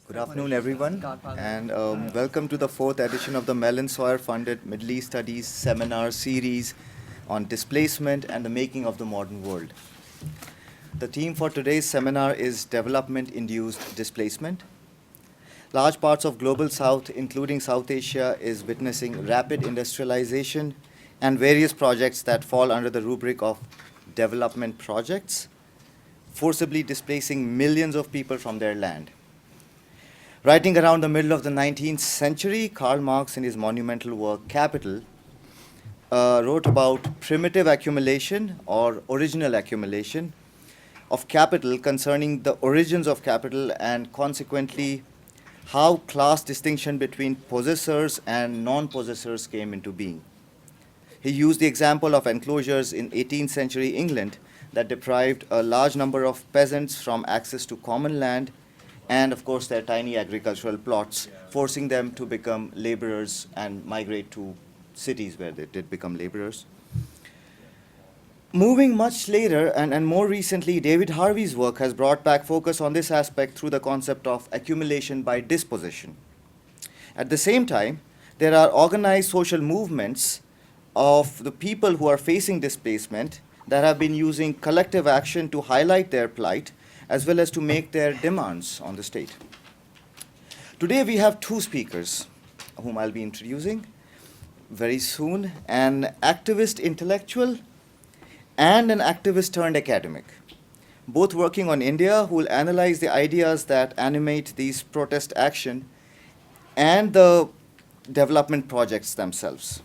Good afternoon, everyone, and welcome to the fourth edition of the Mellon Sawyer-funded Middle East Studies seminar series on displacement and the making of the modern world. The theme for today's seminar is Development-Induced Displacement. Large parts of Global South, including South Asia, is witnessing rapid industrialization and various projects that fall under the rubric of development projects, forcibly displacing millions of people from their land. Writing around the middle of the 19th century, Karl Marx, in his monumental work Capital, wrote about primitive accumulation or original accumulation of capital, concerning the origins of capital and consequently how class distinction between possessors and non-possessors came into being. He used the example of enclosures in 18th century England that deprived a large number of peasants from access to common land and, of course, their tiny agricultural plots, forcing them to become laborers and migrate to cities where they did become laborers. Moving much later and more recently, David Harvey's work has brought back focus on this aspect through the concept of accumulation by dispossession. At the same time, there are organized social movements of the people who are facing displacement that have been using collective action to highlight their plight as well as to make their demands on the state. Today we have two speakers whom I'll be introducing very soon, an activist intellectual and an activist turned academic, both working on India, who will analyze the ideas that animate these protest action and the development projects themselves.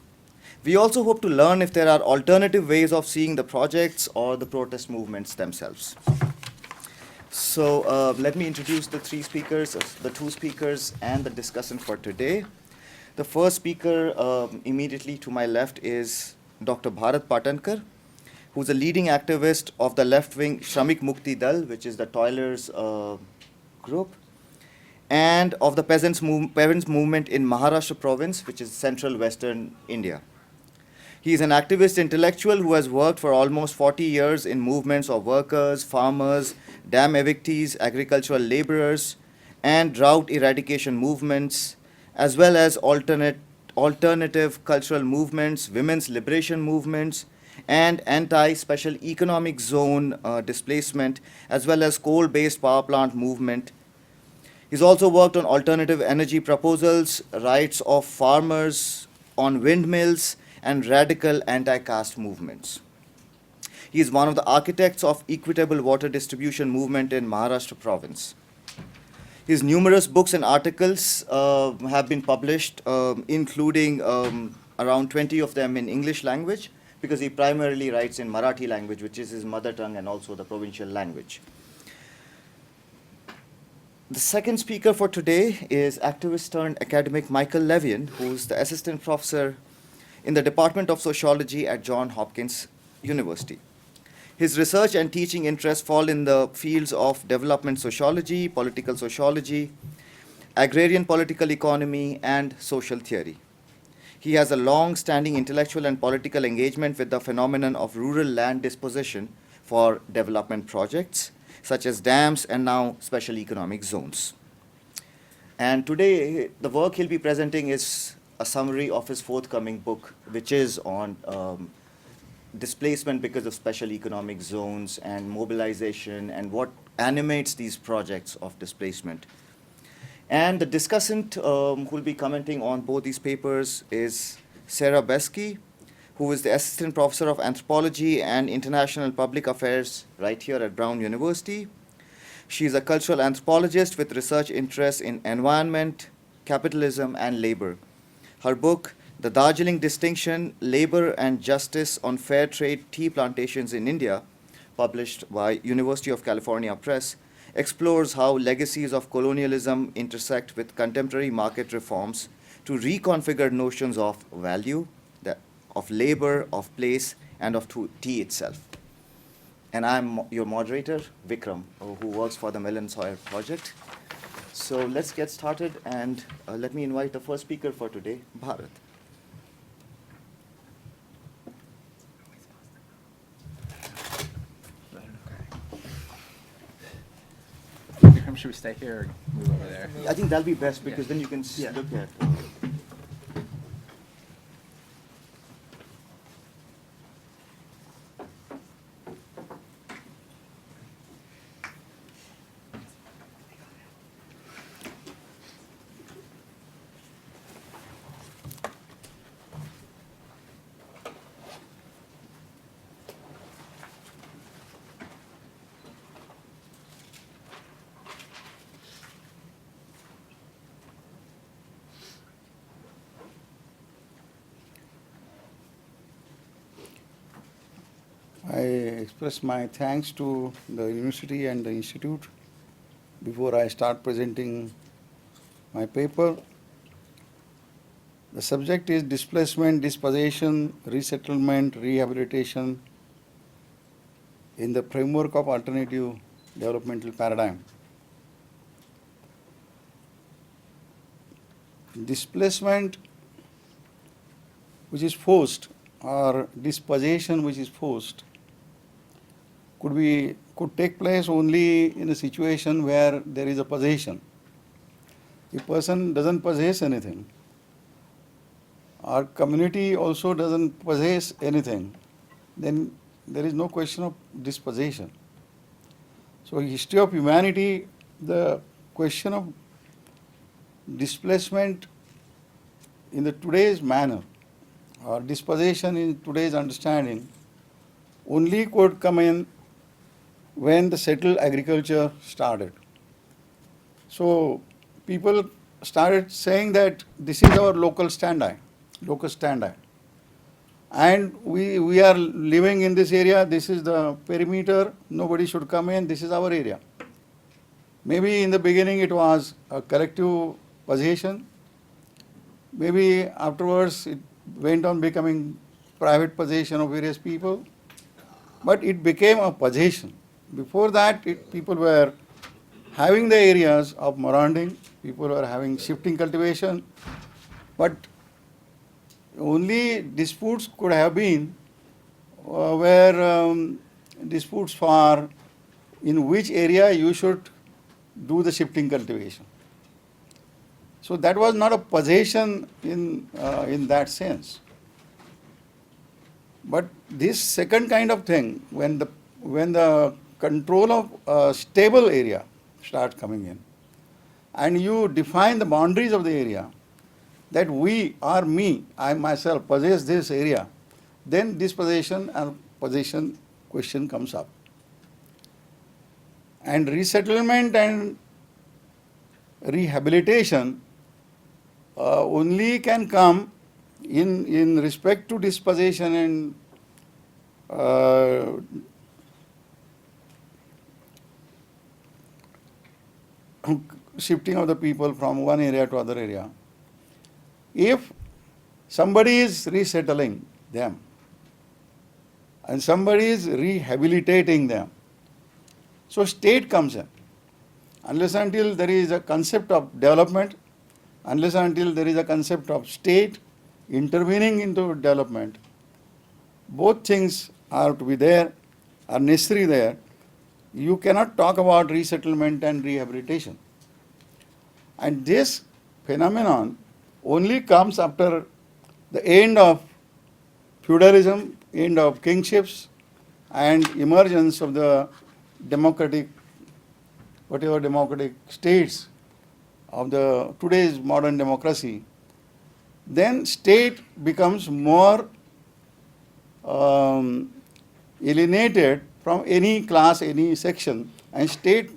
We also hope to learn if there are alternative ways of seeing the projects or the protest movements themselves. So let me introduce the two speakers and the discussant for today. The first speaker immediately to my left is Dr. Bharat Patankar, who's a leading activist of the left-wing Shramik Mukti Dal, which is the toilers group, and of the peasants movement in Maharashtra province, which is central western India. He is an activist intellectual who has worked for almost 40 years in movements of workers, farmers, dam evictees, agricultural laborers, and drought eradication movements, as well as alternative cultural movements, women's liberation movements, and anti-special economic zone displacement, as well as coal-based power plant movement. He's also worked on alternative energy proposals, rights of farmers, on windmills, and radical anti-caste movements. He is one of the architects of equitable water distribution movement in Maharashtra province. His numerous books and articles have been published, including around 20 of them in English language, because he primarily writes in Marathi language, which is his mother tongue and also the provincial language. The second speaker for today is activist turned academic Michael Levien, who's the assistant professor in the Department of Sociology at Johns Hopkins University. His research and teaching interests fall in the fields of development sociology, political sociology, agrarian political economy, and social theory. He has a long-standing intellectual and political engagement with the phenomenon of rural land disposition for development projects, such as dams and now special economic zones. And today, the work he'll be presenting is a summary of his forthcoming book, which is on displacement because of special economic zones and mobilization and what animates these projects of displacement. And the discussant who will be commenting on both these papers is Sarah Besky, who is the assistant professor of anthropology and international public affairs right here at Brown University. She is a cultural anthropologist with research interests in environment, capitalism, and labor. Her book, The Darjeeling Distinction, Labor and Justice on Fair Trade Tea Plantations in India, published by University of California Press, explores how legacies of colonialism intersect with contemporary market reforms to reconfigure notions of value, of labor, of place, and of tea itself. And I'm your moderator, Vikram, who works for the Mellon Sawyer project. So let's get started, and let me invite the first speaker for today, Bharat. Should we stay here or move over there? I think that'll be best because Yeah. then you can Yeah. look at. I express my thanks to the university and the institute before I start presenting my paper. The subject is displacement, dispossession, resettlement, rehabilitation in the framework of alternative developmental paradigm. Displacement which is forced or dispossession which is forced could take place only in a situation where there is a possession. If person doesn't possess anything, our community also doesn't possess anything, then there is no question of dispossession. So in history of humanity, the question of displacement in the today's manner or dispossession in today's understanding only could come in when the settled agriculture started. So people started saying that this is our locus standi. And we are living in this area, this is the perimeter, nobody should come in, this is our area. Maybe in the beginning it was a collective possession, maybe afterwards it went on becoming private possession of various people, but it became a possession. Before that, people were having the areas of marauding, people were having shifting cultivation, but only disputes could have been where disputes for in which area you should do the shifting cultivation. So that was not a possession in that sense. But this second kind of thing, when the control of a stable area starts coming in, and you define the boundaries of the area, that we or me, I myself possess this area, then dispossession and possession question comes up. And resettlement and rehabilitation only can come in respect to dispossession and shifting of the people from one area to other area. If somebody is resettling them and somebody is rehabilitating them, so state comes in. Unless until there is a concept of development, unless until there is a concept of state intervening into development, both things are to be there, are necessary there. You cannot talk about resettlement and rehabilitation. And this phenomenon only comes after the end of feudalism, end of kingships, and emergence of the democratic, whatever democratic states of the today's modern democracy. Then state becomes more alienated from any class, any section, and state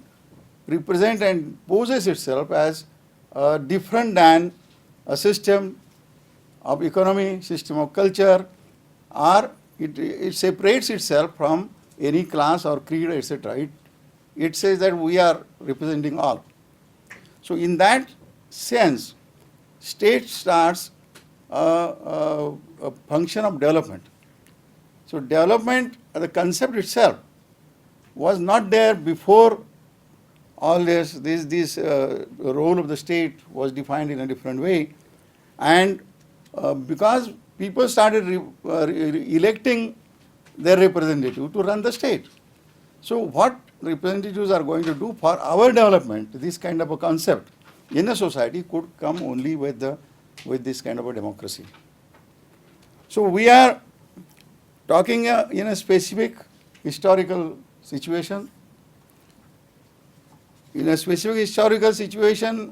represents and poses itself as different than a system of economy, system of culture, or it separates itself from any class or creed, etc. It says that we are representing all. So in that sense, state starts a function of development. So development, the concept itself, was not there before all this role of the state was defined in a different way. And because people started electing their representative to run the state. So what representatives are going to do for our development, this kind of a concept in a society could come only with this kind of a democracy. So we are talking in a specific historical situation,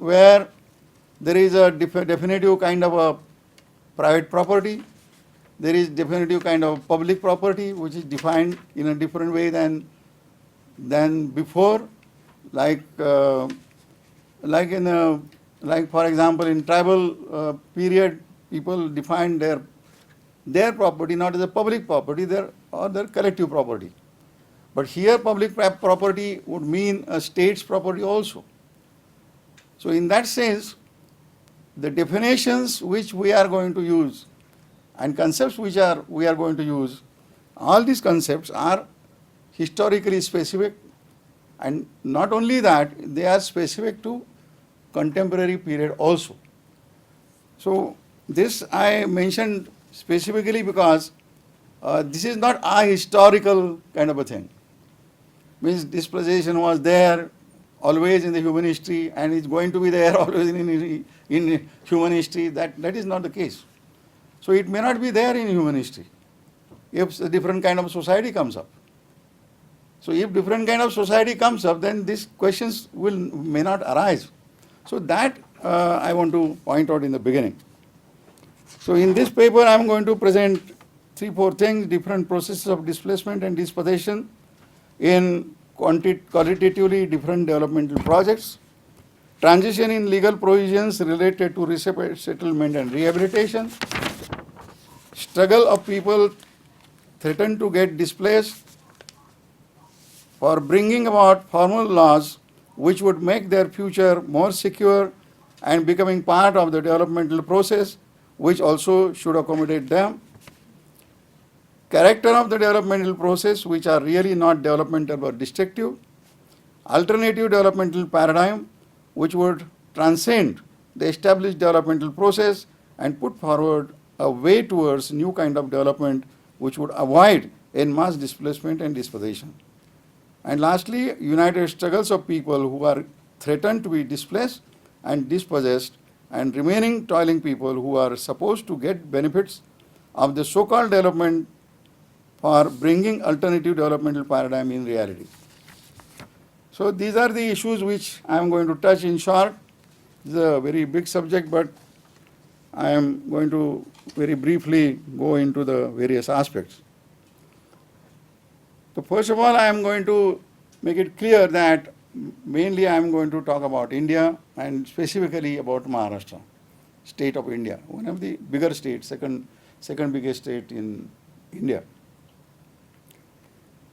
where there is a definitive kind of a private property, there is definitive kind of public property which is defined in a different way than before, like for example in tribal period, people defined their property not as a public property, or their collective property. But here public property would mean a state's property also. So in that sense, the definitions which we are going to use and concepts which we are going to use, all these concepts are historically specific, and not only that, they are specific to contemporary period also. So this I mentioned specifically because this is not a historical kind of a thing. Means displacement was there always in the human history and is going to be there always in human history. That is not the case. So it may not be there in human history if a different kind of society comes up. So if different kind of society comes up, then these questions may not arise. So that I want to point out in the beginning. So in this paper I am going to present 3-4 things: different processes of displacement and dispossession in qualitatively different developmental projects, transition in legal provisions related to resettlement and rehabilitation, struggle of people threatened to get displaced for bringing about formal laws which would make their future more secure and becoming part of the developmental process, which also should accommodate them. Character of the developmental process, which are really not developmental but destructive. Alternative developmental paradigm, which would transcend the established developmental process and put forward a way towards new kind of development which would avoid en masse displacement and dispossession. And lastly, united struggles of people who are threatened to be displaced and dispossessed, and remaining toiling people who are supposed to get benefits of the so-called development for bringing alternative developmental paradigm in reality. So these are the issues which I am going to touch in short. This is a very big subject, but I am going to very briefly go into the various aspects. So first of all, I am going to make it clear that mainly I am going to talk about India and specifically about Maharashtra, state of India, one of the bigger states, second biggest state in India.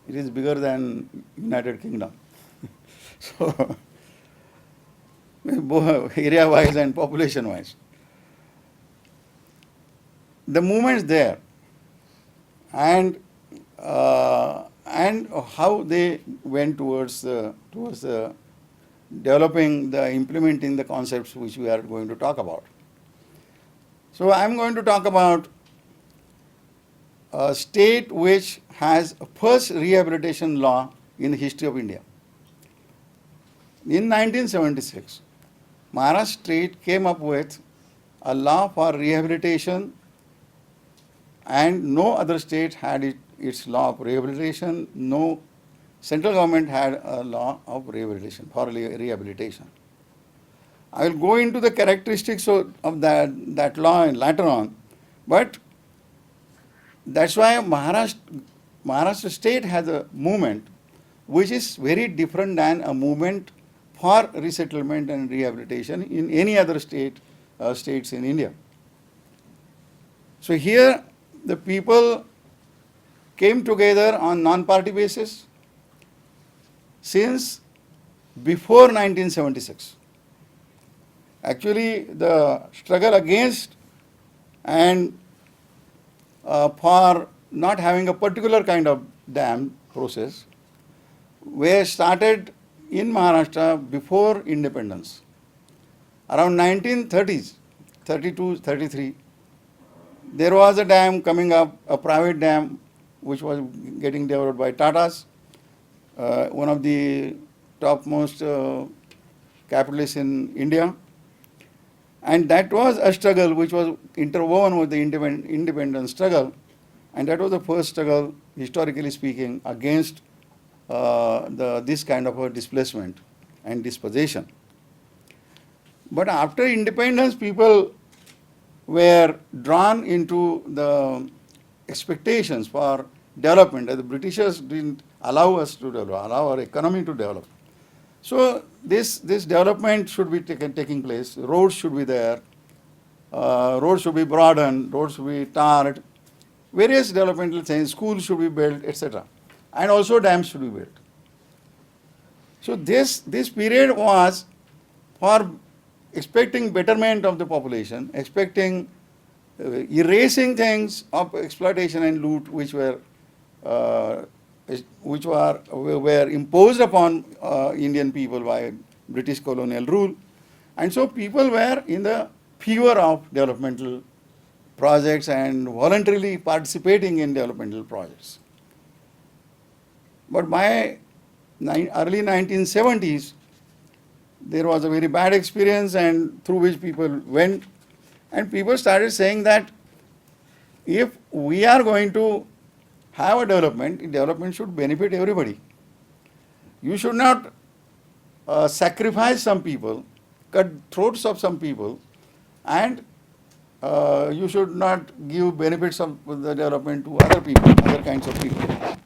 It is bigger than United Kingdom. So both area-wise and population-wise. The movements there and how they went towards developing, implementing the concepts which we are going to talk about. So I am going to talk about a state which has a first rehabilitation law in the history of India. In 1976, Maharashtra state came up with a law for rehabilitation, and no other state had its law of rehabilitation. No central government had a law of rehabilitation, for rehabilitation. I will go into the characteristics of that law later on, but that's why Maharashtra state has a movement which is very different than a movement for resettlement and rehabilitation in any other states in India. So here the people came together on non-party basis since before 1976. Actually, the struggle against and for not having a particular kind of dam process were started in Maharashtra before independence. Around 1930s, 32, 33, there was a dam coming up, a private dam which was getting developed by Tatas. one of the topmost capitalists in India. And that was a struggle which was interwoven with the independence struggle. And that was the first struggle, historically speaking, against this kind of a displacement and dispossession. But after independence, people were drawn into the expectations for development. The Britishers didn't allow us to develop, allow our economy to develop. So this development should be taking place. Roads should be there. Roads should be broadened. Roads should be tarred. Various developmental things. Schools should be built, etc. And also dams should be built. So this period was for expecting betterment of the population, expecting erasing things of exploitation and loot which were imposed upon Indian people by British colonial rule. And so people were in the fever of developmental projects and voluntarily participating in developmental projects. But by early 1970s, there was a very bad experience and through which people went, and people started saying that if we are going to have a development should benefit everybody. You should not sacrifice some people, cut throats of some people, and you should not give benefits of the development to other people, other kinds of people.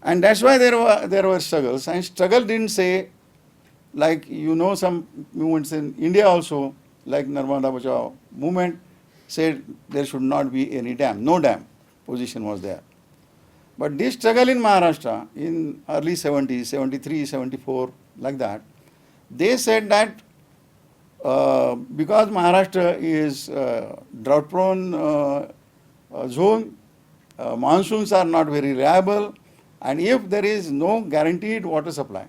And that's why there were struggles. And struggle didn't say, like some movements in India also, like Narmada Bachao movement, said there should not be any dam, no dam position was there. But this struggle in Maharashtra in early 70s, 73, 74, like that, they said that because Maharashtra is drought prone zone, monsoons are not very reliable, and if there is no guaranteed water supply,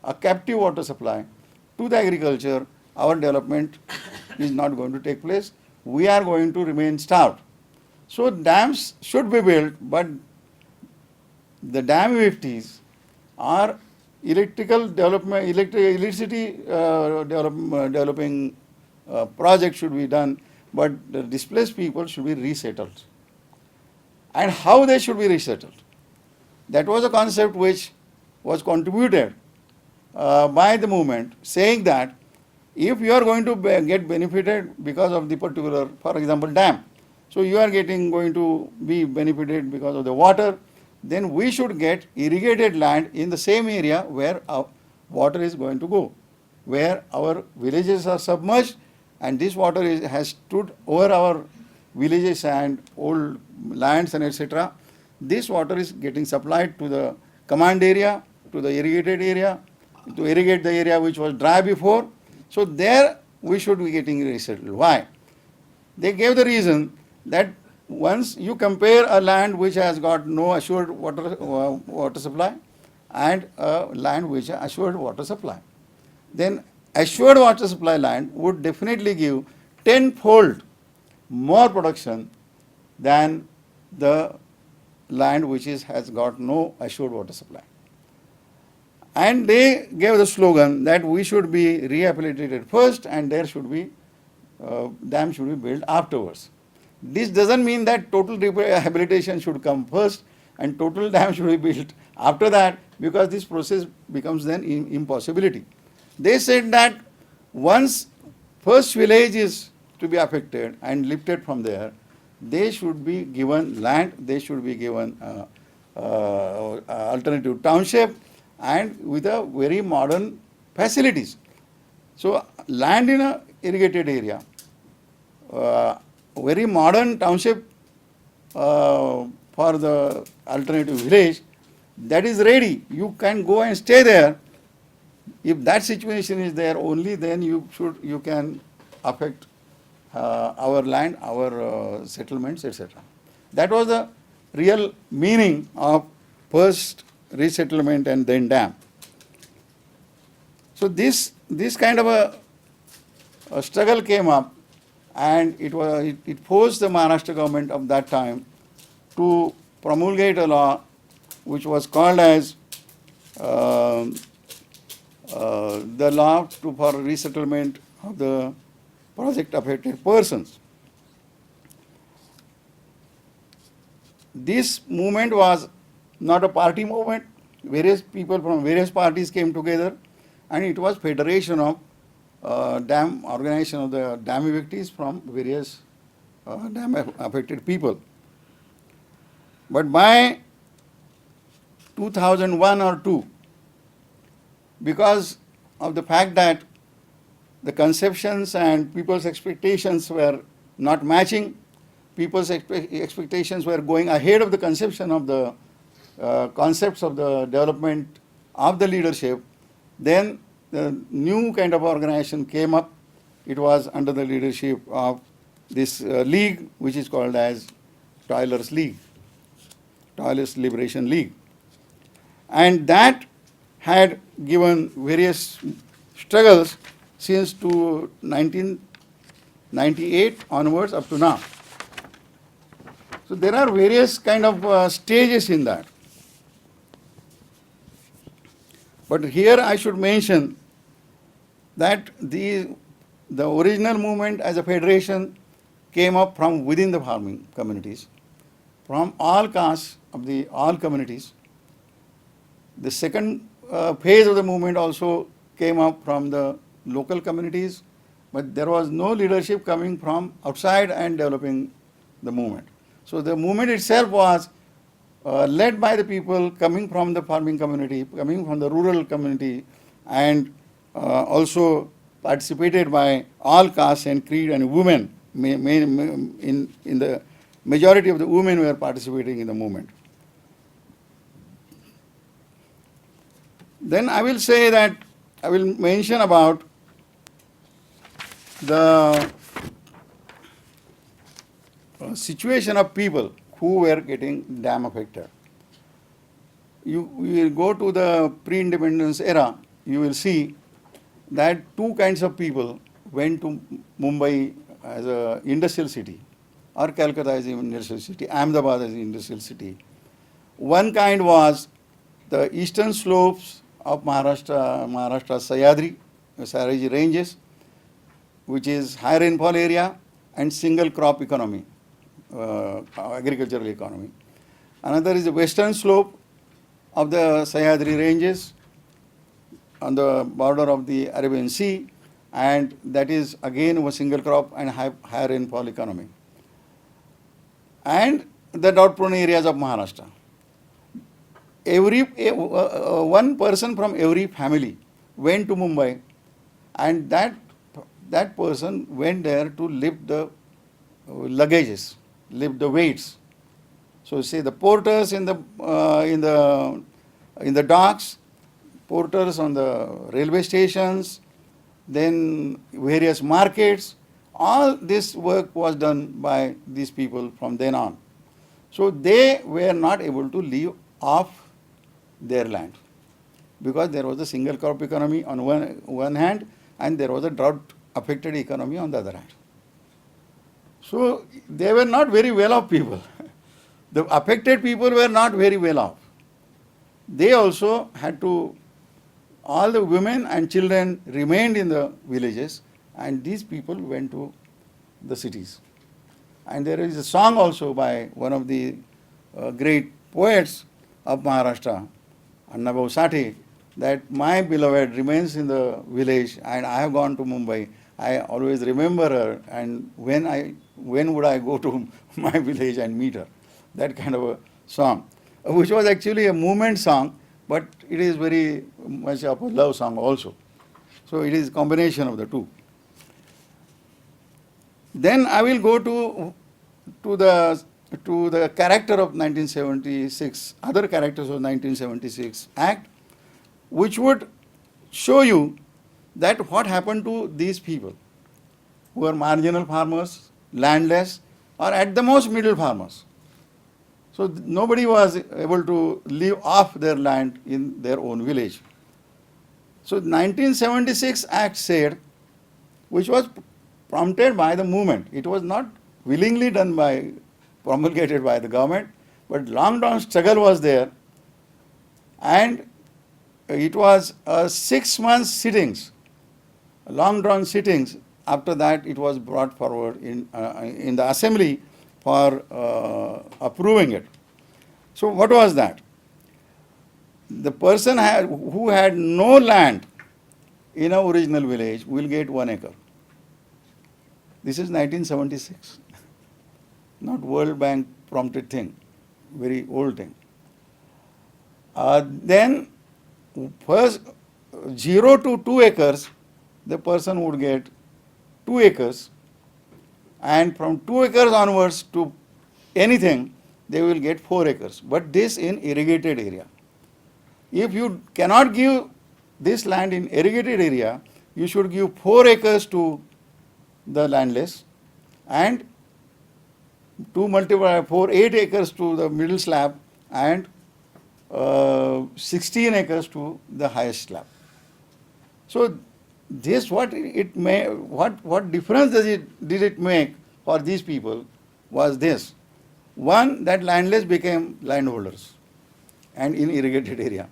a captive water supply to the agriculture, our development is not going to take place. We are going to remain starved. So dams should be built, but the dam evictees are electricity developing project should be done, but the displaced people should be resettled. And how they should be resettled? That was a concept which was contributed by the movement, saying that if you are going to get benefited because of the particular, for example, dam, so you are going to be benefited because of the water, then we should get irrigated land in the same area where our water is going to go, where our villages are submerged and this water has stood over our villages and old lands and etc. This water is getting supplied to the command area, to the irrigated area, to irrigate the area which was dry before. So there we should be getting resettled. Why? They gave the reason that once you compare a land which has got no assured water supply and a land which has assured water supply, then assured water supply land would definitely give 10-fold more production than the land which has got no assured water supply. And they gave the slogan that we should be rehabilitated first and there should be dam should be built afterwards. This doesn't mean that total rehabilitation should come first and total dam should be built after that, because this process becomes then impossibility. They said that once first village is to be affected and lifted from there, they should be given land, they should be given alternative township and with a very modern facilities. So land in a irrigated area, very modern township for the alternative village, that is ready. You can go and stay there. If that situation is there, only then you can affect our land, our settlements, etc. That was the real meaning of first resettlement and then dam. So this kind of a struggle came up, and it forced the Maharashtra government of that time to promulgate a law which was called as uh, the law for resettlement of the project affected persons. This movement was not a party movement. Various people from various parties came together, and it was federation of dam organization of the dam evictees from various dam affected people. But by 2001 or 2, because of the fact that the conceptions and people's expectations were not matching, people's expectations were going ahead of the conception of the concepts of the development of the leadership, then the new kind of organization came up. It was under the leadership of this league, which is called as Toilers League, Toilers Liberation League. And that had given various struggles since to 1998 onwards up to now. So there are various kind of stages in that. But here I should mention that the original movement as a federation came up from within the farming communities, from all castes of the all communities. The second phase of the movement also came up from the local communities, but there was no leadership coming from outside and developing the movement. So the movement itself was led by the people coming from the farming community, coming from the rural community, and also participated by all castes and creed and women. In the majority of the women were participating in the movement. Then I will say that I will mention about the situation of people who were getting dam affected. You will go to the pre-independence era, you will see that two kinds of people went to Mumbai as an industrial city, or Calcutta as an industrial city, Ahmedabad as an industrial city. One kind was the eastern slopes of Maharashtra's Sahyadri ranges, which is high rainfall area and single crop economy, agricultural economy. Another is the western slope of the Sahyadri ranges on the border of the Arabian Sea, and that is again a single crop and high rainfall economy. And the drought prone areas of Maharashtra. One person from every family went to Mumbai, and that person went there to lift the luggages, lift the weights. So say the porters in the docks, porters on the railway stations, then various markets, all this work was done by these people from then on. So they were not able to live off their land because there was a single crop economy on one hand and there was a drought affected economy on the other hand. So they were not very well off people. The affected people were not very well off. They also had to, all the women and children remained in the villages, and these people went to the cities. And there is a song also by one of the great poets of Maharashtra, Annabhau Sathe, that my beloved remains in the village and I have gone to Mumbai. I always remember her, and when would I go to my village and meet her? That kind of a song, which was actually a movement song, but it is very much of a love song also. So it is a combination of the two. Then I will go to the character of 1976, other characters of 1976 Act, which would show you that what happened to these people who are marginal farmers, landless, or at the most middle farmers. So nobody was able to live off their land in their own village. So 1976 Act said, which was prompted by the movement. It was not willingly done by, promulgated by the government, but long term struggle was there, and it was 6 months sittings, long drawn sittings. After that, it was brought forward in the assembly for approving it. So what was that? The person who had no land in an original village will get 1 acre. This is 1976, not World Bank prompted thing, very old thing. Then first 0 to 2 acres, the person would get 2 acres, and from 2 acres onwards to anything, they will get 4 acres. But this in irrigated area. If you cannot give this land in irrigated area, you should give 4 acres to the landless, and 2 multiplied by 4, 8 acres to the middle slab, and 16 acres to the highest slab. So this what difference did it make for these people was this. One, that landless became landholders and in irrigated area.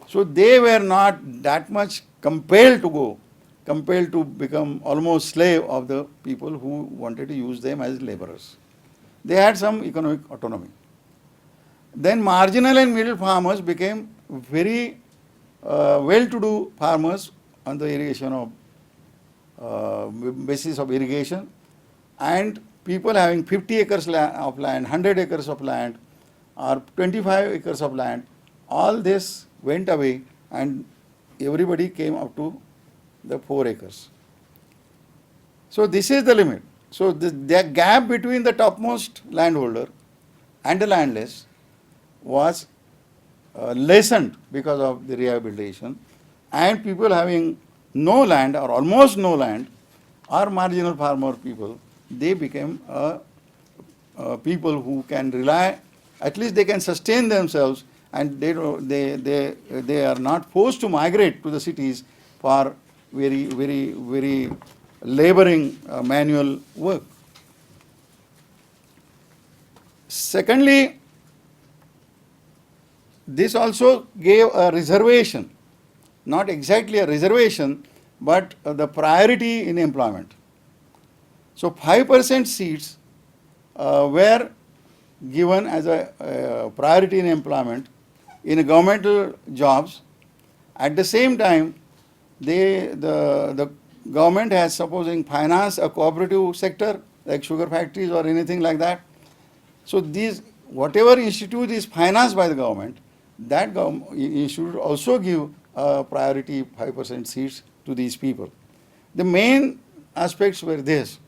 So they were not that much compelled to become almost slave of the people who wanted to use them as laborers. They had some economic autonomy. Then marginal and middle farmers became very well-to-do farmers on the irrigation of basis of irrigation, and people having 50 acres of land, 100 acres of land, or 25 acres of land, all this went away and everybody came up to the 4 acres. So this is the limit. So the gap between the topmost landholder and the landless was lessened because of the rehabilitation, and people having no land or almost no land or marginal farmer people, they became people who can rely, at least they can sustain themselves, and they are not forced to migrate to the cities for very laboring manual work. Secondly, this also gave a reservation, not exactly a reservation, but the priority in employment. So 5% seats were given as a priority in employment in governmental jobs. At the same time, the government has, supposing, finance a cooperative sector like sugar factories or anything like that. So these, whatever institute is financed by the government, that institute also give priority 5% seats to these people. The main aspects were this.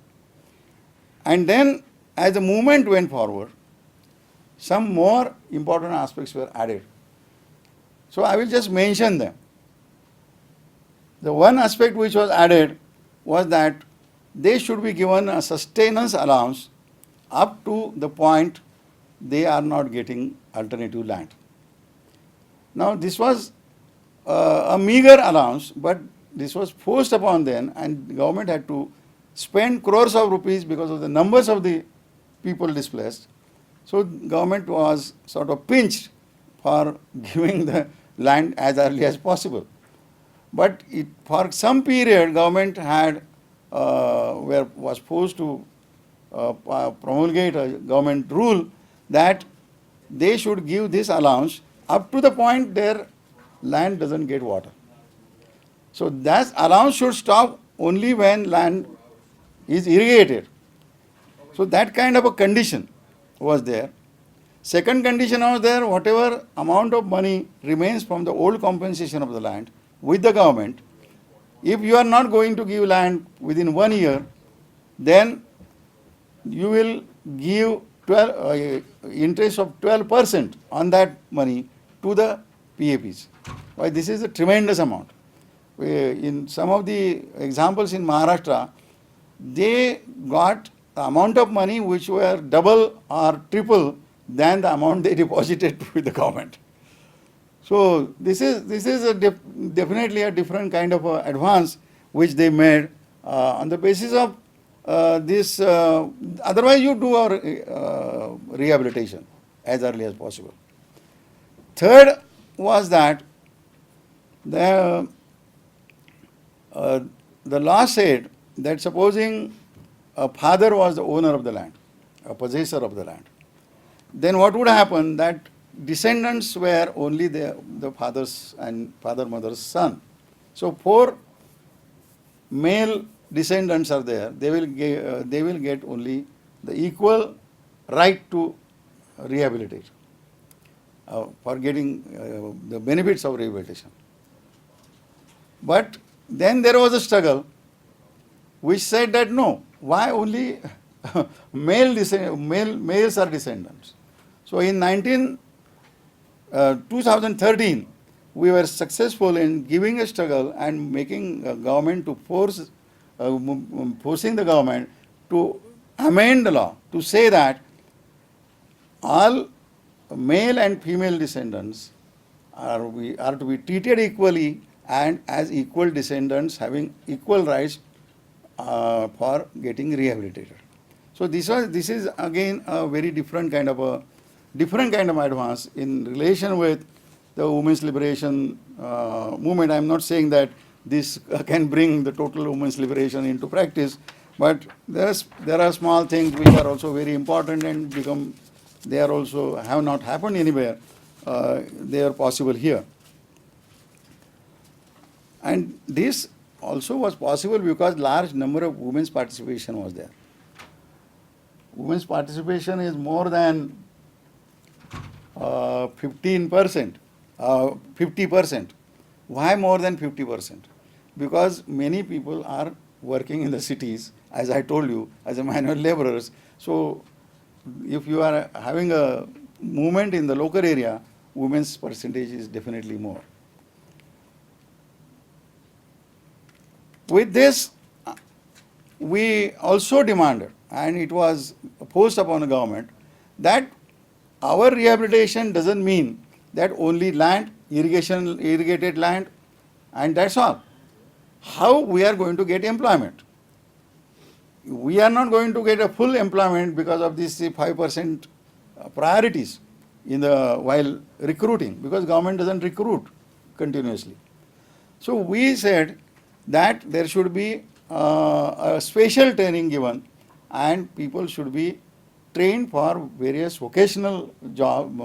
And then as the movement went forward, some more important aspects were added. So I will just mention them. The one aspect which was added was that they should be given a sustenance allowance up to the point they are not getting alternative land. Now this was a meager allowance, but this was forced upon them, and the government had to spend crores of rupees because of the numbers of the people displaced. So government was sort of pinched for giving the land as early as possible. But for some period, government had was forced to promulgate a government rule that they should give this allowance up to the point their land doesn't get water. So that allowance should stop only when land is irrigated. So that kind of a condition was there. Second condition was there, whatever amount of money remains from the old compensation of the land with the government, if you are not going to give land within 1 year, then you will give interest of 12% on that money to the PAPs. Why, this is a tremendous amount. In some of the examples in Maharashtra, they got the amount of money which were double or triple than the amount they deposited with the government. So this is definitely a different kind of advance which they made on the basis of this. Otherwise, you do our rehabilitation as early as possible. Third was that The, uh, the law said that supposing a father was the owner of the land, a possessor of the land, then what would happen that descendants were only the father's and father mother's son. So four male descendants are there. They will get only the equal right to rehabilitate for getting the benefits of rehabilitation. But then there was a struggle which said that no, why only males are descendants? So in 2013, we were successful in giving a struggle and making government to forcing the government to amend the law to say that all male and female descendants are to be treated equally and as equal descendants having equal rights for getting rehabilitated. So this is again a very different kind of advance in relation with the women's liberation movement. I am not saying that this can bring the total women's liberation into practice, but there are small things which are also very important and they are also have not happened anywhere. They are possible here. And this also was possible because large number of women's participation was there. Women's participation is more than 15%, 50%. Why more than 50%? Because many people are working in the cities, as I told you, as a manual laborers. So if you are having a movement in the local area, women's percentage is definitely more. With this, we also demanded, and it was forced upon the government, that our rehabilitation doesn't mean that only land, irrigated land, and that's all. How we are going to get employment? We are not going to get a full employment because of these 5% priorities while recruiting, because government doesn't recruit continuously. So we said that there should be a special training given, and people should be trained for various vocational job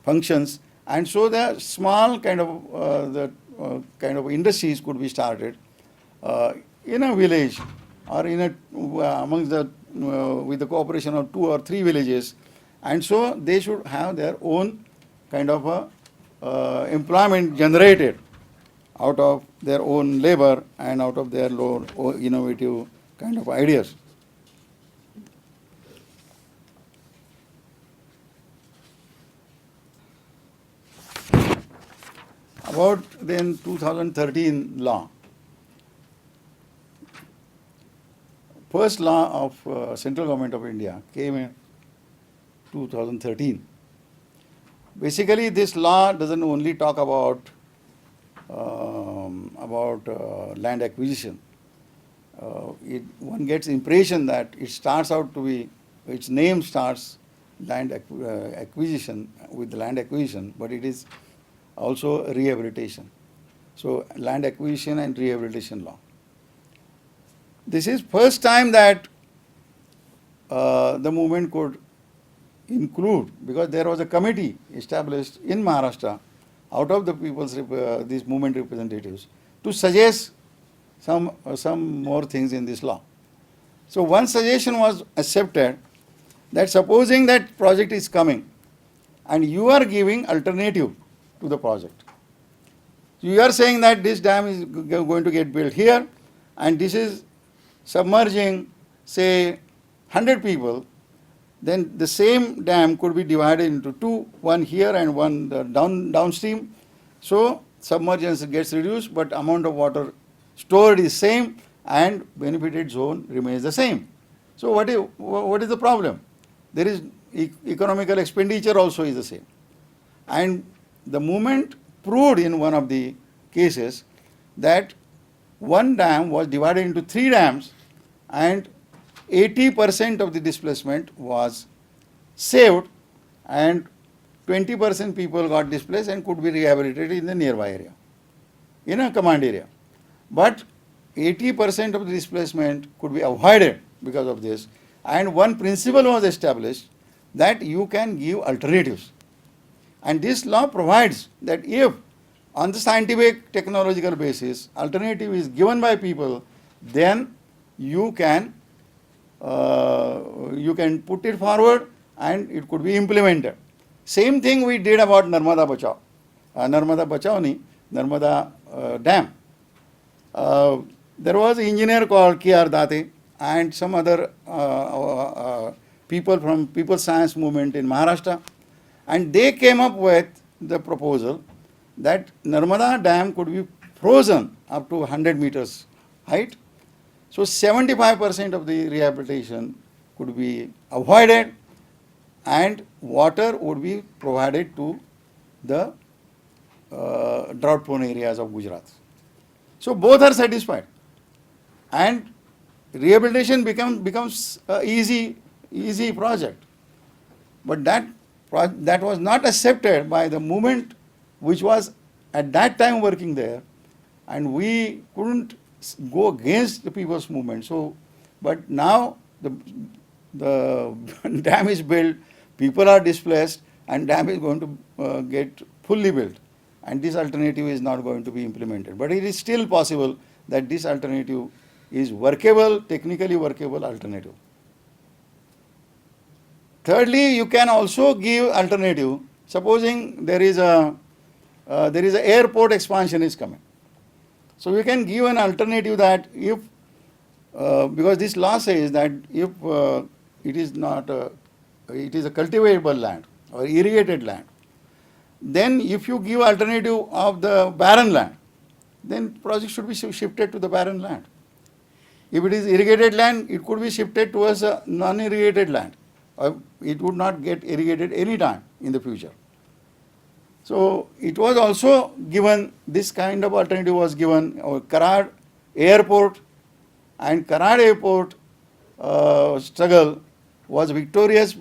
functions, and so the small kind of industries could be started in a village or in amongst with the cooperation of 2 or 3 villages, and so they should have their own kind of employment generated out of their own labor and out of their innovative kind of ideas. About then 2013 law. First law of central government of India came in 2013. Basically, this law doesn't only talk about land acquisition. One gets impression that it starts out to be, its name starts land acquisition with the land acquisition, but it is also rehabilitation. So land acquisition and rehabilitation law. This is first time that the movement could include, because there was a committee established in Maharashtra out of the people's these movement representatives to suggest some more things in this law. So one suggestion was accepted, that supposing that project is coming and you are giving alternative to the project. You are saying that this dam is going to get built here and this is submerging, say, 100 people, then the same dam could be divided into 2, one here and one downstream. So submergence gets reduced, but amount of water stored is same and benefited zone remains the same. So what is the problem? There is economical expenditure also is the same. And the movement proved in one of the cases that one dam was divided into 3 dams and 80% of the displacement was saved, and 20% people got displaced and could be rehabilitated in the nearby area, in a command area. But 80% of the displacement could be avoided because of this. And one principle was established that you can give alternatives. And this law provides that if on the scientific technological basis alternative is given by people, then you can put it forward and it could be implemented. Same thing we did about Narmada Bachao. Narmada Bachao ni, Narmada Dam. There was an engineer called K.R. Date and some other people from People's Science Movement in Maharashtra, and they came up with the proposal that Narmada Dam could be frozen up to 100 meters height. So 75% of the rehabilitation could be avoided and water would be provided to the drought-prone areas of Gujarat. So both are satisfied, and rehabilitation becomes an easy project. But that was not accepted by the movement which was at that time working there, and we couldn't go against the people's movement. So, but now the dam is built, people are displaced, and dam is going to get fully built, and this alternative is not going to be implemented. But it is still possible that this alternative is workable, technically workable alternative. Thirdly, you can also give alternative. Supposing there is a airport expansion is coming. So we can give an alternative that if, because this law says that if it is not, it is a cultivable land or irrigated land, then if you give alternative of the barren land, then project should be shifted to the barren land. If it is irrigated land, it could be shifted towards a non-irrigated land. It would not get irrigated any time in the future. So it was also given, this kind of alternative was given. Karad Airport and Karad Airport struggle was victorious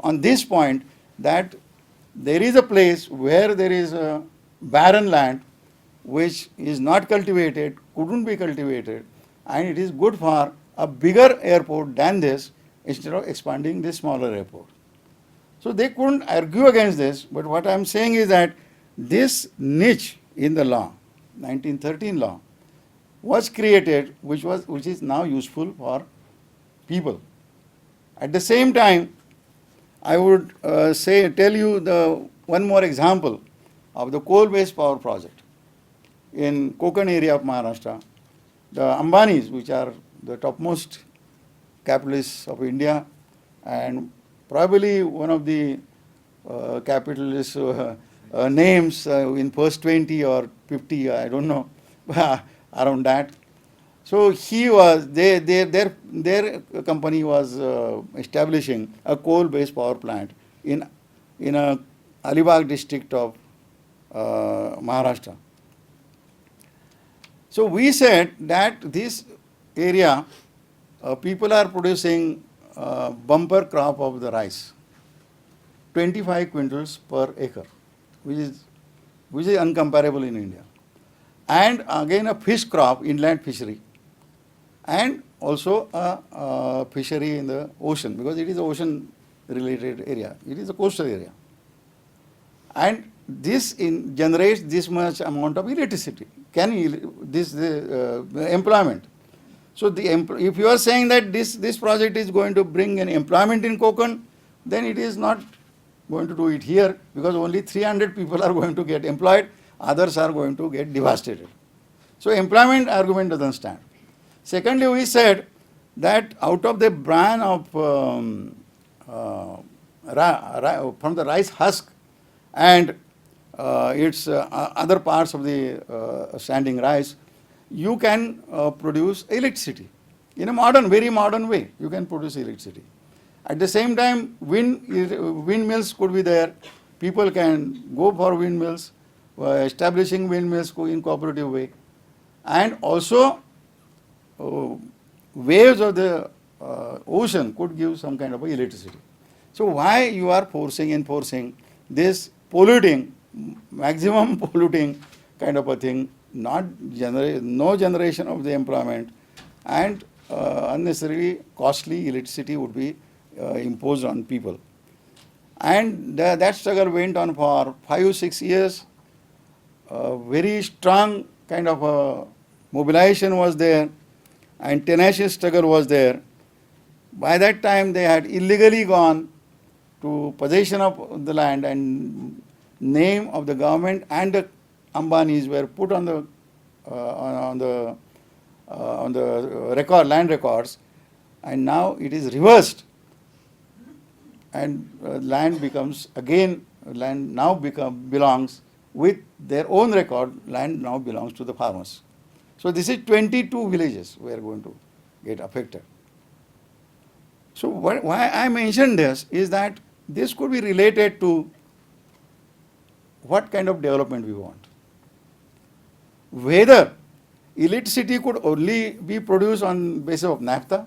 on this point, that there is a place where there is a barren land which is not cultivated, couldn't be cultivated, and it is good for a bigger airport than this instead of expanding this smaller airport. So they couldn't argue against this, but what I am saying is that this niche in the law, 1913 law, was created, which is now useful for people. At the same time, I would tell you one more example of the coal-based power project in Konkan area of Maharashtra. The Ambanis, which are the topmost capitalists of India, and probably one of the capitalist names in first 20 or 50, I don't know, around that. So their company was establishing a coal-based power plant in a Alibag district of Maharashtra. So we said that this area, people are producing bumper crop of the rice, 25 quintals per acre, which is uncomparable in India. And again a fish crop, inland fishery, and also a fishery in the ocean, because it is an ocean related area, it is a coastal area. And this generates this much amount of electricity, employment. So if you are saying that this project is going to bring an employment in Konkan, then it is not going to do it here, because only 300 people are going to get employed, others are going to get devastated. So employment argument doesn't stand. Secondly, we said that out of the bran of from the rice husk and its other parts of the standing rice, you can produce electricity in a very modern way. You can produce electricity. At the same time, windmills could be there. People can go for windmills, establishing windmills in cooperative way, and also waves of the ocean could give some kind of electricity. So why you are enforcing this polluting, maximum polluting kind of a thing, no generation of the employment, and unnecessarily costly electricity would be imposed on people. And that struggle went on for 5-6 years. Very strong kind of a mobilization was there, and tenacious struggle was there. By that time, they had illegally gone to possession of the land, and name of the government and the Ambanis were put on the record, land records, and now it is reversed, and land becomes again, land now belongs with their own record, land now belongs to the farmers. So this is 22 villages we are going to get affected. So why I mentioned this is that this could be related to what kind of development we want. Whether electricity could only be produced on basis of naphtha,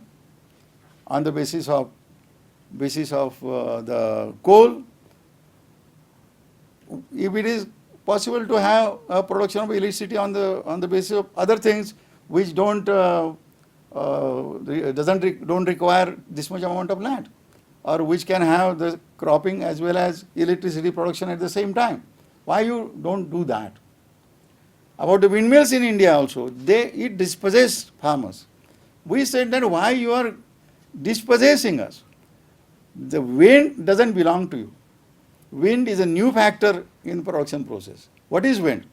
on the basis of the coal. If it is possible to have a production of electricity on the basis of other things which don't require this much amount of land, or which can have the cropping as well as electricity production at the same time, why you don't do that? About the windmills in India also, it dispossessed farmers. We said that why you are dispossessing us? The wind doesn't belong to you. Wind is a new factor in production process. What is wind?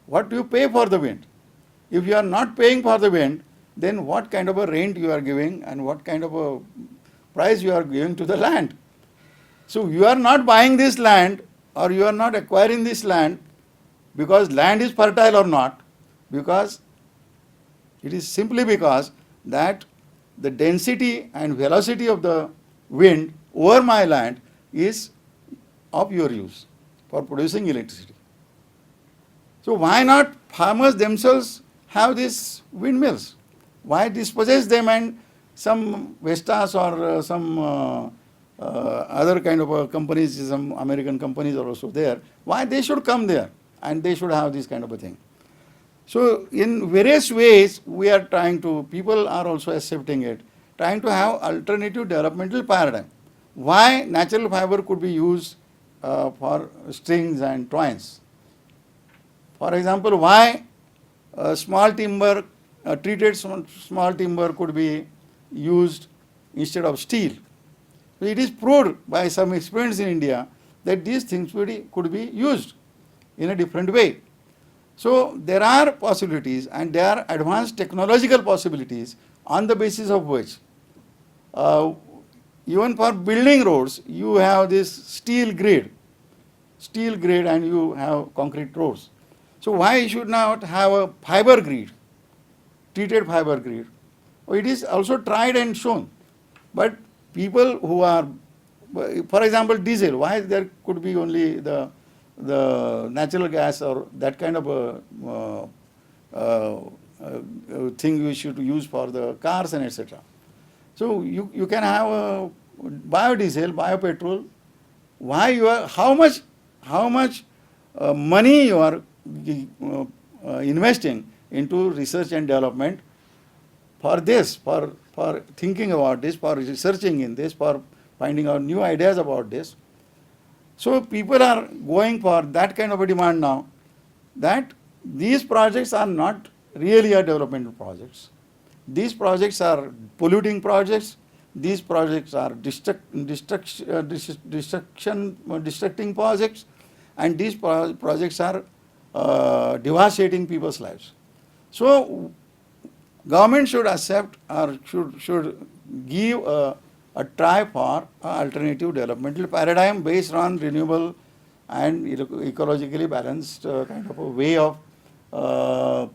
What do you pay for the wind? If you are not paying for the wind, then what kind of a rent you are giving and what kind of a price you are giving to the land? So you are not buying this land, or you are not acquiring this land because land is fertile or not, because it is simply because that the density and velocity of the wind over my land is of your use for producing electricity. So why not farmers themselves have these windmills? Why dispossess them and some Vestas or some other kind of companies, some American companies are also there. Why they should come there and they should have this kind of a thing? So in various ways we are trying to, people are also accepting it, trying to have alternative developmental paradigm. Why natural fiber could be used for strings and twines? For example, why small timber, treated small timber could be used instead of steel? So it is proved by some experiments in India that these things could be used in a different way. So there are possibilities, and there are advanced technological possibilities on the basis of which even for building roads you have this steel grid and you have concrete roads. So why should not have a fiber grid, treated fiber grid? It is also tried and shown, but people who are, for example, diesel, why there could be only the natural gas or that kind of a thing we should use for the cars and etc. So you can have a biodiesel, biopetrol. Why you are, how much money you are investing into research and development for this, for thinking about this, for researching in this, for finding out new ideas about this. So people are going for that kind of a demand now, that these projects are not really a developmental projects. These projects are polluting projects. These projects are destructing projects, and these projects are devastating people's lives. So government should accept or should give a try for alternative developmental paradigm based on renewable and ecologically balanced kind of a way of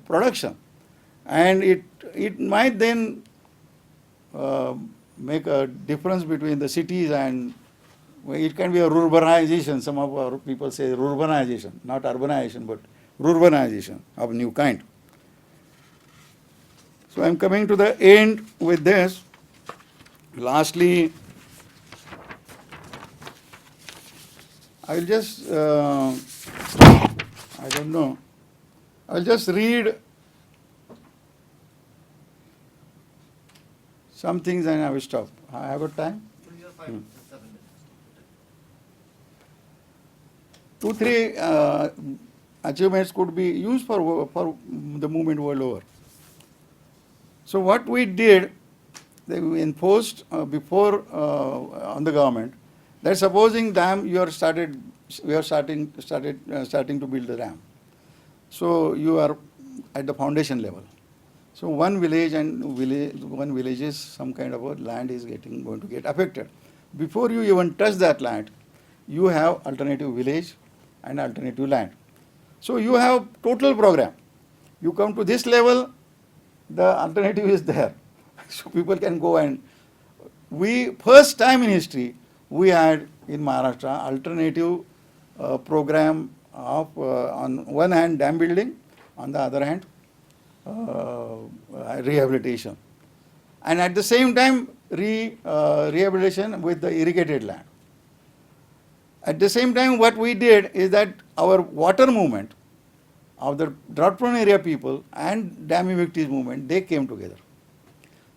production, and it might then make a difference between the cities, and it can be a rurbanization. Some of our people say rurbanization, not urbanization, but rurbanization of new kind. So I am coming to the end with this. Lastly, I will just, I don't know, I'll just read some things and I will stop. I have a time? 2, 3 achievements could be used for the movement world over. So what we did, we enforced before on the government that supposing dam we are starting to build the dam. So you are at the foundation level. So one village one village's some kind of a land is going to get affected. Before you even touch that land, you have alternative village and alternative land. So you have total program. You come to this level, the alternative is there. So people can go and first time in history, we had in Maharashtra alternative program of on one hand dam building, on the other hand rehabilitation. And at the same time rehabilitation with the irrigated land. At the same time what we did is that our water movement of the drought prone area people and dam evictees movement, they came together.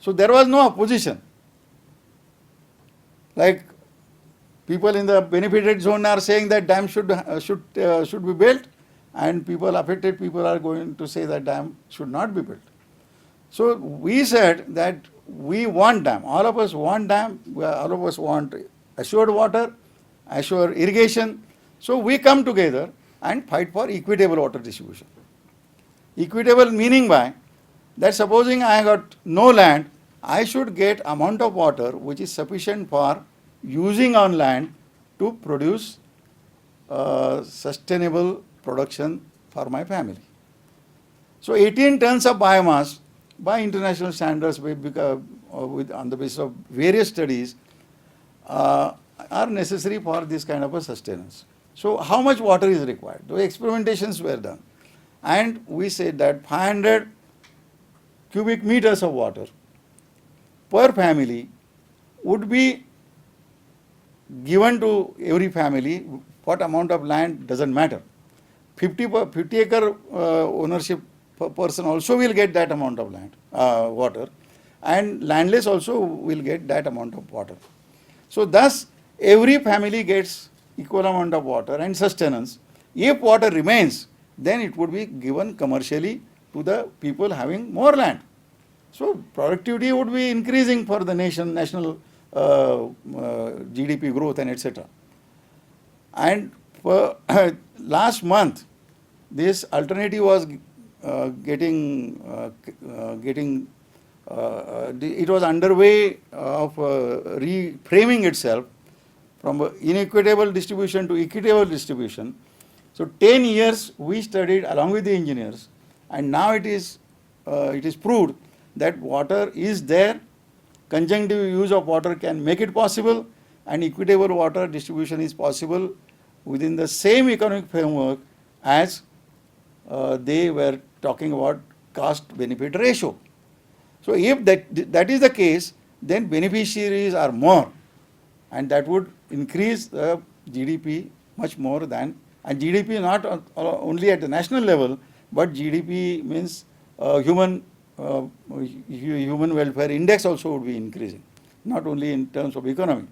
So there was no opposition. Like people in the benefited zone are saying that dam should be built, and affected people are going to say that dam should not be built. So we said that we want dam. All of us want dam. All of us want assured water, assured irrigation. So we come together and fight for equitable water distribution. Equitable meaning by that supposing I got no land, I should get amount of water which is sufficient for using on land to produce sustainable production for my family. So 18 tons of biomass by international standards on the basis of various studies are necessary for this kind of a sustenance. So how much water is required? The experimentations were done. And we said that 500 cubic meters of water per family would be given to every family. What amount of land doesn't matter. 50 acre ownership person also will get that amount of land, water, and landless also will get that amount of water. So thus every family gets equal amount of water and sustenance. If water remains, then it would be given commercially to the people having more land. So productivity would be increasing for the national GDP growth and etc. And for last month, this alternative was it was underway of reframing itself from inequitable distribution to equitable distribution. So 10 years we studied along with the engineers, and now it is proved that water is there, conjunctive use of water can make it possible, and equitable water distribution is possible within the same economic framework as they were talking about cost benefit ratio. So if that is the case, then beneficiaries are more, and that would increase the GDP much more than, and GDP not only at the national level, but GDP means human welfare index also would be increasing, not only in terms of economy.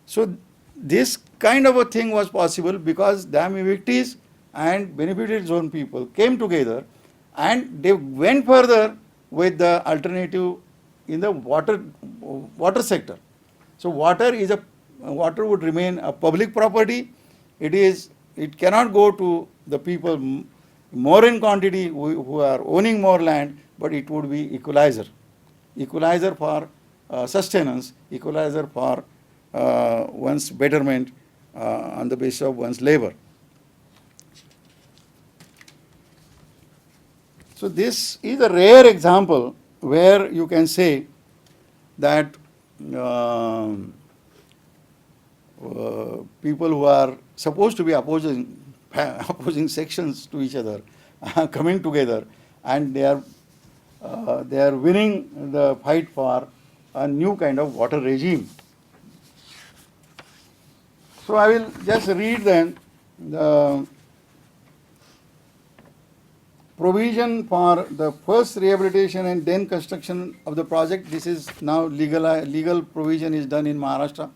So this kind of a thing was possible because dam evictees and benefited zone people came together and they went further with the alternative in the water sector. So water would remain a public property. It cannot go to the people more in quantity who are owning more land, but it would be equalizer for sustenance, equalizer for one's betterment on the basis of one's labor. So this is a rare example where you can say that people who are supposed to be opposing sections to each other are coming together, and they are winning the fight for a new kind of water regime. So I will just read then the provision for the first rehabilitation and then construction of the project. This is now legal provision is done in Maharashtra.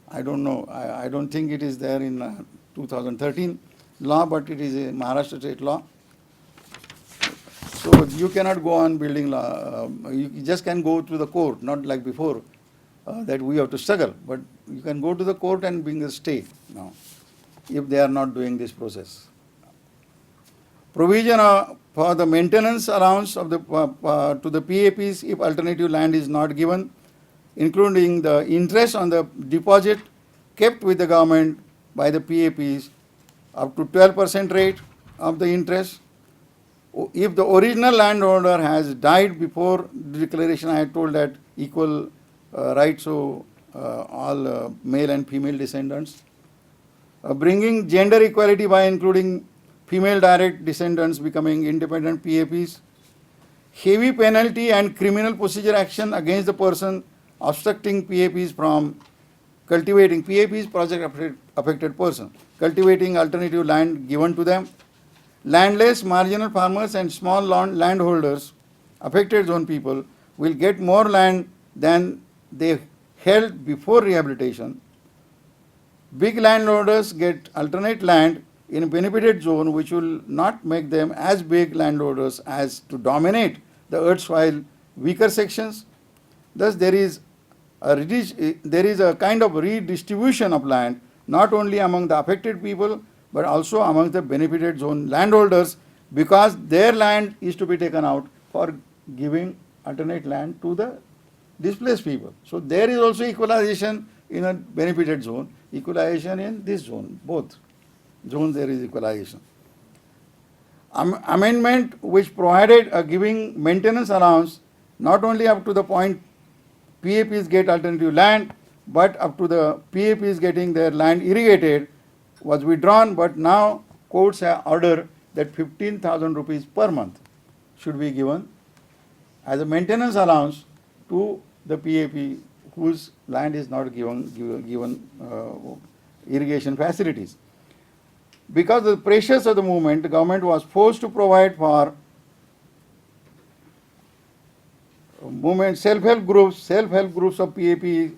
I don't know, I don't think it is there in 2013 law, but it is a Maharashtra state law. So you cannot go on building law, you just can go to the court, not like before that we have to struggle, but you can go to the court and bring a stay now, if they are not doing this process. Provision for the maintenance allowance of the to the PAPs if alternative land is not given, including the interest on the deposit kept with the government by the PAPs up to 12% rate of the interest. If the original landholder has died before the declaration, I had told that equal rights to all male and female descendants. Bringing gender equality by including female direct descendants becoming independent PAPs. Heavy penalty and criminal procedure action against the person obstructing PAPs from cultivating PAPs, project affected person, cultivating alternative land given to them. Landless marginal farmers and small landholders, affected zone people, will get more land than they held before rehabilitation. Big landholders get alternate land in a benefited zone, which will not make them as big landholders as to dominate the erstwhile weaker sections. Thus, there is a kind of redistribution of land, not only among the affected people, but also among the benefited zone landholders, because their land is to be taken out for giving alternate land to the displaced people. So there is also equalization in a benefited zone, equalization in this zone, both zones there is equalization. Amendment which provided a giving maintenance allowance not only up to the point PAPs get alternative land, but up to the PAPs getting their land irrigated was withdrawn, but now courts have ordered that 15,000 rupees per month should be given as a maintenance allowance to the PAP whose land is not given irrigation facilities. Because of the pressures of the movement, the government was forced to provide for movement self-help groups of PAP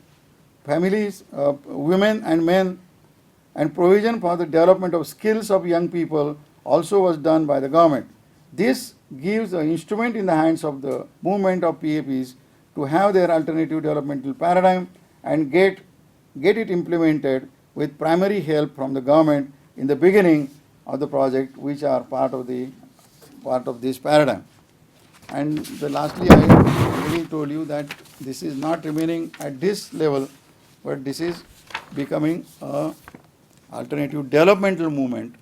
families, women and men, and provision for the development of skills of young people also was done by the government. This gives an instrument in the hands of the movement of PAPs to have their alternative developmental paradigm and get it implemented with primary help from the government in the beginning of the project, which are part of this paradigm. And lastly, I already told you that this is not remaining at this level, but this is becoming a alternative developmental movement,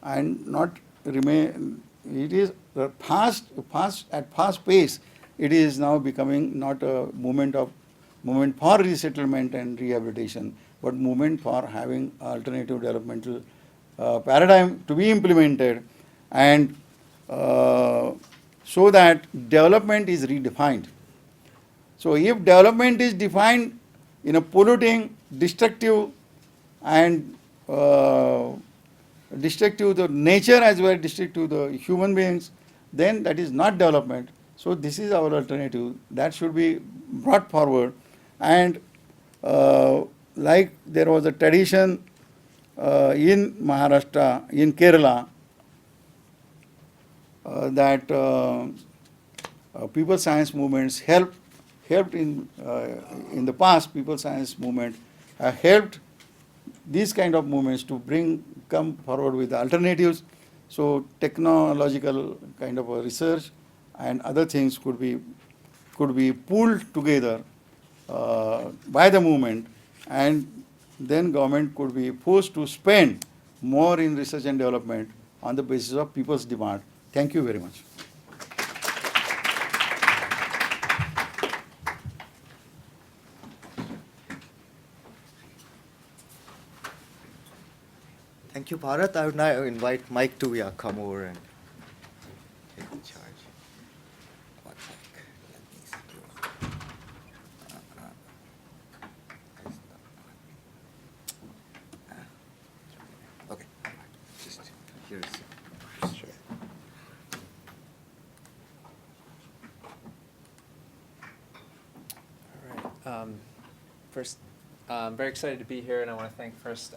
and not remain. It is at fast pace. It is now becoming not a movement for resettlement and rehabilitation, but movement for having alternative developmental paradigm to be implemented, and so that development is redefined. So if development is defined in a polluting, destructive, and destructive to nature as well as destructive to the human beings, then that is not development. So this is our alternative that should be brought forward. And like there was a tradition in Maharashtra, in Kerala, that people science movements helped in the past. People science movement helped these kind of movements to come forward with alternatives. So technological kind of a research and other things could be pulled together by the movement, and then government could be forced to spend more in research and development on the basis of people's demand. Thank you very much. Thank you, Bharat. I would now invite Mike to come over and take the charge. What mic? Let me see. Yes. Sure. All right. First, I'm very excited to be here, and I want to thank first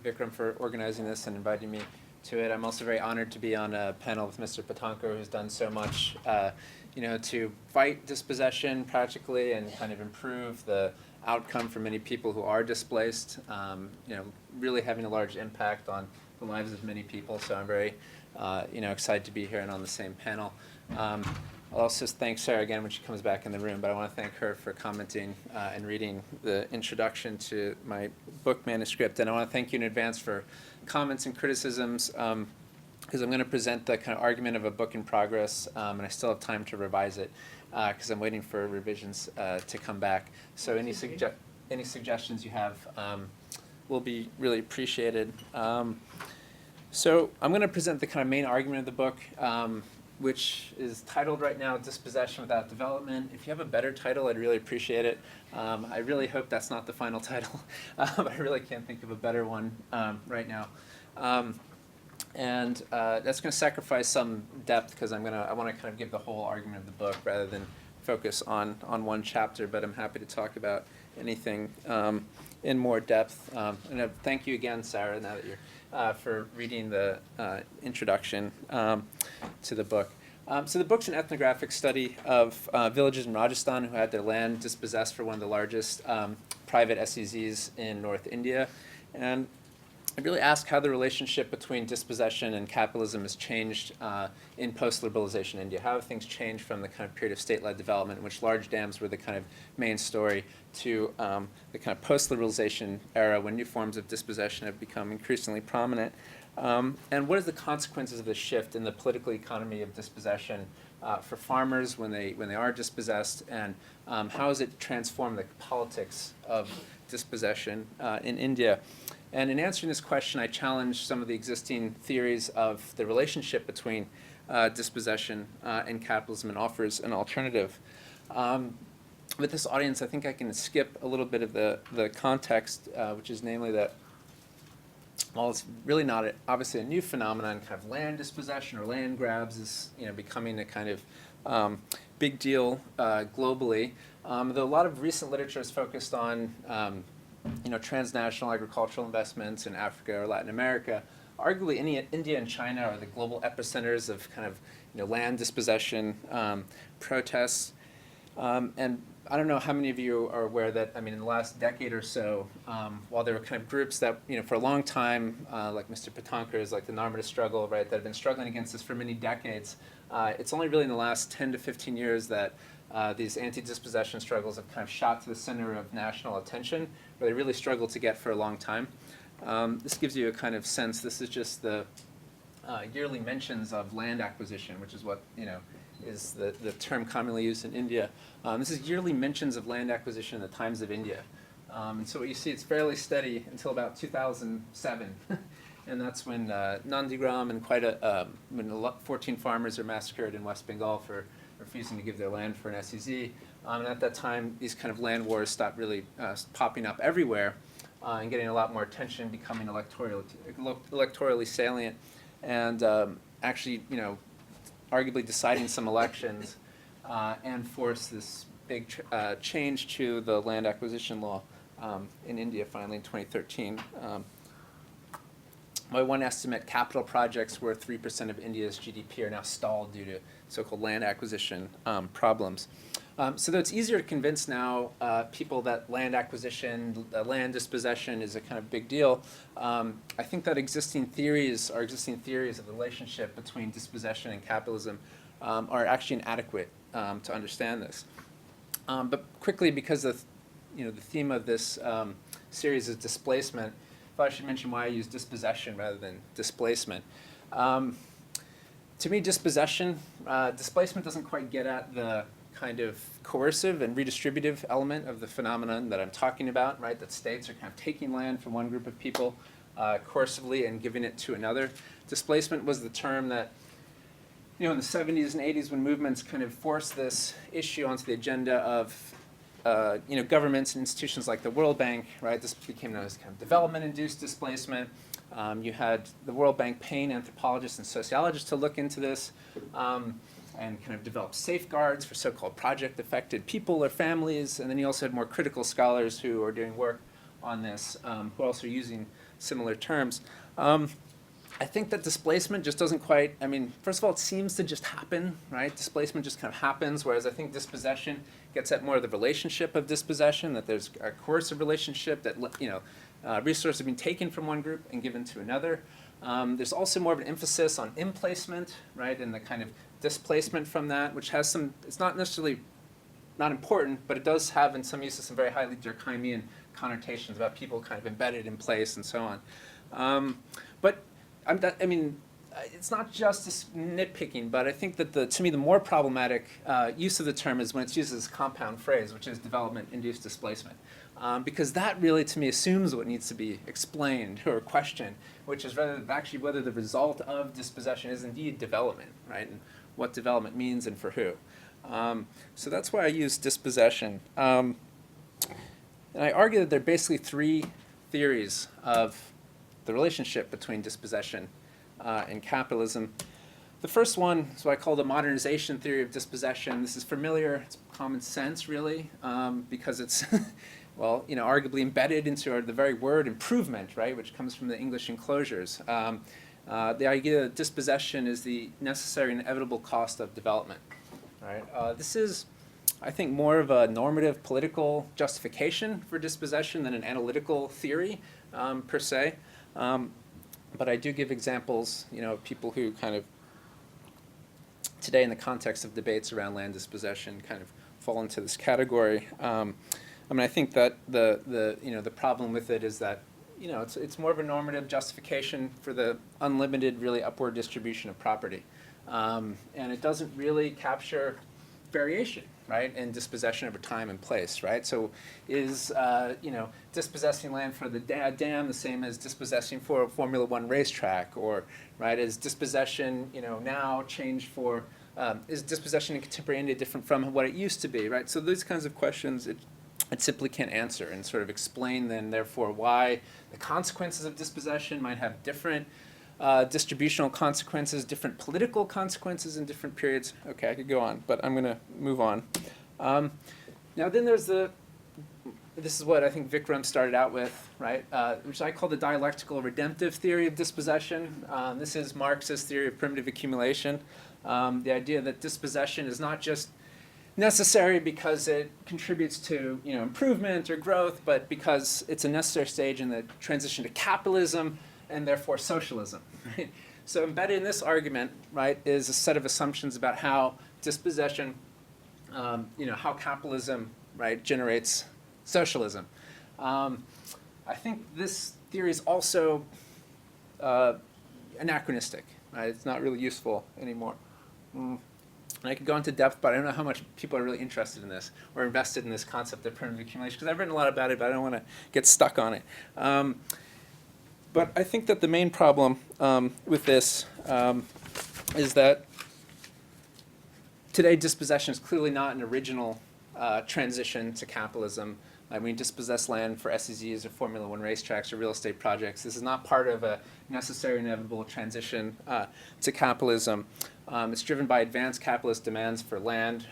Vikram for organizing this and inviting me to it. I'm also very honored to be on a panel with Mr. Patankar, who's done so much, to fight dispossession practically and kind of improve the outcome for many people who are displaced. Really having a large impact on the lives of many people. So I'm very, excited to be here and on the same panel. I'll also thank Sarah again when she comes back in the room, but I want to thank her for commenting and reading the introduction to my book manuscript. And I want to thank you in advance for comments and criticisms, because I'm going to present the kind of argument of a book in progress, and I still have time to revise it, because I'm waiting for revisions to come back. So any suggestions you have will be really appreciated. So I'm going to present the kind of main argument of the book, which is titled right now, Dispossession Without Development. If you have a better title, I'd really appreciate it. I really hope that's not the final title, but I really can't think of a better one right now. And that's going to sacrifice some depth, because I want to kind of give the whole argument of the book rather than focus on one chapter, but I'm happy to talk about anything in more depth. And thank you again, Sarah, now that you're for reading the introduction to the book. So the book's an ethnographic study of villages in Rajasthan who had their land dispossessed for one of the largest private SEZs in North India. And I really ask how the relationship between dispossession and capitalism has changed in post-liberalization India. How have things changed from the kind of period of state-led development in which large dams were the kind of main story to the kind of post-liberalization era when new forms of dispossession have become increasingly prominent? And what is the consequences of the shift in the political economy of dispossession for farmers when they are dispossessed, and how has it transformed the politics of dispossession in India? And in answering this question, I challenge some of the existing theories of the relationship between dispossession and capitalism, and offers an alternative. With this audience, I think I can skip a little bit of the context, which is namely that while it's really not obviously a new phenomenon, kind of land dispossession or land grabs is becoming a kind of big deal globally. Though a lot of recent literature is focused on transnational agricultural investments in Africa or Latin America. Arguably, India and China are the global epicenters of kind of land dispossession protests. And I don't know how many of you are aware that, in the last decade or so, while there were kind of groups that, for a long time, like Mr. Patankar's, like the Narmada struggle, right, that have been struggling against this for many decades, it's only really in the last 10 to 15 years that these anti-dispossession struggles have kind of shot to the center of national attention, where they really struggled to get for a long time. This gives you a kind of sense. This is just the yearly mentions of land acquisition, which is what is the term commonly used in India. This is yearly mentions of land acquisition in the Times of India. And so what you see, it's fairly steady until about 2007. And that's when Nandigram and when 14 farmers are massacred in West Bengal for refusing to give their land for an SEZ. And at that time, these kind of land wars stopped really popping up everywhere and getting a lot more attention, becoming electorally salient, and actually, arguably deciding some elections and forced this big change to the land acquisition law in India finally in 2013. By one estimate, capital projects worth 3% of India's GDP are now stalled due to so-called land acquisition problems. So though it's easier to convince now people that land acquisition, land dispossession is a kind of big deal, I think that existing theories of the relationship between dispossession and capitalism are actually inadequate to understand this. But quickly, because the theme of this series is displacement, I thought I should mention why I use dispossession rather than displacement. To me, dispossession, displacement doesn't quite get at the kind of coercive and redistributive element of the phenomenon that I'm talking about, right? That states are kind of taking land from one group of people coercively and giving it to another. Displacement was the term that, in the 70s and 80s, when movements kind of forced this issue onto the agenda of governments and institutions like the World Bank, right? This became known as kind of development-induced displacement. You had the World Bank paying anthropologists and sociologists to look into this and kind of develop safeguards for so-called project-affected people or families. And then you also had more critical scholars who are doing work on this, who are also using similar terms. I think that displacement just doesn't quite, I mean, first of all, it seems to just happen, right? Displacement just kind of happens, whereas I think dispossession gets at more of the relationship of dispossession, that there's a coercive relationship, that, you know, resources have been taken from one group and given to another. There's also more of an emphasis on emplacement, right, and the kind of displacement from that, which has some, it's not necessarily not important, but it does have in some uses some very highly Durkheimian connotations about people kind of embedded in place and so on. But I mean, it's not just this nitpicking, but I think that to me the more problematic use of the term is when it's used as a compound phrase, which is development-induced displacement. Because that really, to me, assumes what needs to be explained or questioned, which is whether the result of dispossession is indeed development, right? And what development means and for who. So that's why I use dispossession. And I argue that there are basically three theories of the relationship between dispossession and capitalism. The first one is what I call the modernization theory of dispossession. This is familiar, it's common sense really, because it's, well, you know, arguably embedded into the very word improvement, right, which comes from the English enclosures. The idea that dispossession is the necessary and inevitable cost of development, right? This is, I think, more of a normative political justification for dispossession than an analytical theory, per se. But I do give examples, you know, of people who kind of, today in the context of debates around land dispossession, kind of fall into this category. I mean, I think that the problem with it is that, you know, it's more of a normative justification for the unlimited, really upward distribution of property, and it doesn't really capture variation, right, and dispossession over time and place, right? So is, you know, dispossessing land for the dam the same as dispossessing for a Formula One racetrack, or, right, is dispossession, you know, now changed for, is dispossession in contemporary India different from what it used to be, right? So these kinds of questions, it simply can't answer and sort of explain then, therefore, why the consequences of dispossession might have different distributional consequences, different political consequences in different periods. Okay, I could go on, but I'm going to move on. Now then there's this is what I think Vikram started out with, right, which I call the dialectical redemptive theory of dispossession. This is Marx's theory of primitive accumulation. The idea that dispossession is not just necessary because it contributes to, you know, improvement or growth, but because it's a necessary stage in the transition to capitalism and therefore socialism. Right? So embedded in this argument, right, is a set of assumptions about how dispossession, you know, how capitalism, right, generates socialism. I think this theory is also anachronistic. Right? It's not really useful anymore. And I could go into depth, but I don't know how much people are really interested in this or invested in this concept of primitive accumulation, because I've written a lot about it, but I don't want to get stuck on it. But I think that the main problem with this is that today dispossession is clearly not an original transition to capitalism. We dispossess land for SEZs or Formula One racetracks or real estate projects. This is not part of a necessary inevitable transition to capitalism. It's driven by advanced capitalist demands for land,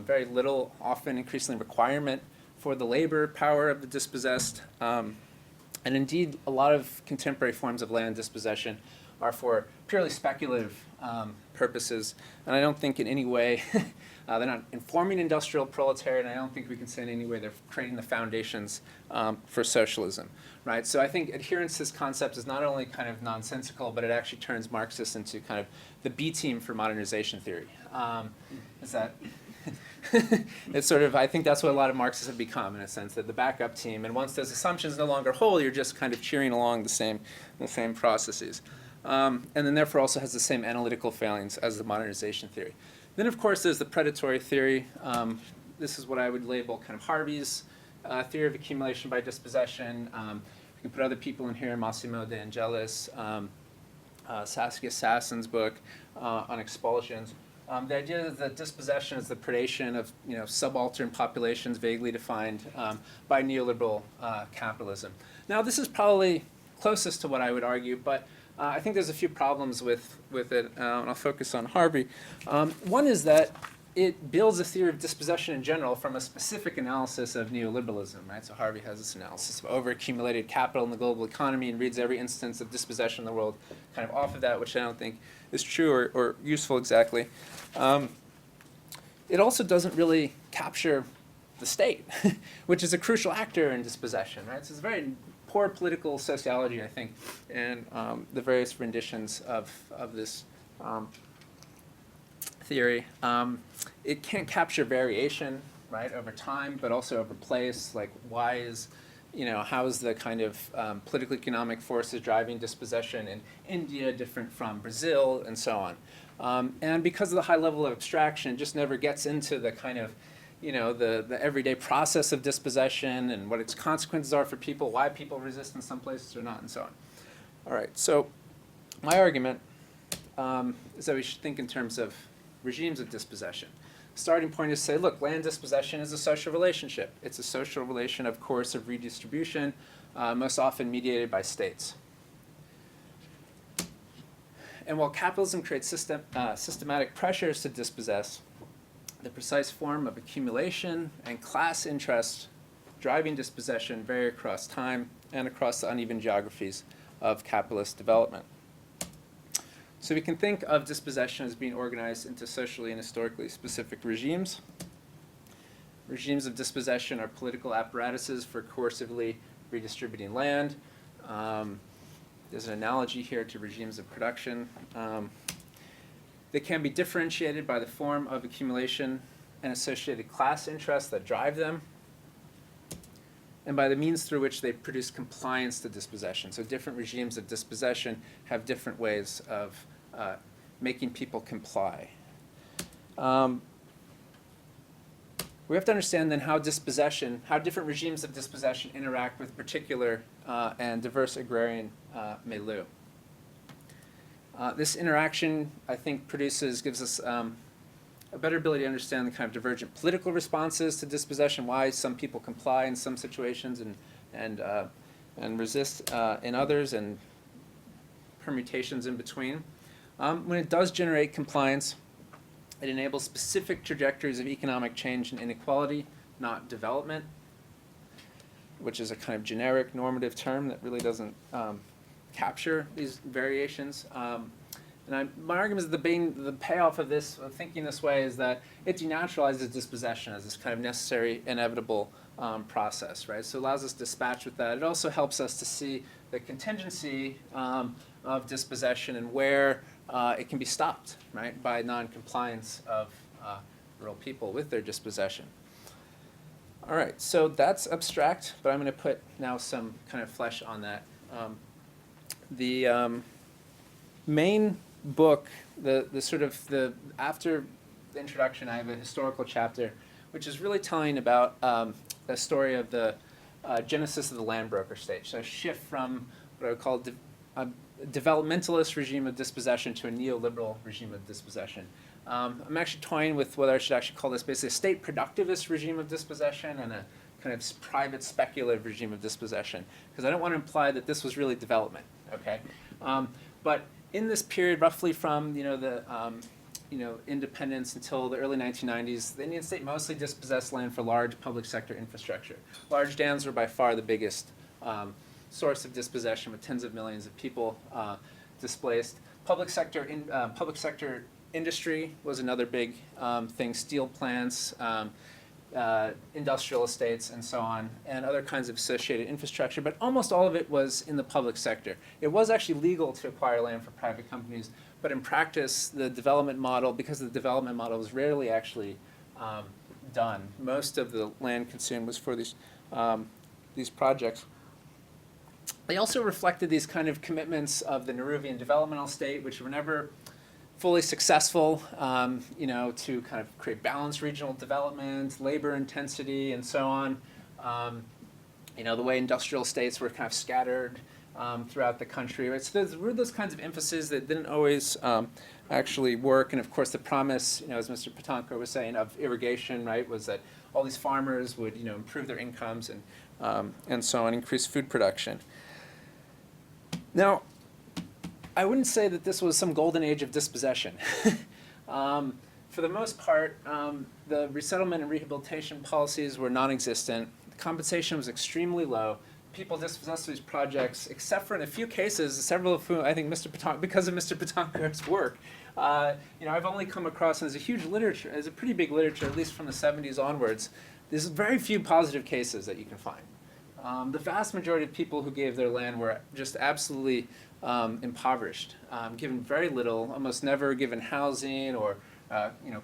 very little, often increasingly requirement for the labor power of the dispossessed. And indeed, a lot of contemporary forms of land dispossession are for purely speculative purposes. And I don't think in any way they're not informing industrial proletariat, and I don't think we can say in any way they're creating the foundations for socialism, right? So I think adherence to this concept is not only kind of nonsensical, but it actually turns Marxists into kind of the B team for modernization theory. Is that it's sort of, I think that's what a lot of Marxists have become, in a sense, that the backup team, and once those assumptions no longer hold, you're just kind of cheering along the same processes. And then therefore also has the same analytical failings as the modernization theory. Then, of course, there's the predatory theory. This is what I would label kind of Harvey's theory of accumulation by dispossession. You can put other people in here, Massimo De Angelis, Saskia Sassen's book on expulsions. The idea that dispossession is the predation of, you know, subaltern populations vaguely defined by neoliberal capitalism. Now, this is probably closest to what I would argue, but I think there's a few problems with it, and I'll focus on Harvey. One is that it builds a theory of dispossession in general from a specific analysis of neoliberalism, right? So Harvey has this analysis of overaccumulated capital in the global economy and reads every instance of dispossession in the world kind of off of that, which I don't think is true or useful exactly. It also doesn't really capture the state, which is a crucial actor in dispossession, right? So it's very poor political sociology, I think, and the various renditions of this theory. It can't capture variation, right, over time, but also over place. Like, why is, how is the kind of political economic forces driving dispossession in India different from Brazil, and so on. And because of the high level of abstraction, it just never gets into the kind of, the everyday process of dispossession and what its consequences are for people, why people resist in some places or not, and so on. All right, so my argument is that we should think in terms of regimes of dispossession. Starting point is to say, look, land dispossession is a social relationship. It's a social relation, of course, of redistribution, most often mediated by states. And while capitalism creates systematic pressures to dispossess, the precise form of accumulation and class interest driving dispossession vary across time and across the uneven geographies of capitalist development. So we can think of dispossession as being organized into socially and historically specific regimes. Regimes of dispossession are political apparatuses for coercively redistributing land. There's an analogy here to regimes of production. They can be differentiated by the form of accumulation and associated class interests that drive them, and by the means through which they produce compliance to dispossession. So different regimes of dispossession have different ways of making people comply. We have to understand then how different regimes of dispossession interact with particular and diverse agrarian milieu. This interaction, I think, gives us a better ability to understand the kind of divergent political responses to dispossession, why some people comply in some situations and resist in others, and permutations in between. When it does generate compliance, it enables specific trajectories of economic change and inequality, not development, which is a kind of generic normative term that really doesn't capture these variations. My argument is the payoff of this, of thinking this way, is that it denaturalizes dispossession as this kind of necessary, inevitable process, right? So it allows us to dispatch with that. It also helps us to see the contingency of dispossession and where it can be stopped, right, by non-compliance of rural people with their dispossession. All right, so that's abstract, but I'm going to put now some kind of flesh on that. The main book, after the introduction, I have a historical chapter, which is really telling about the story of the genesis of the land broker state. So a shift from what I would call a developmentalist regime of dispossession to a neoliberal regime of dispossession. I'm actually toying with whether I should actually call this basically a state productivist regime of dispossession and a kind of private speculative regime of dispossession, because I don't want to imply that this was really development, okay? But in this period, roughly from independence until the early 1990s, the Indian state mostly dispossessed land for large public sector infrastructure. Large dams were by far the biggest source of dispossession, with tens of millions of people displaced. Public sector industry was another big thing: steel plants, industrial estates, and so on, and other kinds of associated infrastructure. But almost all of it was in the public sector. It was actually legal to acquire land for private companies, but in practice, the development model, because the development model was rarely actually done. Most of the land consumed was for these projects. They also reflected these kind of commitments of the Nehruvian developmental state, which were never fully successful, to kind of create balanced regional development, labor intensity, and so on. The way industrial states were kind of scattered throughout the country. Right? So there were those kinds of emphases that didn't always actually work. And of course, the promise, as Mr. Patankar was saying, of irrigation, right, was that all these farmers would, improve their incomes and so on, increase food production. Now, I wouldn't say that this was some golden age of dispossession. For the most part, the resettlement and rehabilitation policies were non-existent. The compensation was extremely low. People dispossessed these projects, except for in a few cases, several of whom I think because of Mr. Patankar's work. I've only come across, and there's a huge literature, there's a pretty big literature, at least from the 70s onwards. There's very few positive cases that you can find. The vast majority of people who gave their land were just absolutely impoverished, given very little, almost never given housing or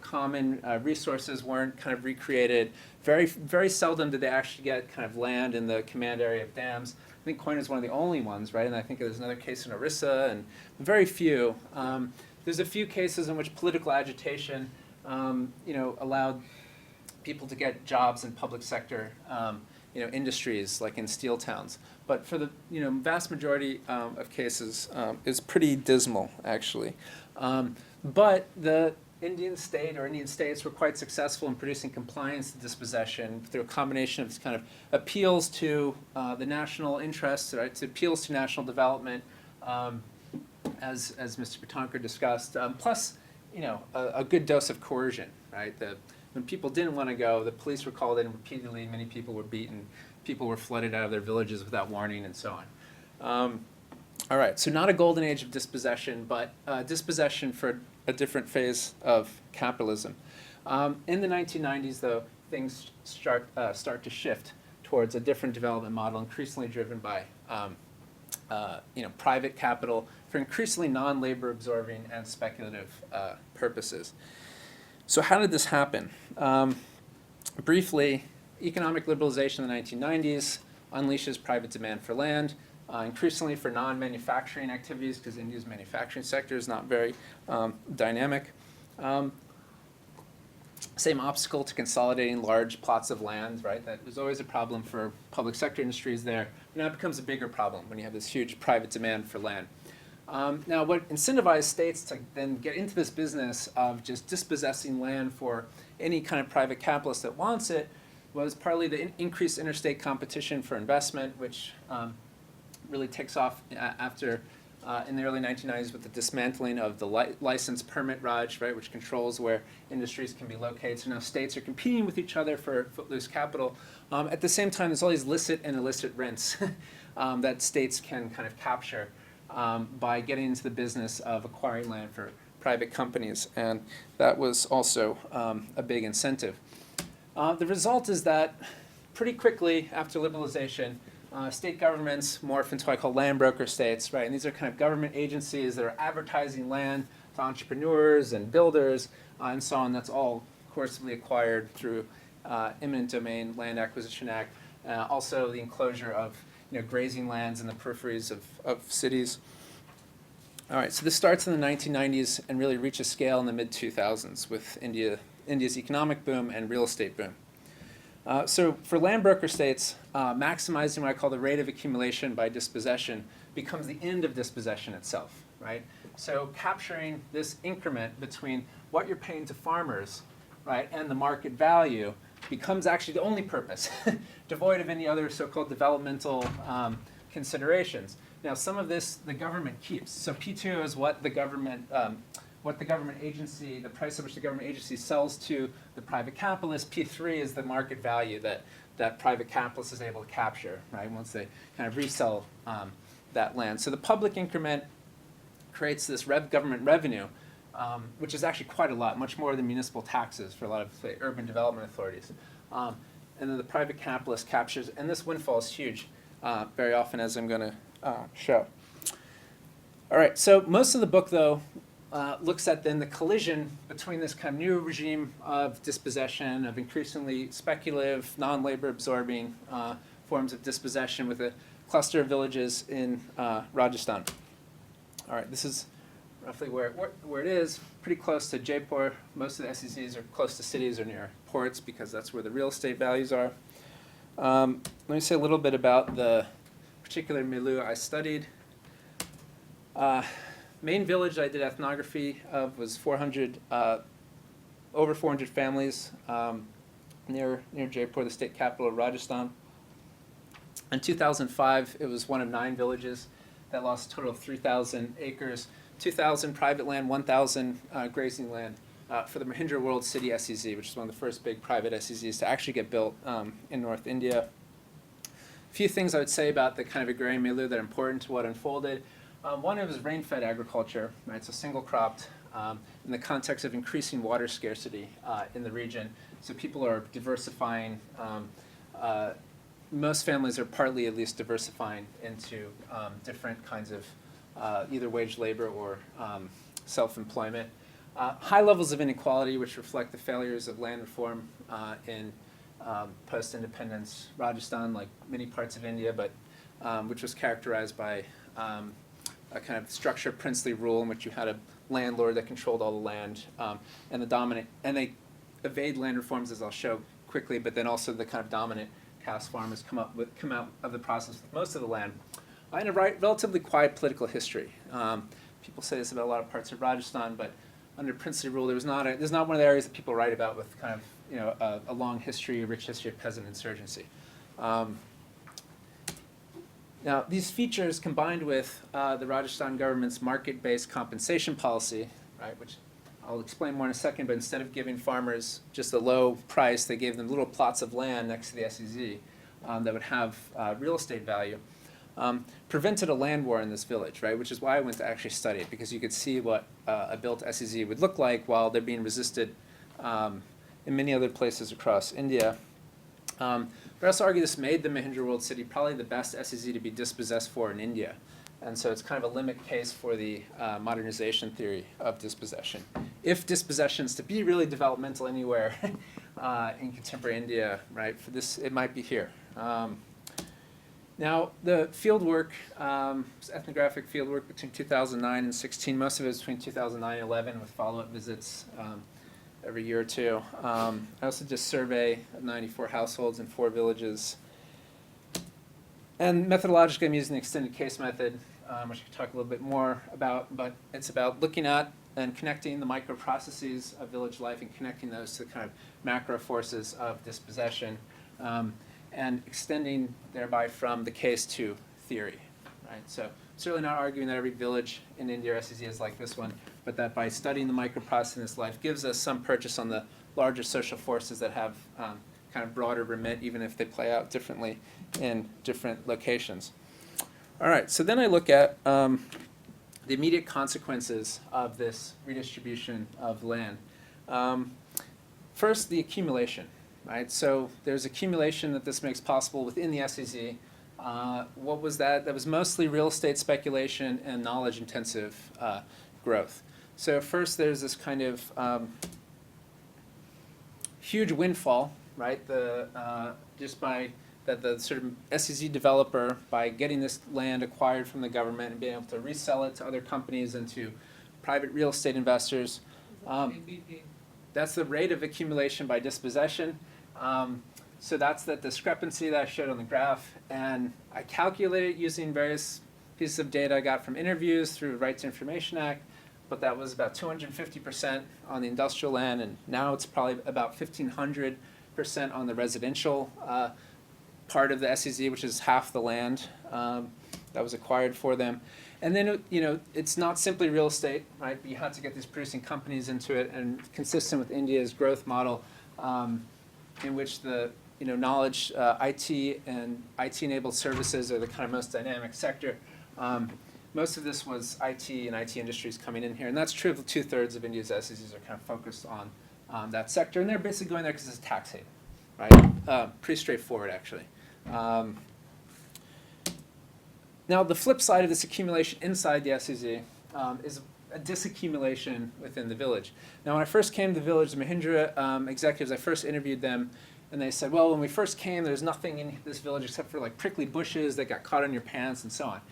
common resources weren't kind of recreated. Very, very seldom did they actually get kind of land in the command area of dams. I think Coin is one of the only ones, right? And I think there's another case in Orissa, and very few. There's a few cases in which political agitation, allowed people to get jobs in public sector, industries like in steel towns. But for the vast majority of cases, it's pretty dismal, actually. But the Indian state or Indian states were quite successful in producing compliance to dispossession through a combination of kind of appeals to the national interests, right, to appeals to national development, as Mr. Patankar discussed, plus a good dose of coercion, right? When people didn't want to go, the police were called in repeatedly, many people were beaten, people were flooded out of their villages without warning, and so on. All right, so not a golden age of dispossession, but dispossession for a different phase of capitalism. In the 1990s, though, things start to shift towards a different development model, increasingly driven by private capital for increasingly non-labor absorbing and speculative purposes. So how did this happen? Briefly, economic liberalization in the 1990s unleashes private demand for land, increasingly for non-manufacturing activities, because India's manufacturing sector is not very dynamic. Same obstacle to consolidating large plots of land, right? That was always a problem for public sector industries there. Now it becomes a bigger problem when you have this huge private demand for land. Now, what incentivized states to then get into this business of just dispossessing land for any kind of private capitalist that wants it was partly the increased interstate competition for investment, which really takes off after in the early 1990s with the dismantling of the license permit Raj, right, which controls where industries can be located. So now states are competing with each other for footloose capital. At the same time, there's all these licit and illicit rents that states can kind of capture by getting into the business of acquiring land for private companies, and that was also a big incentive. The result is that pretty quickly after liberalization, state governments morph into what I call land broker states, right? And these are kind of government agencies that are advertising land to entrepreneurs and builders and so on. That's all coercively acquired through eminent domain land acquisition act. Also the enclosure of grazing lands in the peripheries of cities. All right, so this starts in the 1990s and really reaches scale in the mid-2000s with India's economic boom and real estate boom. So for land broker states, maximizing what I call the rate of accumulation by dispossession becomes the end of dispossession itself, right? So capturing this increment between what you're paying to farmers, right, and the market value becomes actually the only purpose, devoid of any other so-called developmental considerations. Now, some of this the government keeps. So P2 is what the government agency, the price at which the government agency sells to the private capitalist. P3 is the market value that private capitalist is able to capture, right, once they kind of resell that land. So the public increment creates this government revenue, which is actually quite a lot, much more than municipal taxes for a lot of, say, urban development authorities. And then the private capitalist captures, and this windfall is huge, very often, as I'm going to show. All right, so most of the book, though, looks at then the collision between this kind of new regime of dispossession, of increasingly speculative, non-labor absorbing forms of dispossession with a cluster of villages in Rajasthan. All right, this is roughly where it is, pretty close to Jaipur. Most of the SEZs are close to cities or near ports because that's where the real estate values are. Let me say a little bit about the particular milieu I studied. Main village I did ethnography of was over 400 families near Jaipur, the state capital of Rajasthan. In 2005, it was one of 9 villages that lost a total of 3,000 acres, 2,000 private land, 1,000 grazing land for the Mahindra World City SEZ, which is one of the first big private SEZs to actually get built in North India. A few things I would say about the kind of agrarian milieu that are important to what unfolded. One, it was rain-fed agriculture, right? So single-cropped in the context of increasing water scarcity in the region. So people are diversifying. Most families are partly at least diversifying into different kinds of either wage labor or self-employment. High levels of inequality, which reflect the failures of land reform in post-independence Rajasthan, like many parts of India, but which was characterized by a kind of structured princely rule in which you had a landlord that controlled all the land, and they evade land reforms, as I'll show quickly, but then also the kind of dominant caste farmers come out of the process with most of the land. In a relatively quiet political history. People say this about a lot of parts of Rajasthan, but under princely rule, there's not one of the areas that people write about with kind of a long history, a rich history of peasant insurgency. Now, these features combined with the Rajasthan government's market-based compensation policy, right, which I'll explain more in a second, but instead of giving farmers just a low price, they gave them little plots of land next to the SEZ that would have real estate value, prevented a land war in this village, right, which is why I went to actually study it, because you could see what a built SEZ would look like while they're being resisted in many other places across India. But I also argue this made the Mahindra World City probably the best SEZ to be dispossessed for in India. And so it's kind of a limit case for the modernization theory of dispossession. If dispossession is to be really developmental anywhere in contemporary India, right, for this, it might be here. Now, the field work, ethnographic field work between 2009 and 16, most of it was between 2009 and 11 with follow-up visits every year or two. I also did a survey of 94 households in 4 villages. And methodologically, I'm using the extended case method, which I can talk a little bit more about, but it's about looking at and connecting the micro-processes of village life and connecting those to kind of macro forces of dispossession, and extending thereby from the case to theory, right? So certainly not arguing that every village in India or SEZ is like this one, but that by studying the micro-process in this life gives us some purchase on the larger social forces that have kind of broader remit, even if they play out differently in different locations. All right, so then I look at the immediate consequences of this redistribution of land. First, the accumulation, right? So there's accumulation that this makes possible within the SEZ. What was that? That was mostly real estate speculation and knowledge-intensive growth. So first, there's this kind of huge windfall, right? Just by that the sort of SEZ developer, by getting this land acquired from the government and being able to resell it to other companies and to private real estate investors. That's the rate of accumulation by dispossession. So that's that discrepancy that I showed on the graph. And I calculated using various pieces of data I got from interviews through the Right to Information Act, but that was about 250% on the industrial land, and now it's probably about 1,500% on the residential part of the SEZ, which is half the land that was acquired for them. And then, it's not simply real estate, right? But you have to get these producing companies into it, and consistent with India's growth model, in which the knowledge, IT and IT-enabled services are the kind of most dynamic sector. Most of this was IT and IT industries coming in here, and that's true of 2/3 of India's SEZs are kind of focused on that sector, and they're basically going there because it's a tax haven, right? Pretty straightforward, actually. Now, the flip side of this accumulation inside the SEZ is a disaccumulation within the village. Now, when I first came to the village, the Mahindra executives, I first interviewed them, and they said, well, when we first came, there's nothing in this village except for like prickly bushes that got caught on your pants and so on.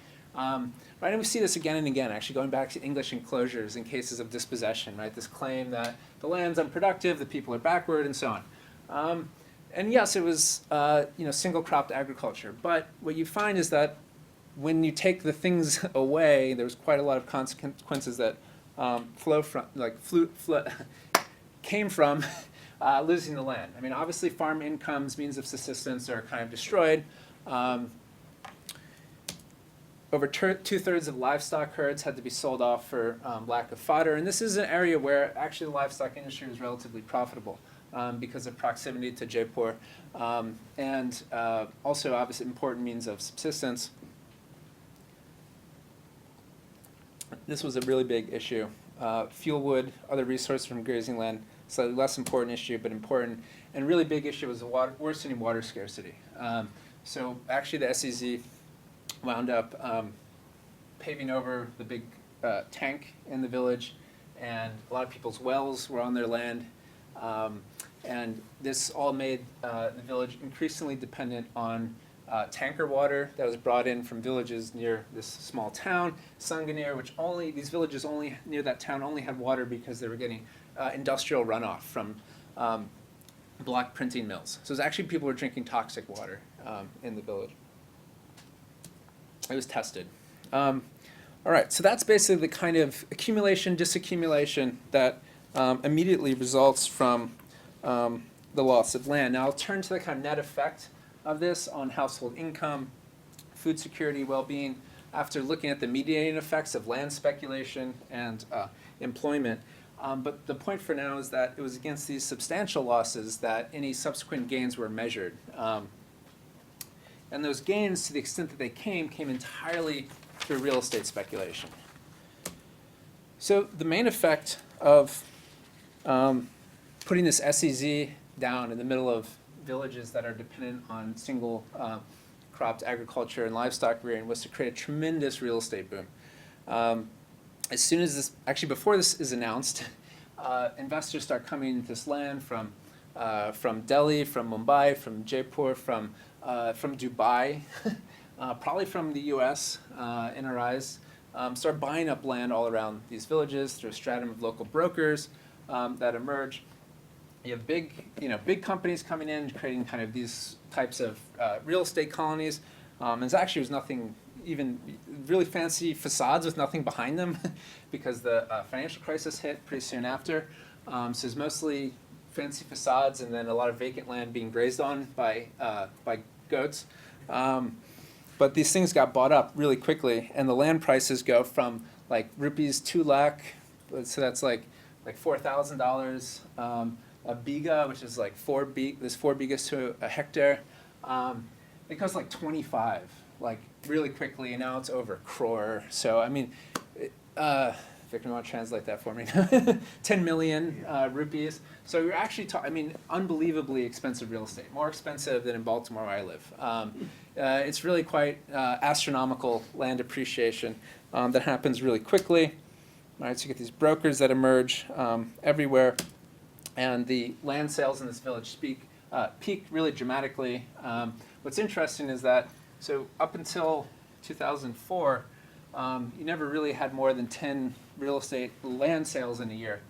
Right, and we see this again and again, actually going back to English enclosures in cases of dispossession, right? This claim that the land's unproductive, the people are backward, and so on. And yes, it was single-cropped agriculture, but what you find is that when you take the things away, there's quite a lot of consequences that came from losing the land. I mean, obviously, farm incomes, means of subsistence are kind of destroyed. over 2/3 of livestock herds had to be sold off for lack of fodder. And this is an area where actually the livestock industry was relatively profitable because of proximity to Jaipur and also obviously important means of subsistence. This was a really big issue. Fuel wood, other resources from grazing land, slightly less important issue, but important. And really big issue was the worsening water scarcity. So actually the SEZ wound up paving over the big tank in the village, and a lot of people's wells were on their land. And this all made the village increasingly dependent on tanker water that was brought in from villages near this small town, Sanganer, which these villages only near that town only had water because they were getting industrial runoff from block printing mills. So it was actually people were drinking toxic water in the village. It was tested. All right, so that's basically the kind of accumulation, disaccumulation that immediately results from the loss of land. Now I'll turn to the kind of net effect of this on household income, food security, well-being, after looking at the mediating effects of land speculation and employment. But the point for now is that it was against these substantial losses that any subsequent gains were measured. And those gains, to the extent that they came entirely through real estate speculation. So the main effect of putting this SEZ down in the middle of villages that are dependent on single cropped agriculture and livestock rearing was to create a tremendous real estate boom. As soon as this, actually before this is announced, investors start coming into this land from Delhi, from Mumbai, from Jaipur, from Dubai, probably from the US, NRIs, start buying up land all around these villages through a stratum of local brokers that emerge. You have big companies coming in, creating kind of these types of real estate colonies. And it actually was nothing, even really fancy facades with nothing behind them because the financial crisis hit pretty soon after. So it's mostly fancy facades and then a lot of vacant land being grazed on by goats. But these things got bought up really quickly, and the land prices go from like rupees 2 lakh, so that's like $4,000 a biga, which is like 4 bigas to a hectare. It goes like 25, like really quickly, and now it's over a crore. So I mean, Victor, you want to translate that for me? 10 million rupees. So you're actually unbelievably expensive real estate, more expensive than in Baltimore where I live. It's really quite astronomical land appreciation that happens really quickly. All right, so you get these brokers that emerge everywhere, and the land sales in this village peak really dramatically. What's interesting is that, so up until 2004, you never really had more than 10 real estate land sales in a year.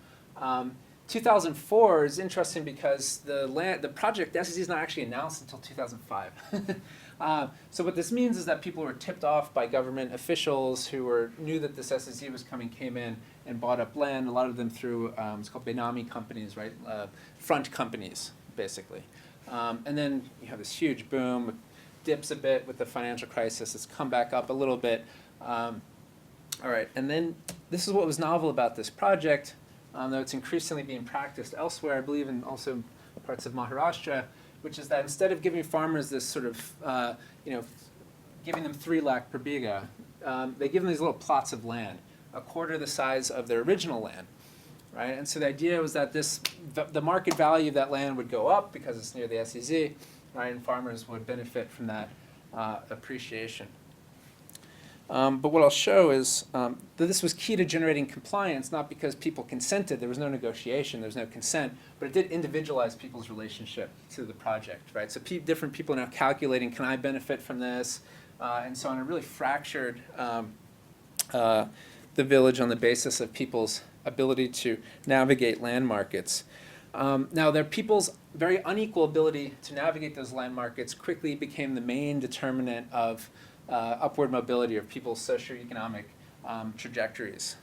2004 is interesting because the project, the SEZ, is not actually announced until 2005. So what this means is that people were tipped off by government officials who knew that this SEZ was coming, came in and bought up land, a lot of them through, it's called Benami companies, right? Front companies, basically. And then you have this huge boom, it dips a bit with the financial crisis, it's come back up a little bit. All right, and then this is what was novel about this project, though it's increasingly being practiced elsewhere, I believe in also parts of Maharashtra, which is that instead of giving farmers this sort of, giving them 3 lakh per biga, they give them these little plots of land, a quarter the size of their original land, right? And so the idea was that the market value of that land would go up because it's near the SEZ, right? And farmers would benefit from that appreciation. But what I'll show is that this was key to generating compliance, not because people consented, there was no negotiation, there was no consent, but it did individualize people's relationship to the project, right? So different people are now calculating, can I benefit from this? And so on, it really fractured the village on the basis of people's ability to navigate land markets. Now, their people's very unequal ability to navigate those land markets quickly became the main determinant of upward mobility of people's socioeconomic trajectories.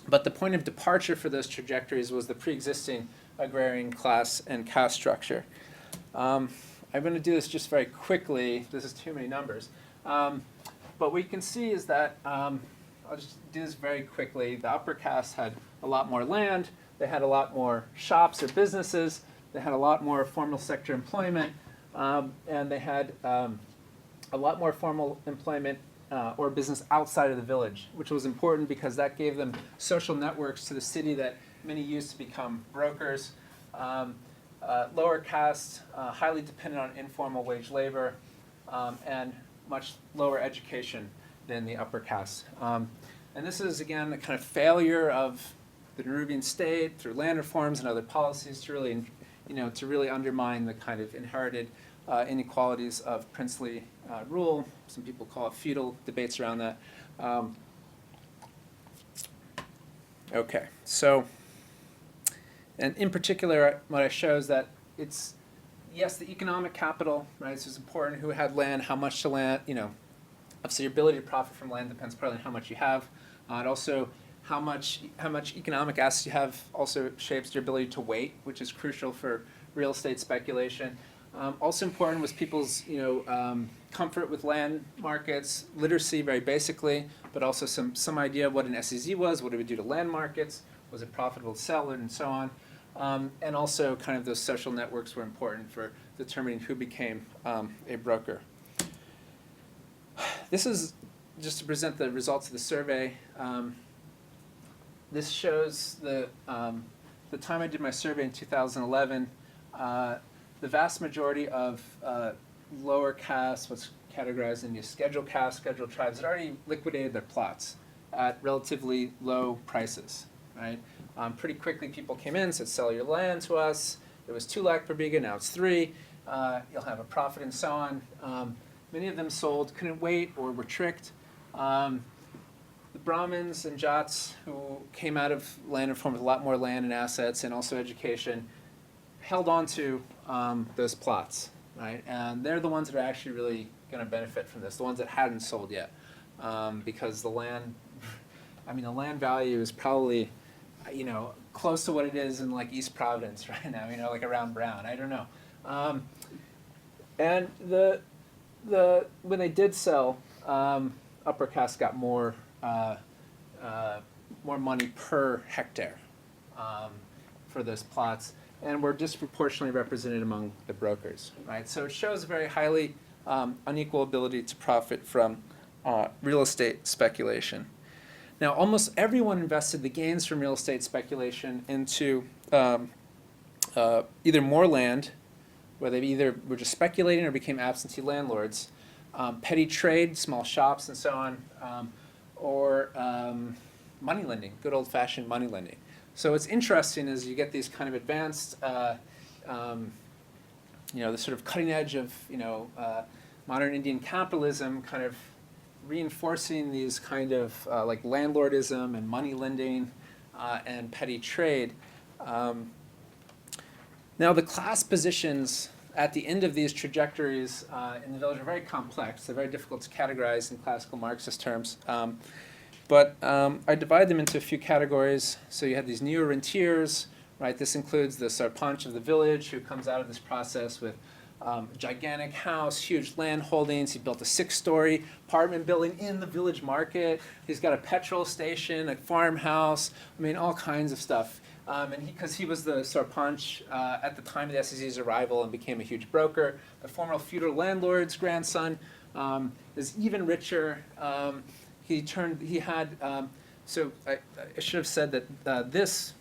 But the point of departure for those trajectories was the pre-existing agrarian class and caste structure. I'm going to do this just very quickly. This is too many numbers. But what you can see is that, I'll just do this very quickly, the upper caste had a lot more land, they had a lot more shops or businesses, they had a lot more formal sector employment, and they had a lot more formal employment or business outside of the village, which was important because that gave them social networks to the city that many used to become brokers. Lower caste, highly dependent on informal wage labor, and much lower education than the upper caste. And this is, again, a kind of failure of the Nehruvian state through land reforms and other policies to really, to really undermine the kind of inherited inequalities of princely rule. Some people call it feudal, debates around that. Okay, so, and in particular, what I show is that it's, yes, the economic capital, right? So it's important who had land, how much to land, obviously your ability to profit from land depends partly on how much you have. And also how much economic assets you have also shapes your ability to wait, which is crucial for real estate speculation. Also important was people's, comfort with land markets, literacy very basically, but also some idea of what an SEZ was, what it would do to land markets, was it profitable to sell it, and so on. And also kind of those social networks were important for determining who became a broker. This is just to present the results of the survey. This shows the time I did my survey in 2011. The vast majority of lower caste, what's categorized into scheduled caste, scheduled tribes, had already liquidated their plots at relatively low prices, right? Pretty quickly people came in, said, sell your land to us. It was 2 lakh per biga, now it's 3. You'll have a profit and so on. Many of them sold, couldn't wait, or were tricked. The Brahmins and Jats, who came out of land reform with a lot more land and assets and also education, held on to those plots, right? And they're the ones that are actually really going to benefit from this, the ones that hadn't sold yet. Because the land, the land value is probably, close to what it is in like East Providence right now, like around Brown, I don't know. And when they did sell, upper caste got more money per hectare for those plots, and were disproportionately represented among the brokers, right? So it shows a very highly unequal ability to profit from real estate speculation. Now, almost everyone invested the gains from real estate speculation into either more land, where they either were just speculating or became absentee landlords, petty trade, small shops and so on, or money lending, good old-fashioned money lending. So what's interesting is you get these kind of advanced, the sort of cutting edge of, modern Indian capitalism kind of reinforcing these kind of like landlordism and money lending and petty trade. Now the class positions at the end of these trajectories in the village are very complex. They're very difficult to categorize in classical Marxist terms. But I divide them into a few categories. So you have these neo-rentiers, right? This includes the sarpanch of the village who comes out of this process with gigantic house, huge land holdings. He built a 6-story apartment building in the village market. He's got a petrol station, a farmhouse, all kinds of stuff. And because he was the sarpanch at the time of the SEZ's arrival and became a huge broker. The former feudal landlord's grandson is even richer. I should have said that this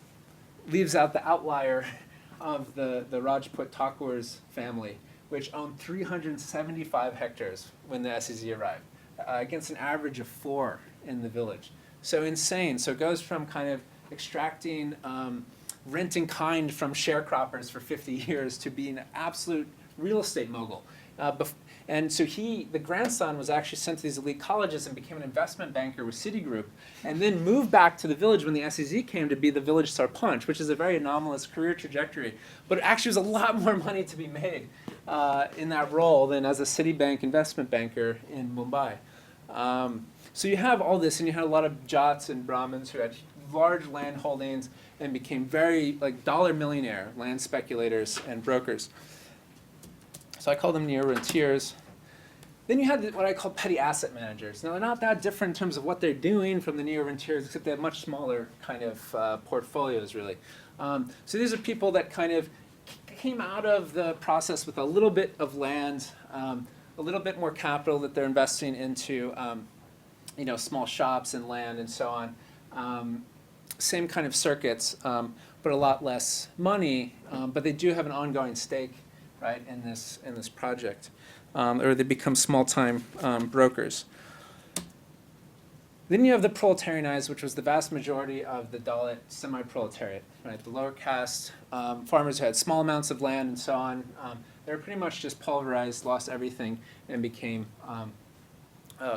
leaves out the outlier of the Rajput Thakur's family, which owned 375 hectares when the SEZ arrived, against an average of 4 in the village. So insane. So it goes from kind of extracting rent in kind from sharecroppers for 50 years to being an absolute real estate mogul. And so the grandson was actually sent to these elite colleges and became an investment banker with Citigroup, and then moved back to the village when the SEZ came to be the village sarpanch, which is a very anomalous career trajectory. But it actually was a lot more money to be made in that role than as a Citibank investment banker in Mumbai. So you have all this, and you had a lot of Jats and Brahmins who had large land holdings and became very dollar millionaire land speculators and brokers. So I call them neo-rentiers. Then you had what I call petty asset managers. Now, they're not that different in terms of what they're doing from the neo-rentiers, except they have much smaller kind of portfolios, really. So these are people that kind of came out of the process with a little bit of land, a little bit more capital that they're investing into, small shops and land and so on. Same kind of circuits, but a lot less money. But they do have an ongoing stake, right, in this project. Or they become small-time brokers. Then you have the proletarianized, which was the vast majority of the Dalit semi-proletariat, right? The lower caste farmers who had small amounts of land and so on. They were pretty much just pulverized, lost everything, and became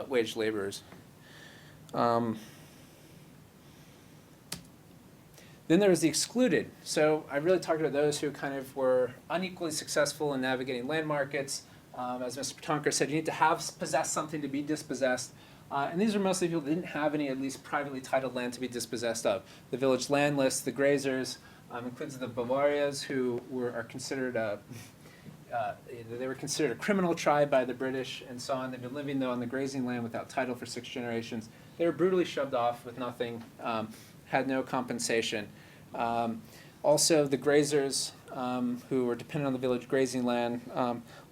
wage laborers. Then there was the excluded. So I really talked about those who kind of were unequally successful in navigating land markets. As Mr. Patankar said, you need to possess something to be dispossessed. And these are mostly people that didn't have any, at least privately titled land to be dispossessed of. The village landless, the grazers, includes the Bavarias, who are considered they were considered a criminal tribe by the British and so on. They've been living, though, on the grazing land without title for 6 generations. They were brutally shoved off with nothing, had no compensation. Also, the grazers, who were dependent on the village grazing land,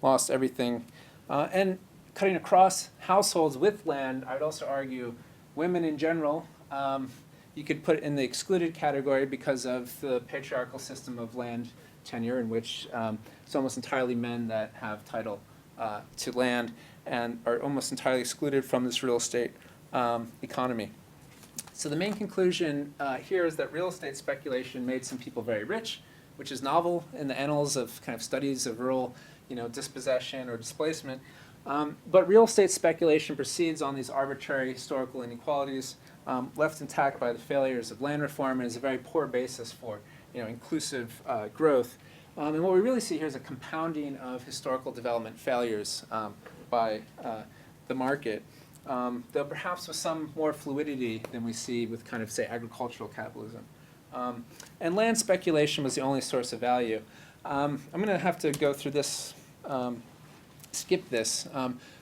lost everything. And cutting across households with land, I would also argue women in general, you could put in the excluded category because of the patriarchal system of land tenure, in which it's almost entirely men that have title to land and are almost entirely excluded from this real estate economy. So the main conclusion here is that real estate speculation made some people very rich, which is novel in the annals of kind of studies of rural, dispossession or displacement. But real estate speculation proceeds on these arbitrary historical inequalities left intact by the failures of land reform and is a very poor basis for inclusive growth. And what we really see here is a compounding of historical development failures by the market, though perhaps with some more fluidity than we see with kind of, say, agricultural capitalism. And land speculation was the only source of value. I'm going to have to go through this, skip this,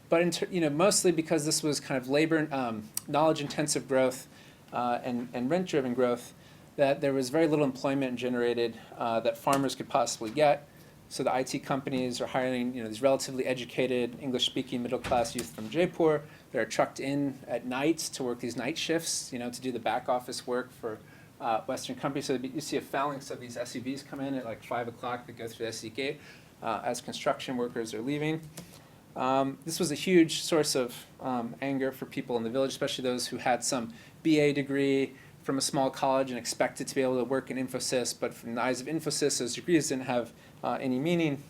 but mostly because this was kind of labor, knowledge-intensive growth and rent-driven growth, that there was very little employment generated that farmers could possibly get. So the IT companies are hiring these relatively educated, English-speaking middle-class youth from Jaipur. They're trucked in at night to work these night shifts, to do the back office work for Western companies. So you see a phalanx of these SUVs come in at like 5 o'clock that go through the SE gate as construction workers are leaving. This was a huge source of anger for people in the village, especially those who had some BA degree from a small college and expected to be able to work in Infosys, but from the eyes of Infosys, those degrees didn't have any meaning.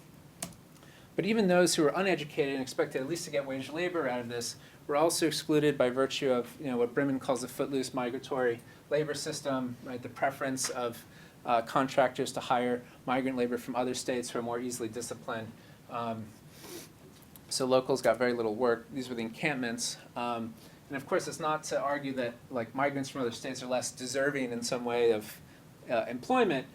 But even those who were uneducated and expected at least to get wage labor out of this were also excluded by virtue of what Bremen calls the footloose migratory labor system, right? The preference of contractors to hire migrant labor from other states who are more easily disciplined. So locals got very little work. These were the encampments. And of course, it's not to argue that like migrants from other states are less deserving in some way of employment,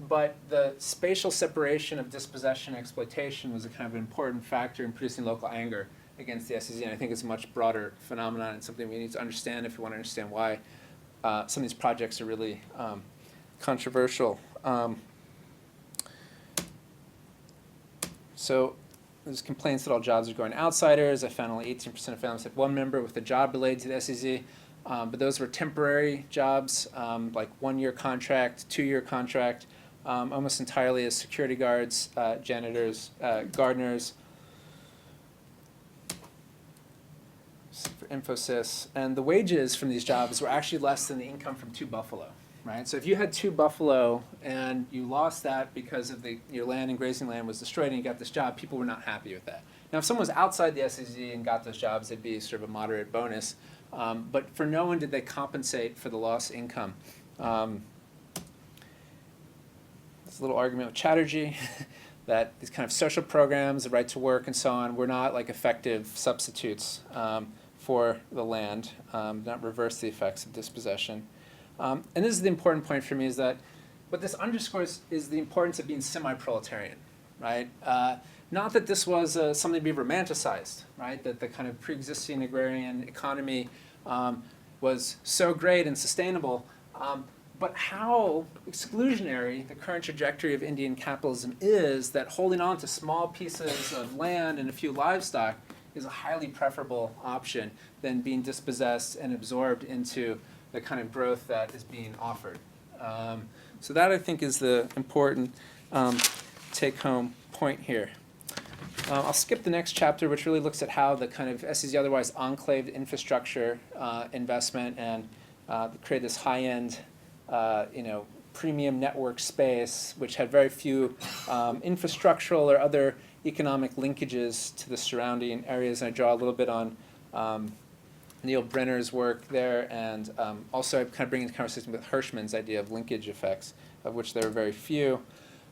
but the spatial separation of dispossession and exploitation was a kind of an important factor in producing local anger against the SEZ. And I think it's a much broader phenomenon and something we need to understand if we want to understand why some of these projects are really controversial. So there's complaints that all jobs are going to outsiders. I found only 18% of families had one member with a job related to the SEZ. But those were temporary jobs, like 1-year contract, 2-year contract, almost entirely as security guards, janitors, gardeners, for Infosys. And the wages from these jobs were actually less than the income from 2 buffalo. Right? So if you had 2 buffalo and you lost that because of your land and grazing land was destroyed and you got this job, people were not happy with that. Now, if someone was outside the SEZ and got those jobs, it'd be sort of a moderate bonus. But for no one did they compensate for the lost income. There's a little argument with Chatterjee that these kind of social programs, the right to work and so on, were not like effective substitutes for the land, not reverse the effects of dispossession. And this is the important point for me, is that what this underscores is the importance of being semi-proletarian, right? Not that this was something to be romanticized, right? That the kind of pre-existing agrarian economy was so great and sustainable, but how exclusionary the current trajectory of Indian capitalism is, that holding on to small pieces of land and a few livestock is a highly preferable option than being dispossessed and absorbed into the kind of growth that is being offered. So that, I think, is the important take-home point here. I'll skip the next chapter, which really looks at how the kind of SEZ otherwise enclaved infrastructure investment and create this high-end, premium network space, which had very few infrastructural or other economic linkages to the surrounding areas. And I draw a little bit on Neil Brenner's work there, and also I kind of bring into conversation with Hirschman's idea of linkage effects, of which there are very few.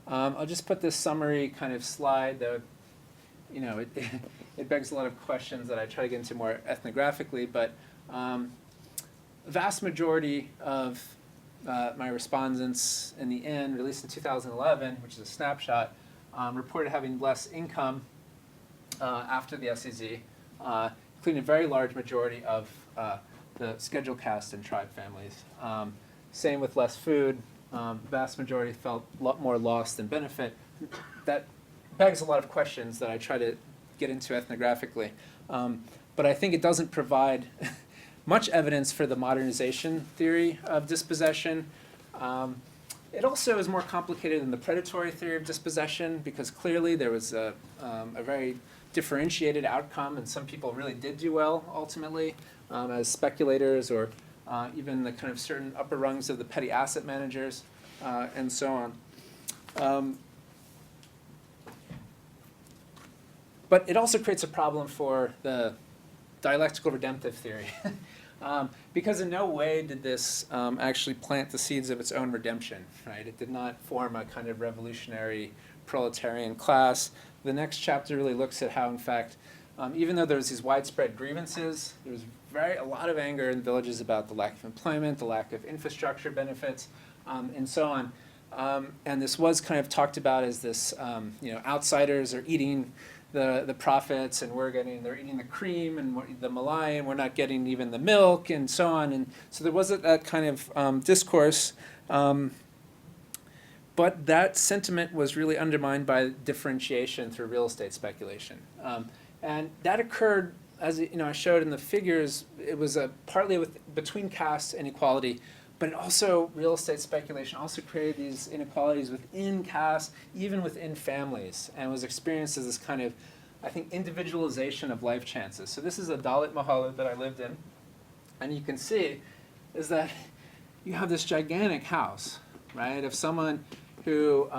I'll just put this summary kind of slide, though, it begs a lot of questions that I try to get into more ethnographically, but the vast majority of my respondents in the end, released in 2011, which is a snapshot, reported having less income after the SEZ, including a very large majority of the scheduled caste and tribe families. Same with less food. Vast majority felt a lot more loss than benefit. That begs a lot of questions that I try to get into ethnographically. But I think it doesn't provide much evidence for the modernization theory of dispossession. It also is more complicated than the predatory theory of dispossession, because clearly there was a very differentiated outcome, and some people really did do well ultimately as speculators, or even the kind of certain upper rungs of the petty asset managers, and so on. But it also creates a problem for the dialectical redemptive theory. Because in no way did this actually plant the seeds of its own redemption, right? It did not form a kind of revolutionary proletarian class. The next chapter really looks at how, in fact, even though there was these widespread grievances, there was a lot of anger in villages about the lack of employment, the lack of infrastructure benefits, and so on. And this was kind of talked about as this, outsiders are eating the profits, and they're eating the cream and the malai, and we're not getting even the milk, and so on. And so there was that kind of discourse, but that sentiment was really undermined by differentiation through real estate speculation, and that occurred, as I showed in the figures. It was partly between caste inequality, but it also, real estate speculation also created these inequalities within caste, even within families, and was experienced as this kind of, I think, individualization of life chances. So this is a Dalit Mahalla that I lived in, and you can see is that you have this gigantic house, right, of someone who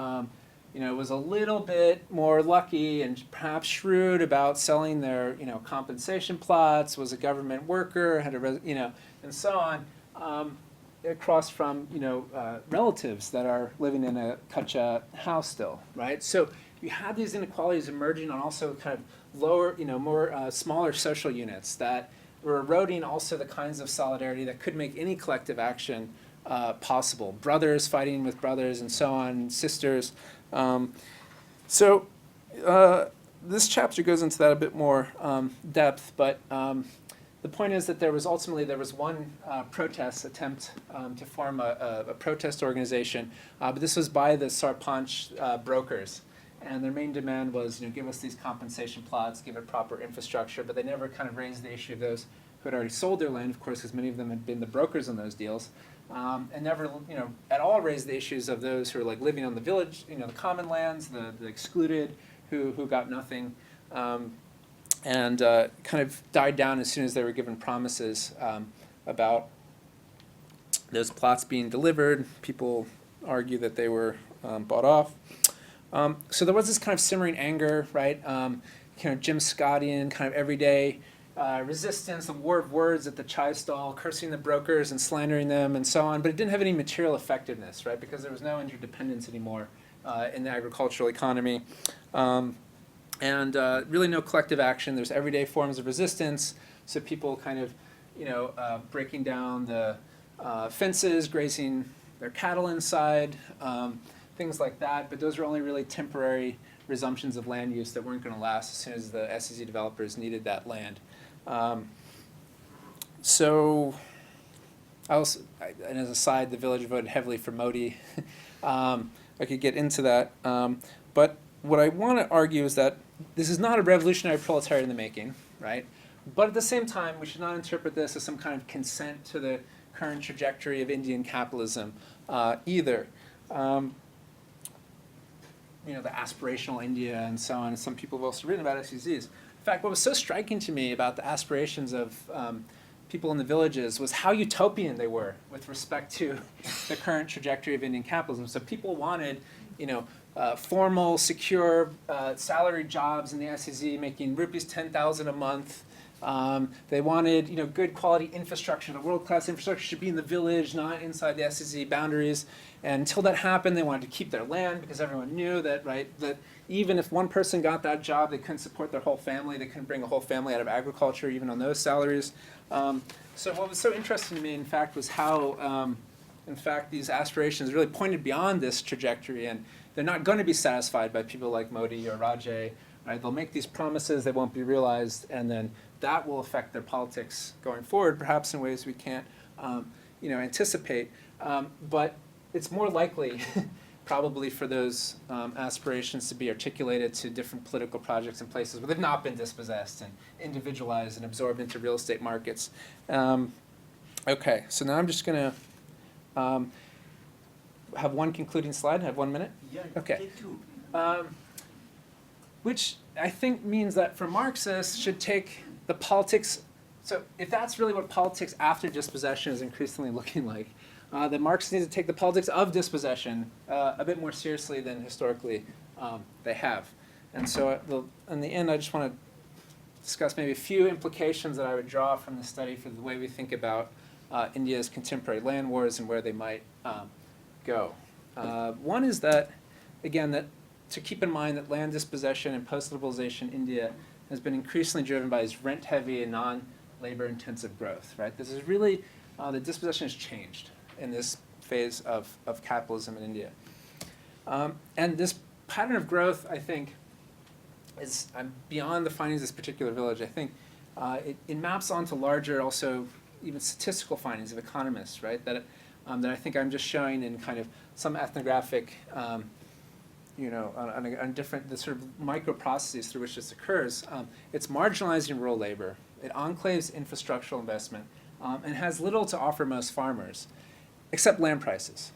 was a little bit more lucky and perhaps shrewd about selling their compensation plots, was a government worker, had and so on. Across from relatives that are living in a kacha house still, right? So you have these inequalities emerging on also kind of lower, more smaller social units that were eroding also the kinds of solidarity that could make any collective action possible. Brothers fighting with brothers, and so on, sisters. So this chapter goes into that a bit more depth, but the point is that there was one protest attempt to form a protest organization, but this was by the Sarpanch brokers, and their main demand was, give us these compensation plots, give it proper infrastructure, but they never kind of raised the issue of those who had already sold their land, of course, because many of them had been the brokers on those deals, and never, at all raised the issues of those who are like living on the village, the common lands, the excluded, who got nothing. And kind of died down as soon as they were given promises about those plots being delivered. People argue that they were bought off. So there was this kind of simmering anger, right? Jim Scottian, kind of everyday resistance, the war of words at the chai stall, cursing the brokers and slandering them and so on. But it didn't have any material effectiveness, right? Because there was no interdependence anymore in the agricultural economy. And really no collective action. There's everyday forms of resistance. So people kind of, breaking down the fences, grazing their cattle inside, things like that. But those are only really temporary resumptions of land use that weren't going to last as soon as the SEZ developers needed that land. So, and as an aside, the village voted heavily for Modi. I could get into that. But what I want to argue is that this is not a revolutionary proletariat in the making, right? But at the same time, we should not interpret this as some kind of consent to the current trajectory of Indian capitalism either. The aspirational India and so on, and some people have also written about SEZs. In fact, what was so striking to me about the aspirations of people in the villages was how utopian they were with respect to the current trajectory of Indian capitalism. So people wanted, formal, secure, salaried jobs in the SEZ, making rupees 10,000 a month. They wanted, good quality infrastructure. The world-class infrastructure should be in the village, not inside the SEZ boundaries. And until that happened, they wanted to keep their land because everyone knew that, that even if one person got that job, they couldn't support their whole family. They couldn't bring a whole family out of agriculture, even on those salaries. So what was so interesting to me, in fact, was how, in fact, these aspirations really pointed beyond this trajectory, and they're not going to be satisfied by people like Modi or Rajay. Right? They'll make these promises, they won't be realized, and then that will affect their politics going forward, perhaps in ways we can't, anticipate. But it's more likely, probably, for those aspirations to be articulated to different political projects in places where they've not been dispossessed and individualized and absorbed into real estate markets. Okay, so now I'm just going to have one concluding slide. I have 1 minute? Yeah, okay. take two. Which I think means that for Marxists should take the politics, so if that's really what politics after dispossession is increasingly looking like, then Marxists need to take the politics of dispossession a bit more seriously than historically they have. And so in the end, I just want to discuss maybe a few implications that I would draw from the study for the way we think about India's contemporary land wars and where they might go. One is that, again, that to keep in mind that land dispossession and post-liberalization India has been increasingly driven by its rent-heavy and non-labor-intensive growth. Right? This is really, the dispossession has changed in this phase of capitalism in India. And this pattern of growth, I think, is beyond the findings of this particular village. I think it maps onto larger, also even statistical findings of economists, right? That I think I'm just showing in kind of some ethnographic, on different, the sort of micro processes through which this occurs. It's marginalizing rural labor. It enclaves infrastructural investment and has little to offer most farmers, except land prices.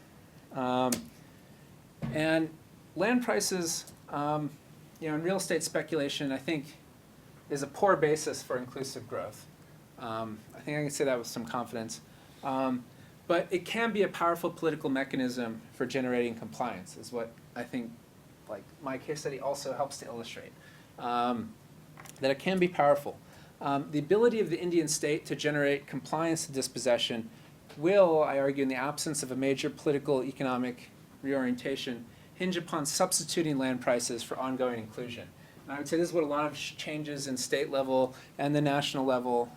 And land prices, in real estate speculation, I think, is a poor basis for inclusive growth. I think I can say that with some confidence. But it can be a powerful political mechanism for generating compliance, is what I think, like my case study also helps to illustrate. That it can be powerful. The ability of the Indian state to generate compliance to dispossession will, I argue, in the absence of a major political economic reorientation, hinge upon substituting land prices for ongoing inclusion. And I would say this is what a lot of changes in state level and the national level,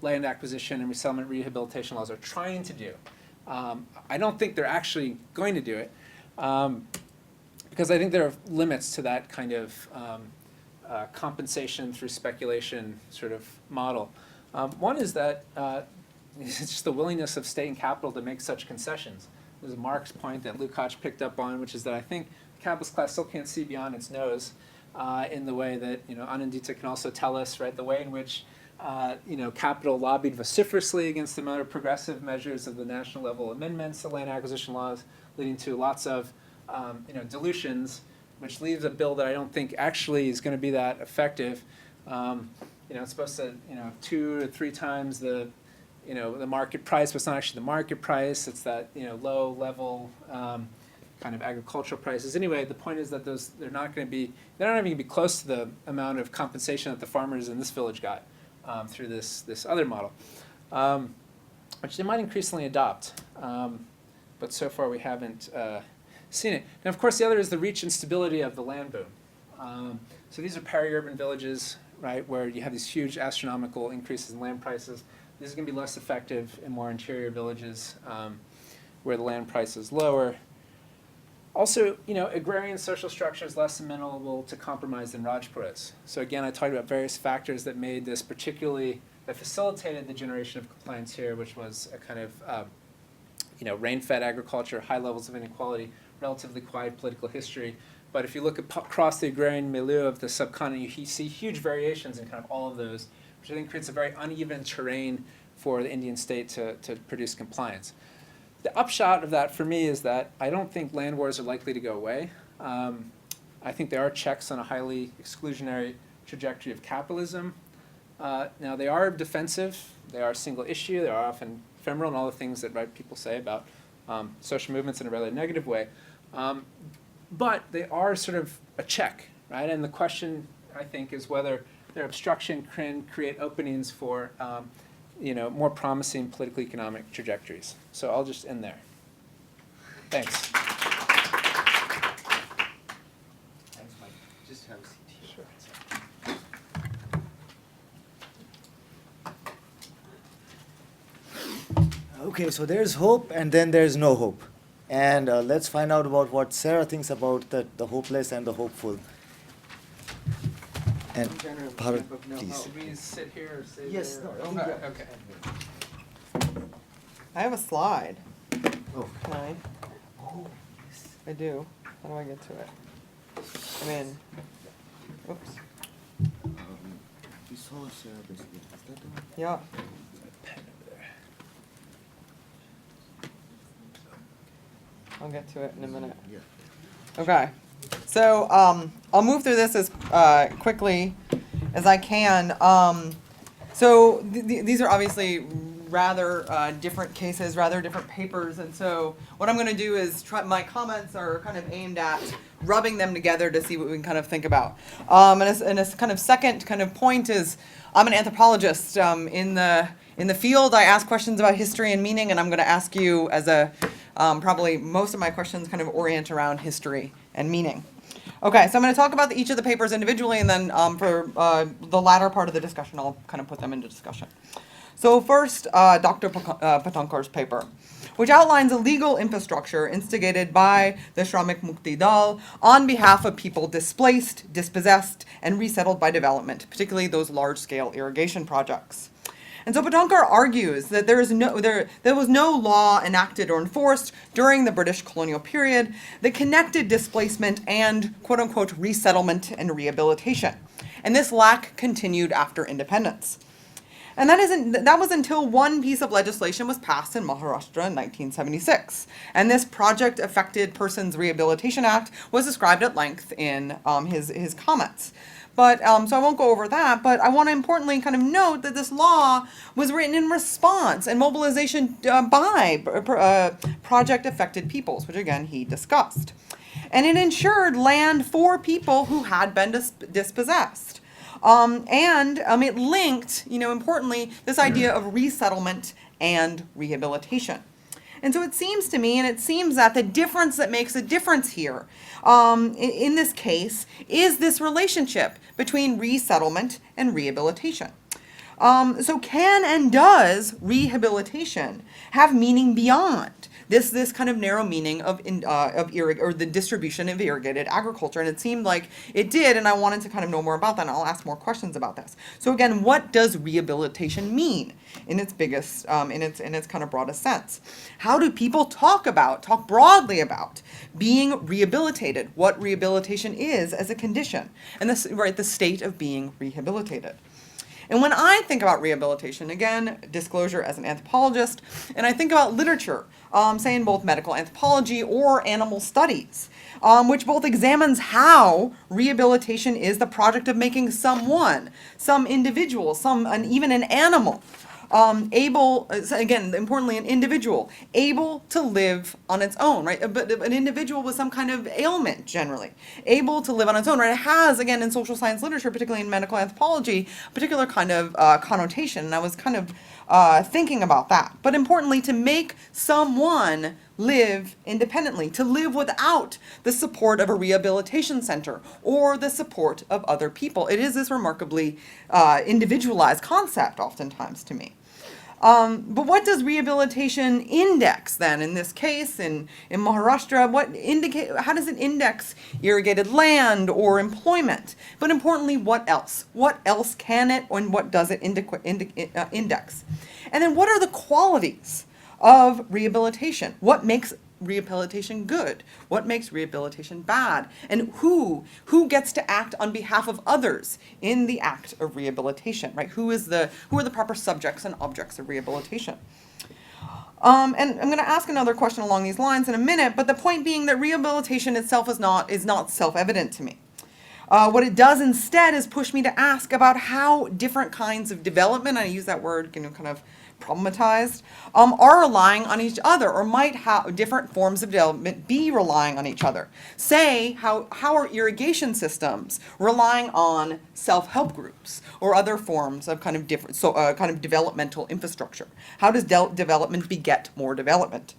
land acquisition and resettlement rehabilitation laws are trying to do. I don't think they're actually going to do it, because I think there are limits to that kind of compensation through speculation sort of model. One is that it's just the willingness of state and capital to make such concessions. There's a Marx point that Lukács picked up on, which is that I think the capitalist class still can't see beyond its nose in the way that, Anandita can also tell us, right, the way in which, capital lobbied vociferously against the amount of progressive measures of the national level amendments to land acquisition laws, leading to lots of, dilutions, which leaves a bill that I don't think actually is going to be that effective. It's supposed to, 2 to 3 times the market price, but it's not actually the market price. It's that, low level kind of agricultural prices. Anyway, the point is that they're not even going to be close to the amount of compensation that the farmers in this village got through this other model, which they might increasingly adopt. But so far we haven't seen it. Now, of course, the other is the reach and stability of the land boom. So these are peri-urban villages, right, where you have these huge astronomical increases in land prices. This is going to be less effective in more interior villages where the land price is lower. Also, agrarian social structure is less amenable to compromise than Rajpura is. So again, I talked about various factors that made this that facilitated the generation of compliance here, which was a kind of, rain-fed agriculture, high levels of inequality, relatively quiet political history. But if you look across the agrarian milieu of the subcontinent, you see huge variations in kind of all of those, which I think creates a very uneven terrain for the Indian state to produce compliance. The upshot of that for me is that I don't think land wars are likely to go away. I think there are checks on a highly exclusionary trajectory of capitalism. Now, they are defensive, they are single issue, they are often ephemeral, and all the things that people say about social movements in a rather negative way. But they are sort of a check, right? And the question, I think, is whether their obstruction can create openings for more promising political economic trajectories. So I'll just end there. Thanks. Thanks, Mike. Just have a seat here. Sure. Okay, so there's hope and then there's no hope. And let's find out about what Sarah thinks about the hopeless and the hopeful. And Bharat, please. We sit here or sit Yes, there? no, Okay. I have a slide. Oh. Can I? I do. How do I get to it? I'm in. Oops. We saw Sarah basically. Is that the one? Yeah. Pen over there. I'll get to it in a minute. Yeah. Okay. So I'll move through this as quickly as I can. So these are obviously rather different cases, rather different papers, and so what I'm going to do is my comments are kind of aimed at rubbing them together to see what we can kind of think about. And a kind of second kind of point is I'm an anthropologist. In the field, I ask questions about history and meaning, and I'm going to ask you as a probably most of my questions kind of orient around history and meaning. Okay, so I'm going to talk about each of the papers individually, and then for the latter part of the discussion, I'll kind of put them into discussion. So first, Dr. Patankar's paper, which outlines a legal infrastructure instigated by the Shramik Mukti Dal on behalf of people displaced, dispossessed, and resettled by development, particularly those large-scale irrigation projects. And so Patankar argues that there was no law enacted or enforced during the British colonial period that connected displacement and quote-unquote resettlement and rehabilitation. And this lack continued after independence. And that was until one piece of legislation was passed in Maharashtra in 1976. And this Project Affected Persons Rehabilitation Act was described at length in his comments. But, so I won't go over that, but I want to importantly kind of note that this law was written in response and mobilization by project affected peoples, which again he discussed. And it ensured land for people who had been dispossessed. And it linked, importantly, this idea of resettlement and rehabilitation. And so it seems to me, and it seems that the difference that makes a difference here, in this case, is this relationship between resettlement and rehabilitation. So can and does rehabilitation have meaning beyond this kind of narrow meaning of the distribution of irrigated agriculture? And it seemed like it did, and I wanted to kind of know more about that, and I'll ask more questions about this. So again, what does rehabilitation mean in its biggest, in its kind of broadest sense? How do people talk broadly about being rehabilitated, what rehabilitation is as a condition, and this, right, the state of being rehabilitated? And when I think about rehabilitation, again, disclosure as an anthropologist, and I think about literature, say in both medical anthropology or animal studies, which both examines how rehabilitation is the project of making someone, some individual, even an animal, able, again, importantly, an individual, able to live on its own, right? But an individual with some kind of ailment, generally, able to live on its own, right? It has, again, in social science literature, particularly in medical anthropology, a particular kind of connotation, and I was kind of thinking about that. But importantly, to make someone live independently, to live without the support of a rehabilitation center or the support of other people. It is this remarkably individualized concept, oftentimes, to me. But what does rehabilitation index then in this case in Maharashtra? How does it index irrigated land or employment? But importantly, what else? What else can it and what does it index? And then what are the qualities of rehabilitation? What makes rehabilitation good? What makes rehabilitation bad? And who gets to act on behalf of others in the act of rehabilitation, right? Who are the proper subjects and objects of rehabilitation? And I'm going to ask another question along these lines in a minute, but the point being that rehabilitation itself is not self-evident to me. What it does instead is push me to ask about how different kinds of development, I use that word, kind of problematized, are relying on each other, or might have different forms of development be relying on each other. Say, how are irrigation systems relying on self-help groups or other forms of kind of different, kind of developmental infrastructure? How does development beget more development?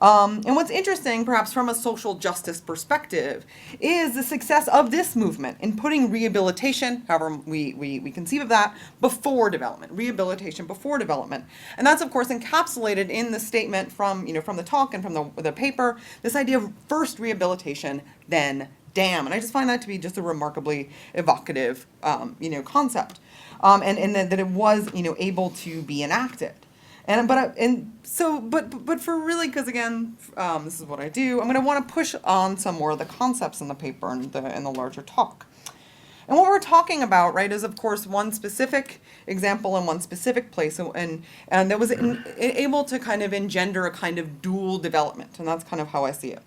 And what's interesting, perhaps from a social justice perspective, is the success of this movement in putting rehabilitation, however we conceive of that, before development, rehabilitation before development. And that's, of course, encapsulated in the statement from the talk and from the paper, this idea of first rehabilitation, then dam. And I just find that to be just a remarkably evocative, concept, and that it was, able to be enacted. But for really, because again, this is what I do, I'm going to want to push on some more of the concepts in the paper and the larger talk. And what we're talking about, right, is of course one specific example in one specific place, and that was able to kind of engender a kind of dual development, and that's kind of how I see it.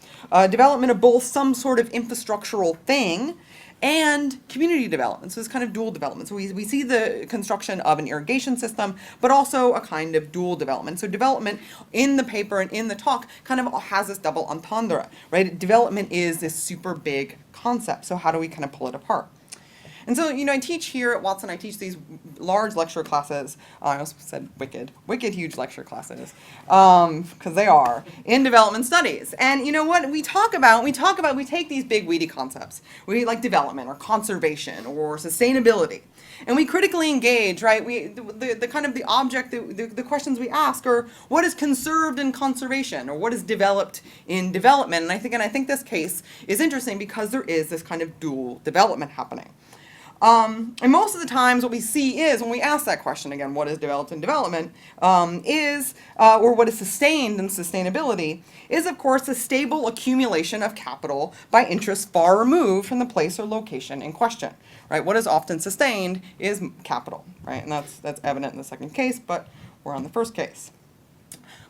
Development of both some sort of infrastructural thing and community development. So it's kind of dual development. So we see the construction of an irrigation system, but also a kind of dual development. So development in the paper and in the talk kind of has this double entendre, right? Development is this super big concept. So how do we kind of pull it apart? And so, I teach here at Watson, I teach these large lecture classes. I also said wicked huge lecture classes, because they are, in development studies. And you know what we take these big weedy concepts, like development or conservation or sustainability, and we critically engage, right? The kind of the object, the questions we ask are, what is conserved in conservation, or what is developed in development? And I think this case is interesting because there is this kind of dual development happening. And most of the times what we see is, when we ask that question again, what is developed in development, or what is sustained in sustainability, is of course a stable accumulation of capital by interests far removed from the place or location in question, right? What is often sustained is capital, right? And that's evident in the second case, but we're on the first case.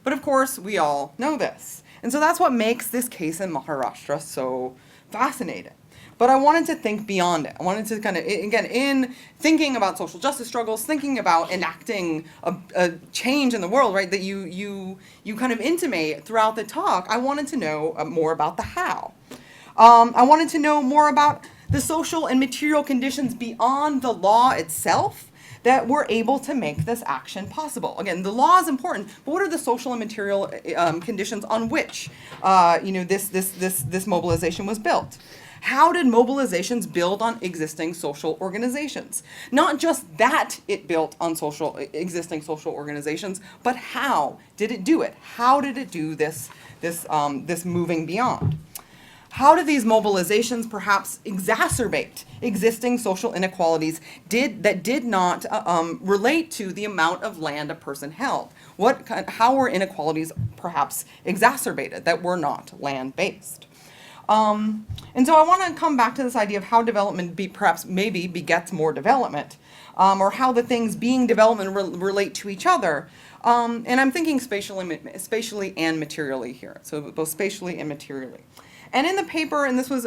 But of course, we all know this. And so that's what makes this case in Maharashtra so fascinating. But I wanted to think beyond it. I wanted to kind of, again, in thinking about social justice struggles, thinking about enacting a change in the world, right, that you kind of intimate throughout the talk, I wanted to know more about the how. I wanted to know more about the social and material conditions beyond the law itself that were able to make this action possible. Again, the law is important, but what are the social and material conditions on which this mobilization was built? How did mobilizations build on existing social organizations? Not just that it built on existing social organizations, but how did it do it? How did it do this moving beyond? How do these mobilizations perhaps exacerbate existing social inequalities that did not relate to the amount of land a person held? How were inequalities perhaps exacerbated that were not land-based? And so I want to come back to this idea of how development maybe begets more development, or how the things being development relate to each other. And I'm thinking spatially and materially here, so both spatially and materially. And in the paper, and this was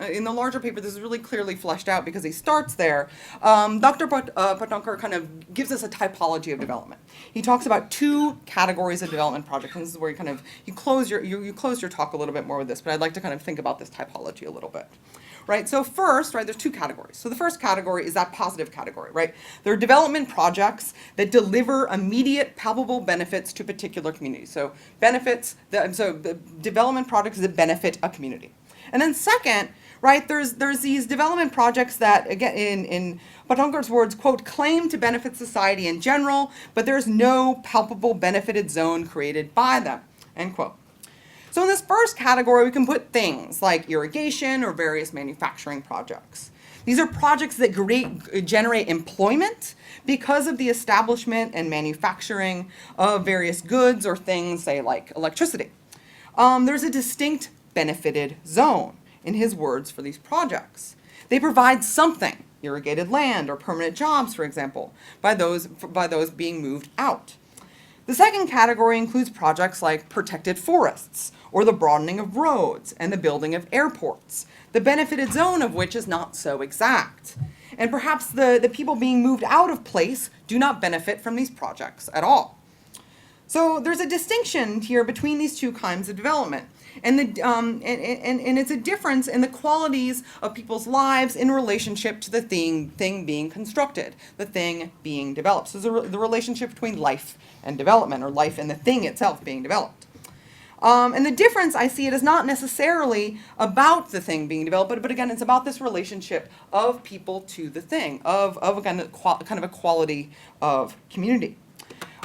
in the larger paper, this is really clearly fleshed out because he starts there. Dr. Patankar kind of gives us a typology of development. He talks about two categories of development projects, and this is where you close your talk a little bit more with this, but I'd like to kind of think about this typology a little bit. Right, so first, right, there's two categories. So the first category is that positive category, right? There are development projects that deliver immediate, palpable benefits to particular communities. So the development projects that benefit a community. And then second, right? There's these development projects that, again, in Patankar's words, quote, claim to benefit society in general, but there's no palpable benefited zone created by them, end quote. So in this first category, we can put things like irrigation or various manufacturing projects. These are projects that generate employment because of the establishment and manufacturing of various goods or things, say, like electricity. There's a distinct benefited zone, in his words, for these projects. They provide something, irrigated land or permanent jobs, for example, by those being moved out. The second category includes projects like protected forests, or the broadening of roads and the building of airports, the benefited zone of which is not so exact. And perhaps the people being moved out of place do not benefit from these projects at all. So there's a distinction here between these two kinds of development. And it's a difference in the qualities of people's lives in relationship to the thing being constructed, the thing being developed. So the relationship between life and development, or life and the thing itself being developed. And the difference, I see it, is not necessarily about the thing being developed, but again, it's about this relationship of people to the thing, of again, kind of a quality of community.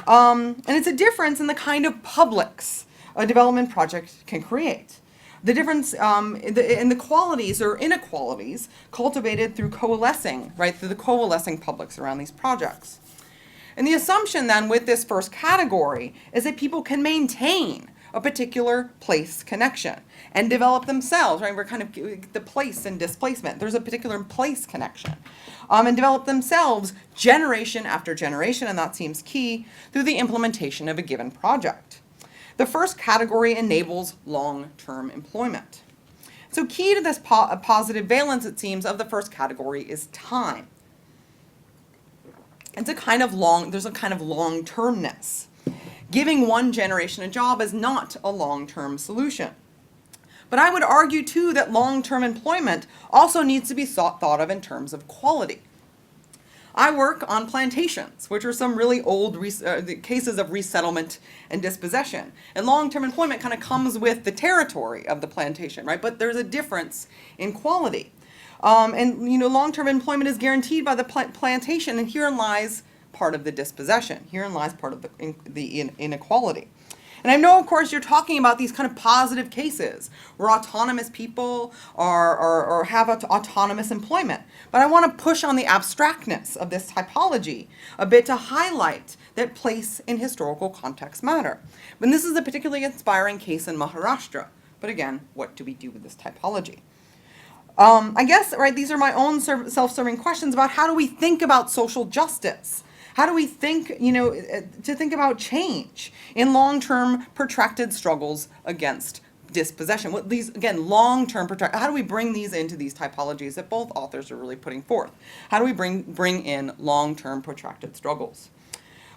And it's a difference in the kind of publics a development project can create. The difference in the qualities or inequalities cultivated through coalescing, right, through the coalescing publics around these projects. And the assumption then with this first category is that people can maintain a particular place connection and develop themselves, right? We're kind of the place and displacement. There's a particular place connection. And develop themselves generation after generation, and that seems key, through the implementation of a given project. The first category enables long-term employment. So key to this positive valence, it seems, of the first category is time. There's a kind of long-termness. Giving one generation a job is not a long-term solution. But I would argue, too, that long-term employment also needs to be thought of in terms of quality. I work on plantations, which are some really old cases of resettlement and dispossession. And long-term employment kind of comes with the territory of the plantation, right? But there's a difference in quality. And long-term employment is guaranteed by the plantation, and herein lies part of the dispossession. Herein lies part of the inequality. And I know, of course, you're talking about these kind of positive cases where autonomous people or have autonomous employment. But I want to push on the abstractness of this typology a bit to highlight that place and historical context matter. And this is a particularly inspiring case in Maharashtra. But again, what do we do with this typology? I guess, right, these are my own self-serving questions about how do we think about social justice? How do we think, to think about change in long-term protracted struggles against dispossession? What these, again, long-term protracted, how do we bring these into these typologies that both authors are really putting forth? How do we bring in long-term protracted struggles?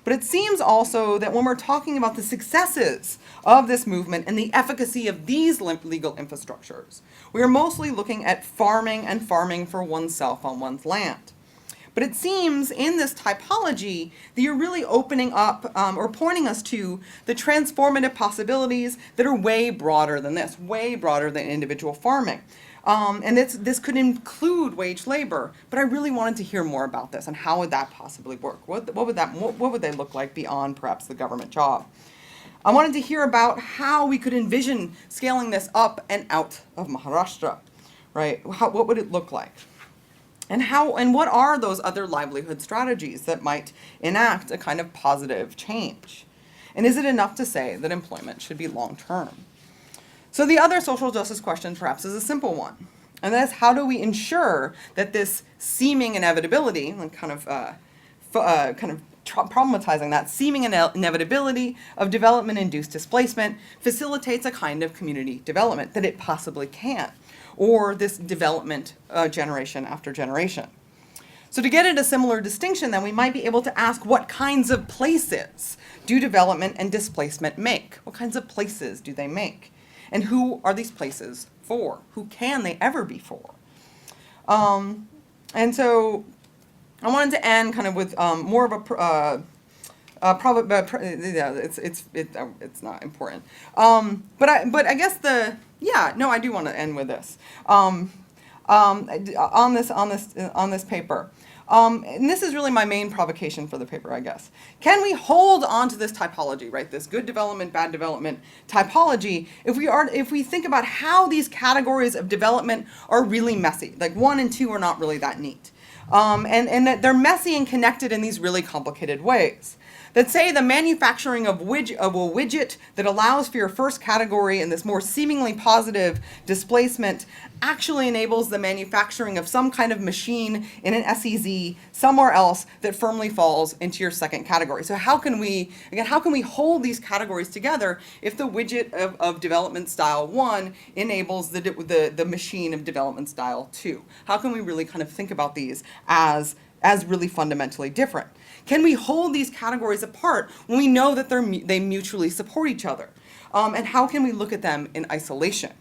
But it seems also that when we're talking about the successes of this movement and the efficacy of these legal infrastructures, we are mostly looking at farming and farming for oneself on one's land. But it seems in this typology that you're really opening up or pointing us to the transformative possibilities that are way broader than this, way broader than individual farming. And this could include wage labor, but I really wanted to hear more about this and how would that possibly work? What would they look like beyond perhaps the government job? I wanted to hear about how we could envision scaling this up and out of Maharashtra, right? What would it look like? And what are those other livelihood strategies that might enact a kind of positive change? And is it enough to say that employment should be long-term? So the other social justice question perhaps is a simple one. And that is, how do we ensure that this seeming inevitability, and kind of problematizing that seeming inevitability of development-induced displacement facilitates a kind of community development that it possibly can, or this development generation after generation. So to get at a similar distinction, then, we might be able to ask, what kinds of places do development and displacement make? What kinds of places do they make? And who are these places for? Who can they ever be for? And so I wanted to end kind of with more of a it's not important. But I guess I do want to end with this. on this paper. And this is really my main provocation for the paper, I guess. Can we hold on to this typology, right? This good development, bad development typology, if we think about how these categories of development are really messy, like 1 and 2 are not really that neat. And that they're messy and connected in these really complicated ways. That say the manufacturing of a widget that allows for your first category in this more seemingly positive displacement actually enables the manufacturing of some kind of machine in an SEZ somewhere else that firmly falls into your second category. So how can we hold these categories together if the widget of development style 1 enables the machine of development style 2? How can we really kind of think about these as really fundamentally different? Can we hold these categories apart when we know that they mutually support each other? And how can we look at them in isolation?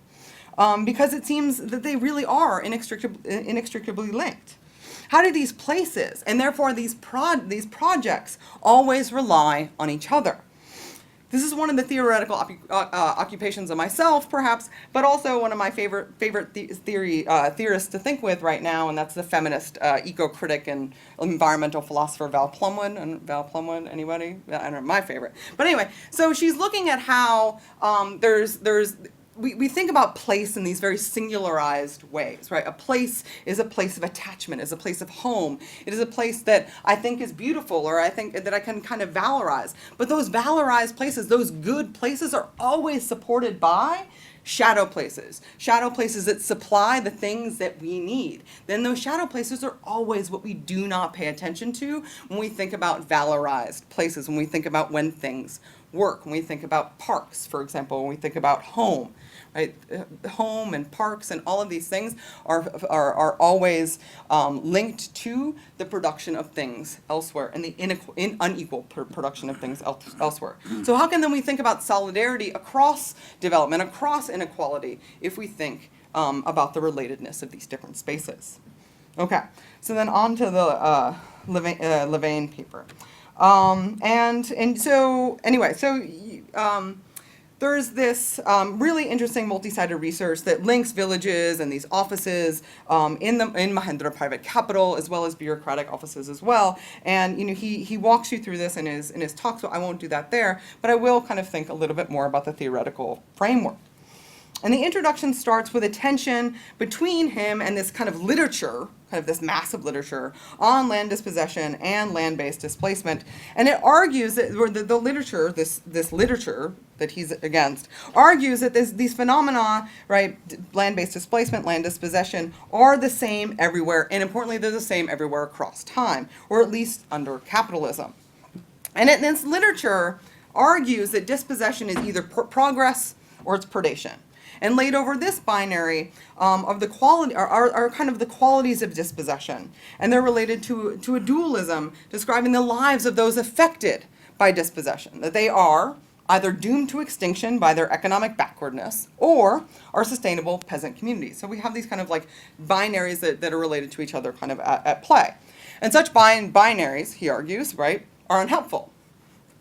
Because it seems that they really are inextricably linked. How do these places, and therefore these projects, always rely on each other? This is one of the theoretical occupations of myself, perhaps, but also one of my favorite theorists to think with right now, and that's the feminist eco-critic and environmental philosopher Val Plumwood. And Val Plumwood, anybody? I don't know, my favorite. But anyway, so she's looking at how we think about place in these very singularized ways, right? A place is a place of attachment, is a place of home. It is a place that I think is beautiful, or I think that I can kind of valorize. But those valorized places, those good places, are always supported by shadow places that supply the things that we need. Then those shadow places are always what we do not pay attention to when we think about valorized places, when we think about when things work, when we think about parks, for example, when we think about home, right? Home and parks and all of these things are always linked to the production of things elsewhere and the unequal production of things elsewhere. So how can then we think about solidarity across development, across inequality, if we think about the relatedness of these different spaces? Okay, so then on to the Levain paper. And so anyway, there's this really interesting multi-sided research that links villages and these offices in Mahindra private capital, as well as bureaucratic offices as well. And he walks you through this in his talk, so I won't do that there, but I will kind of think a little bit more about the theoretical framework. And the introduction starts with a tension between him and this kind of literature, kind of this massive literature on land dispossession and land-based displacement. And it argues that the literature, this literature that he's against, argues that these phenomena, right, land-based displacement, land dispossession, are the same everywhere, and importantly, they're the same everywhere across time, or at least under capitalism. And this literature argues that dispossession is either progress or it's predation. And laid over this binary of the quality are kind of the qualities of dispossession, and they're related to a dualism describing the lives of those affected by dispossession, that they are either doomed to extinction by their economic backwardness or are sustainable peasant communities. So we have these kind of like binaries that are related to each other kind of at play. And such binaries, he argues, right, are unhelpful.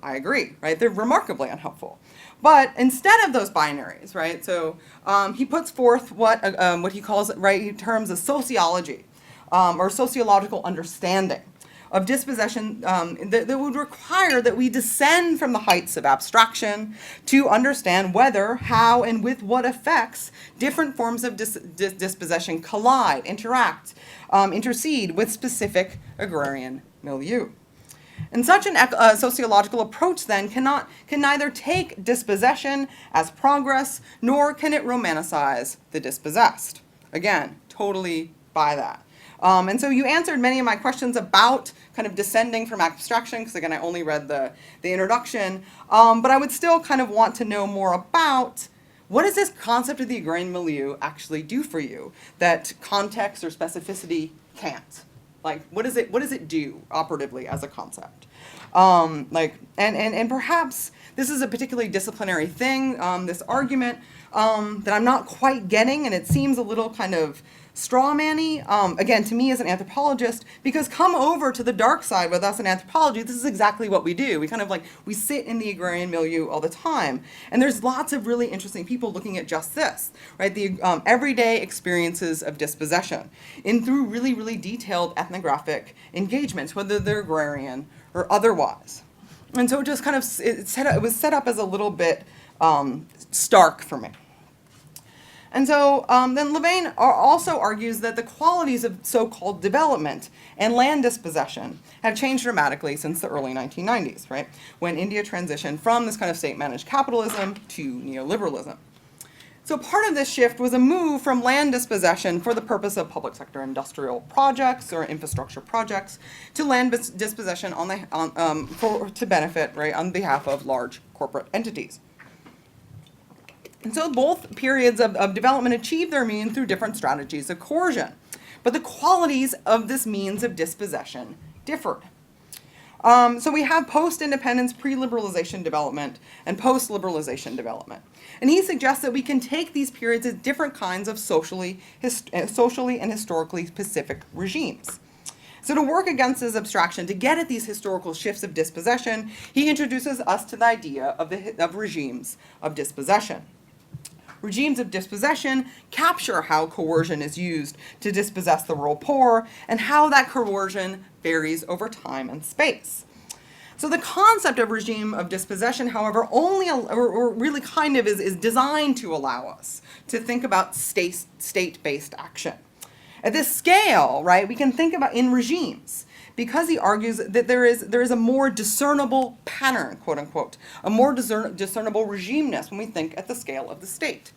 I agree, right? They're remarkably unhelpful. But instead of those binaries, right, so he puts forth what he calls, right, in terms of sociology or sociological understanding of dispossession that would require that we descend from the heights of abstraction to understand whether, how, and with what effects different forms of dispossession collide, interact, intercede with specific agrarian milieu. And such a sociological approach then can neither take dispossession as progress, nor can it romanticize the dispossessed. Again, totally buy that. And so you answered many of my questions about kind of descending from abstraction, because again, I only read the introduction, but I would still kind of want to know more about what does this concept of the agrarian milieu actually do for you that context or specificity can't? Like, what does it do operatively as a concept? And perhaps this is a particularly disciplinary thing, this argument, that I'm not quite getting, and it seems a little kind of straw man-y, again, to me as an anthropologist, because come over to the dark side with us in anthropology, this is exactly what we do. We kind of like, we sit in the agrarian milieu all the time. And there's lots of really interesting people looking at just this, right? The everyday experiences of dispossession through really, really detailed ethnographic engagements, whether they're agrarian or otherwise. And so it just kind of, it was set up as a little bit stark for me. And so then Levine also argues that the qualities of so-called development and land dispossession have changed dramatically since the early 1990s, right? When India transitioned from this kind of state-managed capitalism to neoliberalism. So part of this shift was a move from land dispossession for the purpose of public sector industrial projects or infrastructure projects to land dispossession to benefit, right, on behalf of large corporate entities. And so both periods of development achieved their mean through different strategies of coercion. But the qualities of this means of dispossession differed. So we have post-independence, pre-liberalization development, and post-liberalization development. And he suggests that we can take these periods as different kinds of socially and historically specific regimes. So to work against this abstraction, to get at these historical shifts of dispossession, he introduces us to the idea of regimes of dispossession. Regimes of dispossession capture how coercion is used to dispossess the rural poor and how that coercion varies over time and space. So the concept of regime of dispossession, however, only or really kind of is designed to allow us to think about state-based action. At this scale, right, we can think about in regimes, because he argues that there is a more discernible pattern, quote unquote, a more discernible regimeness when we think at the scale of the state.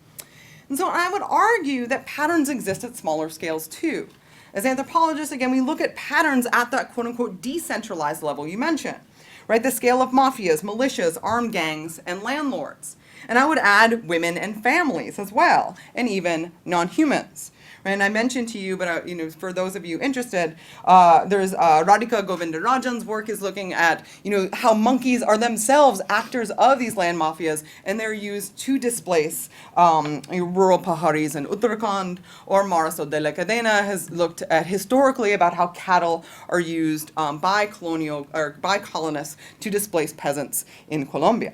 And so I would argue that patterns exist at smaller scales too. As anthropologists, again, we look at patterns at that quote unquote decentralized level you mentioned, right? The scale of mafias, militias, armed gangs, and landlords. And I would add women and families as well, and even non-humans. And I mentioned to you, but for those of you interested, there's Radhika Govindarajan's work is looking at how monkeys are themselves actors of these land mafias, and they're used to displace rural paharis in Uttarakhand. Or Maraso de la Cadena has looked at historically about how cattle are used by colonists to displace peasants in Colombia.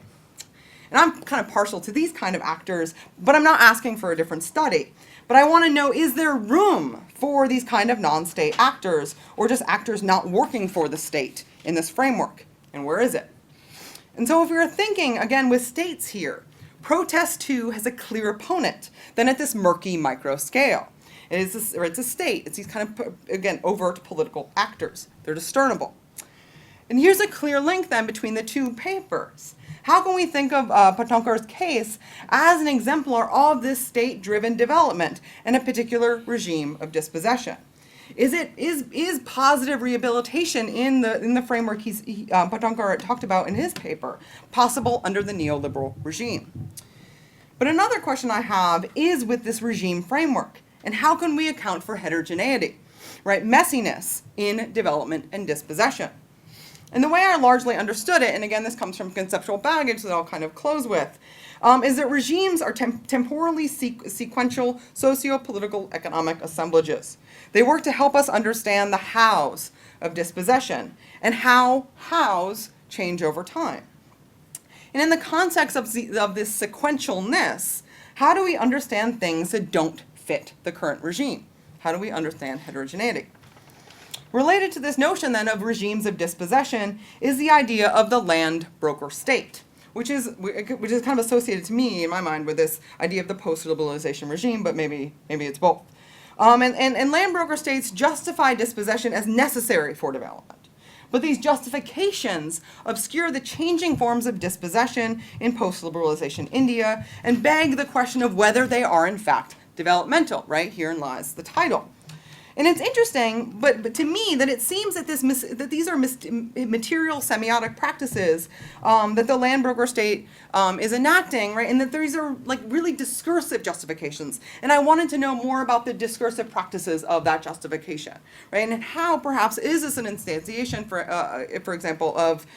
And I'm kind of partial to these kind of actors, but I'm not asking for a different study. But I want to know, is there room for these kind of non-state actors, or just actors not working for the state in this framework? And where is it? And so if we are thinking, again, with states here, protest too has a clear opponent than at this murky micro scale. It's a state. It's these kind of, again, overt political actors. They're discernible. And here's a clear link then between the two papers. How can we think of Patankar's case as an exemplar of this state-driven development and a particular regime of dispossession? Is positive rehabilitation in the framework Patankar talked about in his paper possible under the neoliberal regime? But another question I have is with this regime framework, and how can we account for heterogeneity, right? Messiness in development and dispossession. And the way I largely understood it, and again this comes from conceptual baggage that I'll kind of close with, is that regimes are temporally sequential socio-political economic assemblages. They work to help us understand the hows of dispossession and how hows change over time. And in the context of this sequentialness, how do we understand things that don't fit the current regime? How do we understand heterogeneity? Related to this notion then of regimes of dispossession is the idea of the land broker state, which is kind of associated to me in my mind with this idea of the post-liberalization regime, but maybe it's both. And land broker states justify dispossession as necessary for development. But these justifications obscure the changing forms of dispossession in post-liberalization India and beg the question of whether they are in fact developmental, right? Herein lies the title. And it's interesting, but to me, that it seems that that these are material semiotic practices that the land broker state is enacting, right? And that these are like really discursive justifications. And I wanted to know more about the discursive practices of that justification, right? And how perhaps is this an instantiation, for example, of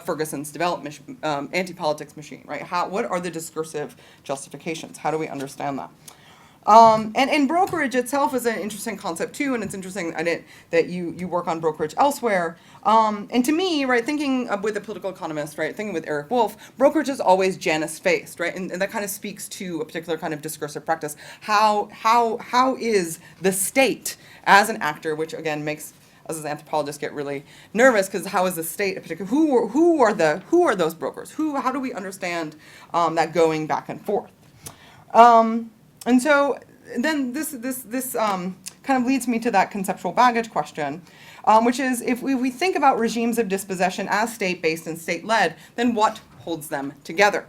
Ferguson's development anti-politics machine, right? What are the discursive justifications? How do we understand that? And brokerage itself is an interesting concept too, and it's interesting that you work on brokerage elsewhere. And to me, right, thinking with a political economist, right, thinking with Eric Wolf, brokerage is always Janus-faced, right, and that kind of speaks to a particular kind of discursive practice. How is the state as an actor, which again makes us as anthropologists get really nervous, because how is the state a particular? Who are those brokers? How do we understand that going back and forth? And so then this kind of leads me to that conceptual baggage question, which is if we think about regimes of dispossession as state-based and state-led, then what holds them together?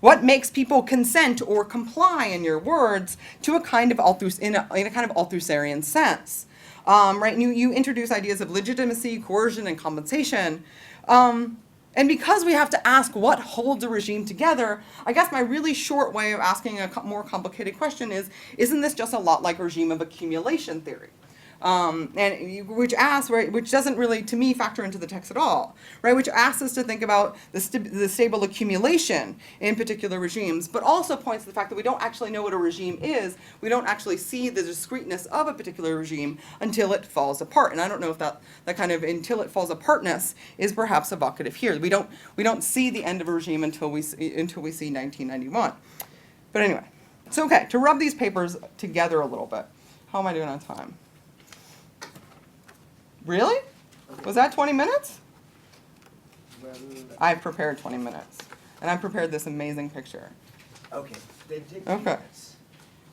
What makes people consent or comply, in your words, to a kind of in a kind of Althusserian sense? Right? And you introduce ideas of legitimacy, coercion, and compensation. And because we have to ask what holds a regime together, I guess my really short way of asking a more complicated question is, isn't this just a lot like regime of accumulation theory? Which asks, right, which doesn't really, to me, factor into the text at all, right? Which asks us to think about the stable accumulation in particular regimes, but also points to the fact that we don't actually know what a regime is. We don't actually see the discreteness of a particular regime until it falls apart. And I don't know if that kind of until it falls apartness is perhaps evocative here. We don't see the end of a regime until we see 1991. But anyway, so okay, to rub these papers together a little bit. How am I doing on time? Really? Was that 20 minutes? Well, I've prepared 20 minutes. And I've prepared this amazing picture. okay, then take Okay. minutes.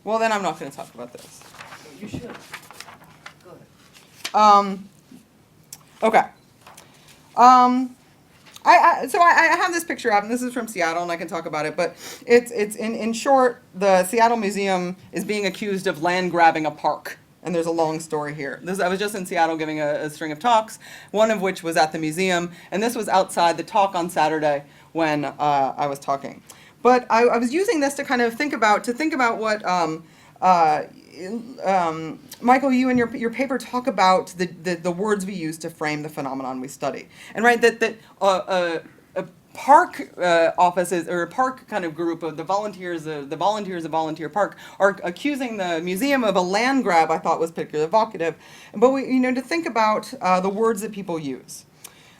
Well, then I'm not going to talk about this. No, you should. Go ahead. Okay. I have this picture up, and this is from Seattle, and I can talk about it, but it's in short, the Seattle Museum is being accused of land grabbing a park. And there's a long story here. I was just in Seattle giving a string of talks, one of which was at the museum, and this was outside the talk on Saturday when I was talking. But I was using this to kind of think about what Michael, you and your paper talk about the words we use to frame the phenomenon we study, and right that a park offices or a park kind of group of the volunteers of Volunteer Park are accusing the museum of a land grab. I thought was particularly evocative, but to think about the words that people use.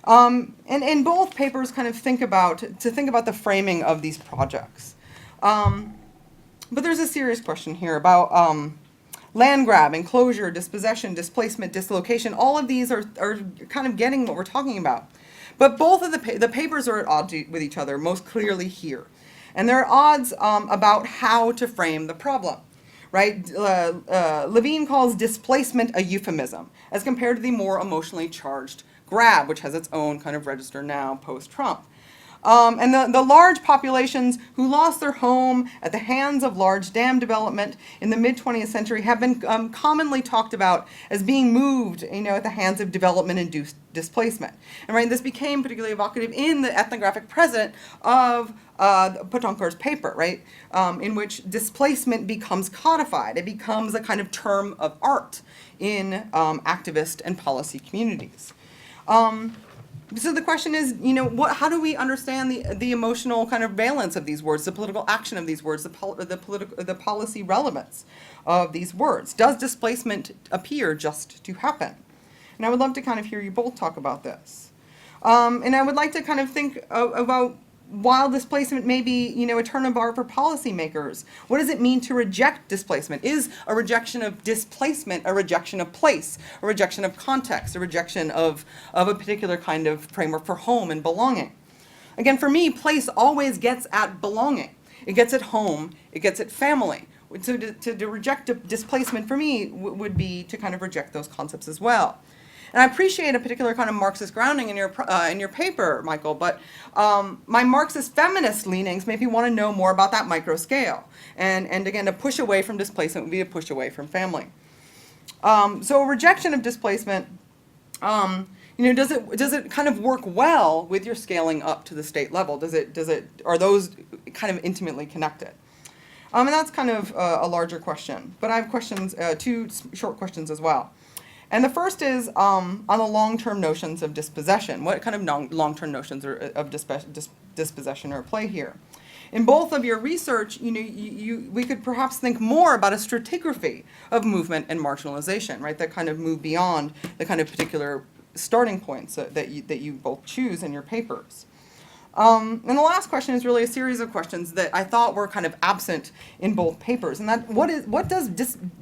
And both papers kind of think about the framing of these projects. But there's a serious question here about land grab, enclosure, dispossession, displacement, dislocation. All of these are kind of getting what we're talking about. But both of the papers are at odds with each other, most clearly here. And they're at odds about how to frame the problem. Right? Levine calls displacement a euphemism, as compared to the more emotionally charged grab, which has its own kind of register now post-Trump. And the large populations who lost their home at the hands of large dam development in the mid-20th century have been commonly talked about as being moved, at the hands of development-induced displacement. And right, this became particularly evocative in the ethnographic present of Patankar's paper, right, in which displacement becomes codified. It becomes a kind of term of art in activist and policy communities. So the question is, how do we understand the emotional kind of valence of these words, the political action of these words, the policy relevance of these words? Does displacement appear just to happen? And I would love to kind of hear you both talk about this. And I would like to kind of think about, while displacement may be, a term of art for policymakers, what does it mean to reject displacement? Is a rejection of displacement a rejection of place, a rejection of context, a rejection of a particular kind of framework for home and belonging? Again, for me, place always gets at belonging. It gets at home, it gets at family. So to reject displacement for me would be to kind of reject those concepts as well. And I appreciate a particular kind of Marxist grounding in your paper, Michael, but my Marxist feminist leanings make me want to know more about that micro scale. And again, to push away from displacement would be to push away from family. So a rejection of displacement, does it kind of work well with your scaling up to the state level? Are those kind of intimately connected? And that's kind of a larger question. But I have questions, two short questions as well. And the first is on the long-term notions of dispossession. What kind of long-term notions of dispossession are at play here? In both of your research, we could perhaps think more about a stratigraphy of movement and marginalization, right? That kind of move beyond the kind of particular starting points that you both choose in your papers. And the last question is really a series of questions that I thought were kind of absent in both papers. And that what does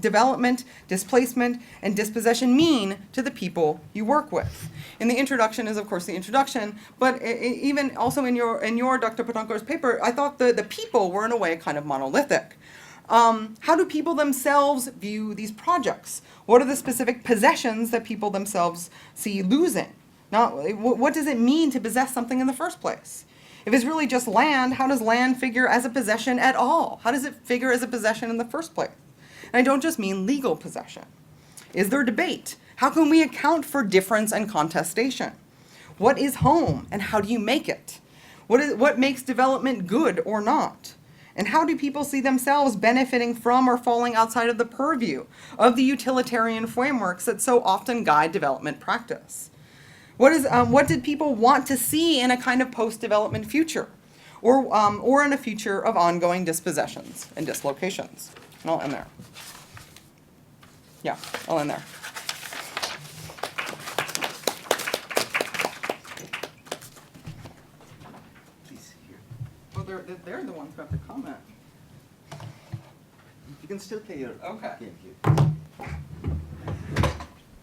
development, displacement, and dispossession mean to the people you work with? And the introduction is, of course, the introduction, but even also in your Dr. Patankar's paper, I thought the people were in a way kind of monolithic. How do people themselves view these projects? What are the specific possessions that people themselves see losing? What does it mean to possess something in the first place? If it's really just land, how does land figure as a possession at all? How does it figure as a possession in the first place? And I don't just mean legal possession. Is there debate? How can we account for difference and contestation? What is home and how do you make it? What makes development good or not? And how do people see themselves benefiting from or falling outside of the purview of the utilitarian frameworks that so often guide development practice? What did people want to see in a kind of post-development future, or in a future of ongoing dispossessions and dislocations? And I'll end there. Yeah, I'll end there. Please, here. Well, they're the ones who have to comment. You can still play your Okay. game here.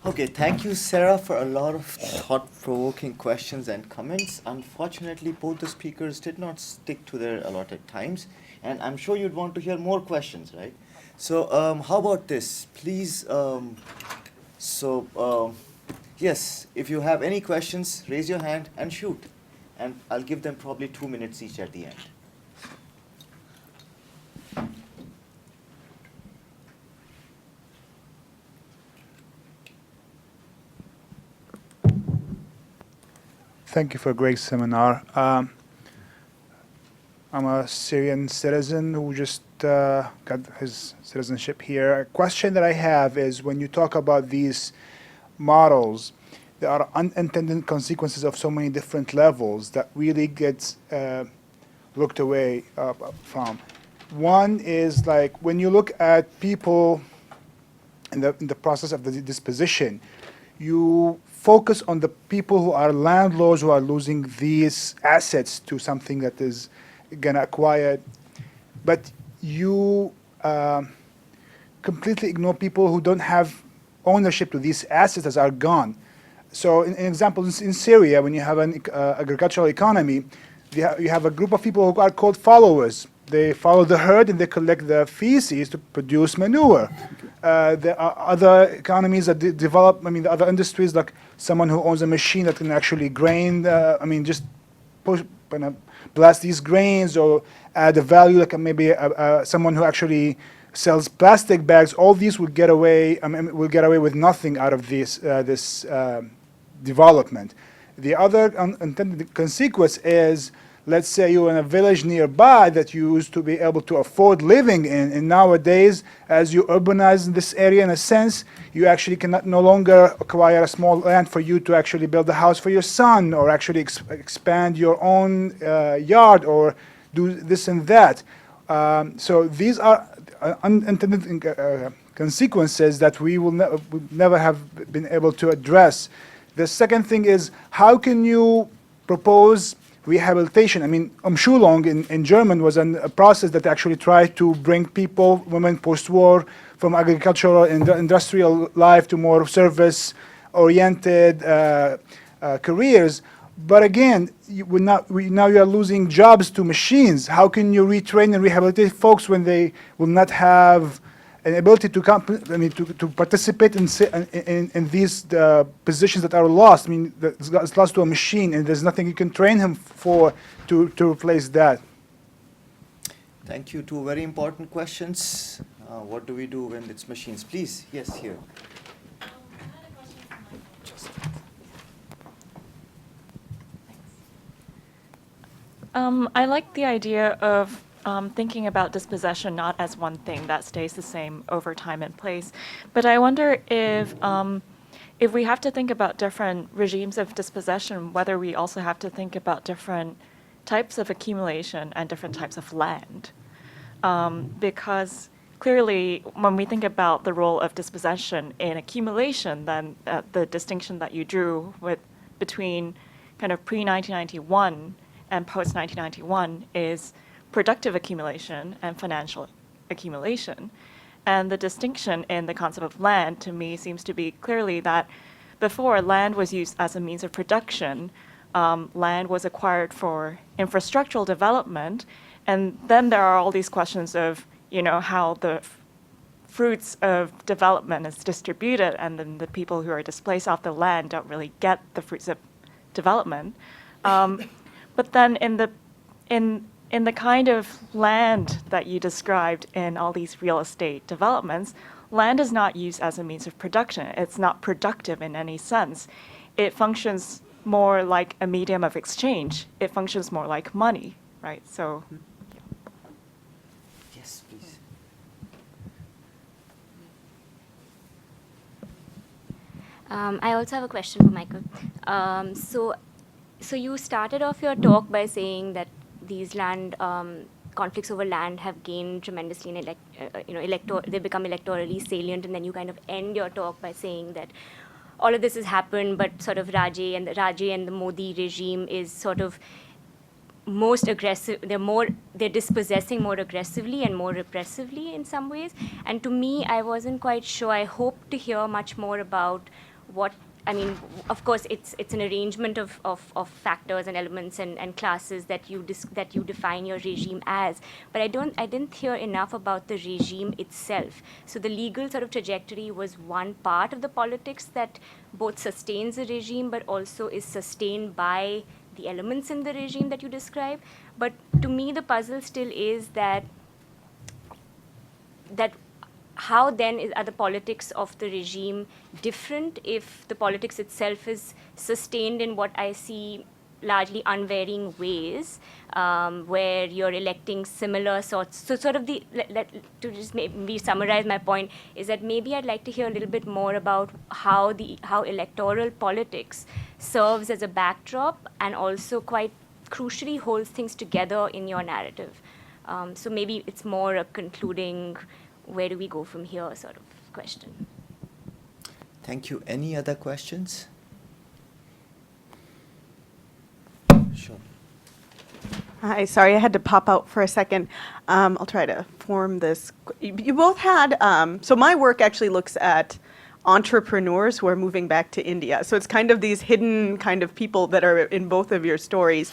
Okay, thank you, Sarah, for a lot of thought-provoking questions and comments. Unfortunately, both the speakers did not stick to their allotted times, and I'm sure you'd want to hear more questions, right? So how about this? Please, yes, if you have any questions, raise your hand and shoot. And I'll give them probably 2 minutes each at the end. Thank you for a great seminar. I'm a Syrian citizen who just got his citizenship here. A question that I have is when you talk about these models, there are unintended consequences of so many different levels that really gets looked away from. One is like when you look at people in the process of the disposition, you focus on the people who are landlords who are losing these assets to something that is gonna acquire, but you completely ignore people who don't have ownership to these assets that are gone. So an example, in Syria, when you have an agricultural economy, you have a group of people who are called followers. They follow the herd and they collect the feces to produce manure. There are other economies that develop, the other industries, like someone who owns a machine that can actually grain, just blast these grains or add a value, like maybe someone who actually sells plastic bags. All these will get away, with nothing out of this development. The other unintended consequence is, let's say you're in a village nearby that you used to be able to afford living in, and nowadays, as you urbanize this area in a sense, you actually cannot no longer acquire a small land for you to actually build a house for your son, or actually expand your own yard, or do this and that. So these are unintended consequences that we will never have been able to address. The second thing is, how can you propose rehabilitation? Umschulung in German was a process that actually tried to bring people, women post-war, from agricultural and industrial life to more service-oriented careers. But again, now you are losing jobs to machines. How can you retrain and rehabilitate folks when they will not have an ability to participate in these positions that are lost? It's lost to a machine, and there's nothing you can train him for to replace that. Thank you. Two very important questions. What do we do when it's machines? Please, yes, here. I like the idea of thinking about dispossession not as one thing that stays the same over time and place, but I wonder if we have to think about different regimes of dispossession, whether we also have to think about different types of accumulation and different types of land. Because clearly, when we think about the role of dispossession in accumulation, then the distinction that you drew between kind of pre-1991 and post-1991 is productive accumulation and financial accumulation. And the distinction in the concept of land, to me, seems to be clearly that before, land was used as a means of production. Land was acquired for infrastructural development. And then there are all these questions of, how the fruits of development is distributed, and then the people who are displaced off the land don't really get the fruits of development. But then in the kind of land that you described in all these real estate developments, land is not used as a means of production. It's not productive in any sense. It functions more like a medium of exchange. It functions more like money, right? So. Yes, please. I also have a question for Michael. So you started off your talk by saying that these conflicts over land have gained tremendously in they become electorally salient, and then you kind of end your talk by saying that all of this has happened, but sort of Rajay and the Modi regime is sort of most aggressive. They're dispossessing more aggressively and more repressively in some ways. And to me, I wasn't quite sure. I hoped to hear much more about what. I mean, of course, it's an arrangement of factors and elements and classes that you define your regime as. But I didn't hear enough about the regime itself. So the legal sort of trajectory was one part of the politics that both sustains the regime, but also is sustained by the elements in the regime that you describe. But to me, the puzzle still is that how then are the politics of the regime different if the politics itself is sustained in what I see largely unvarying ways, where you're electing similar sorts. So sort of to just maybe summarize my point is that maybe I'd like to hear a little bit more about how electoral politics serves as a backdrop and also quite crucially holds things together in your narrative. So maybe it's more a concluding where do we go from here sort of question. Thank you. Any other questions? Sure. Hi, sorry I had to pop out for a second. I'll try to form this. You both had, so my work actually looks at entrepreneurs who are moving back to India. So it's kind of these hidden kind of people that are in both of your stories.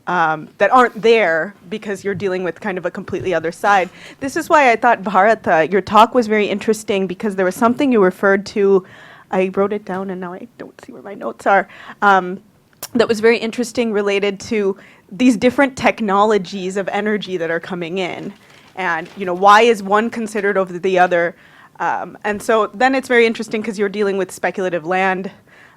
That aren't there because you're dealing with kind of a completely other side. This is why I thought, Bharat, your talk was very interesting because there was something you referred to. I wrote it down and now I don't see where my notes are. That was very interesting related to these different technologies of energy that are coming in. And, why is one considered over the other? And so then it's very interesting because you're dealing with speculative land,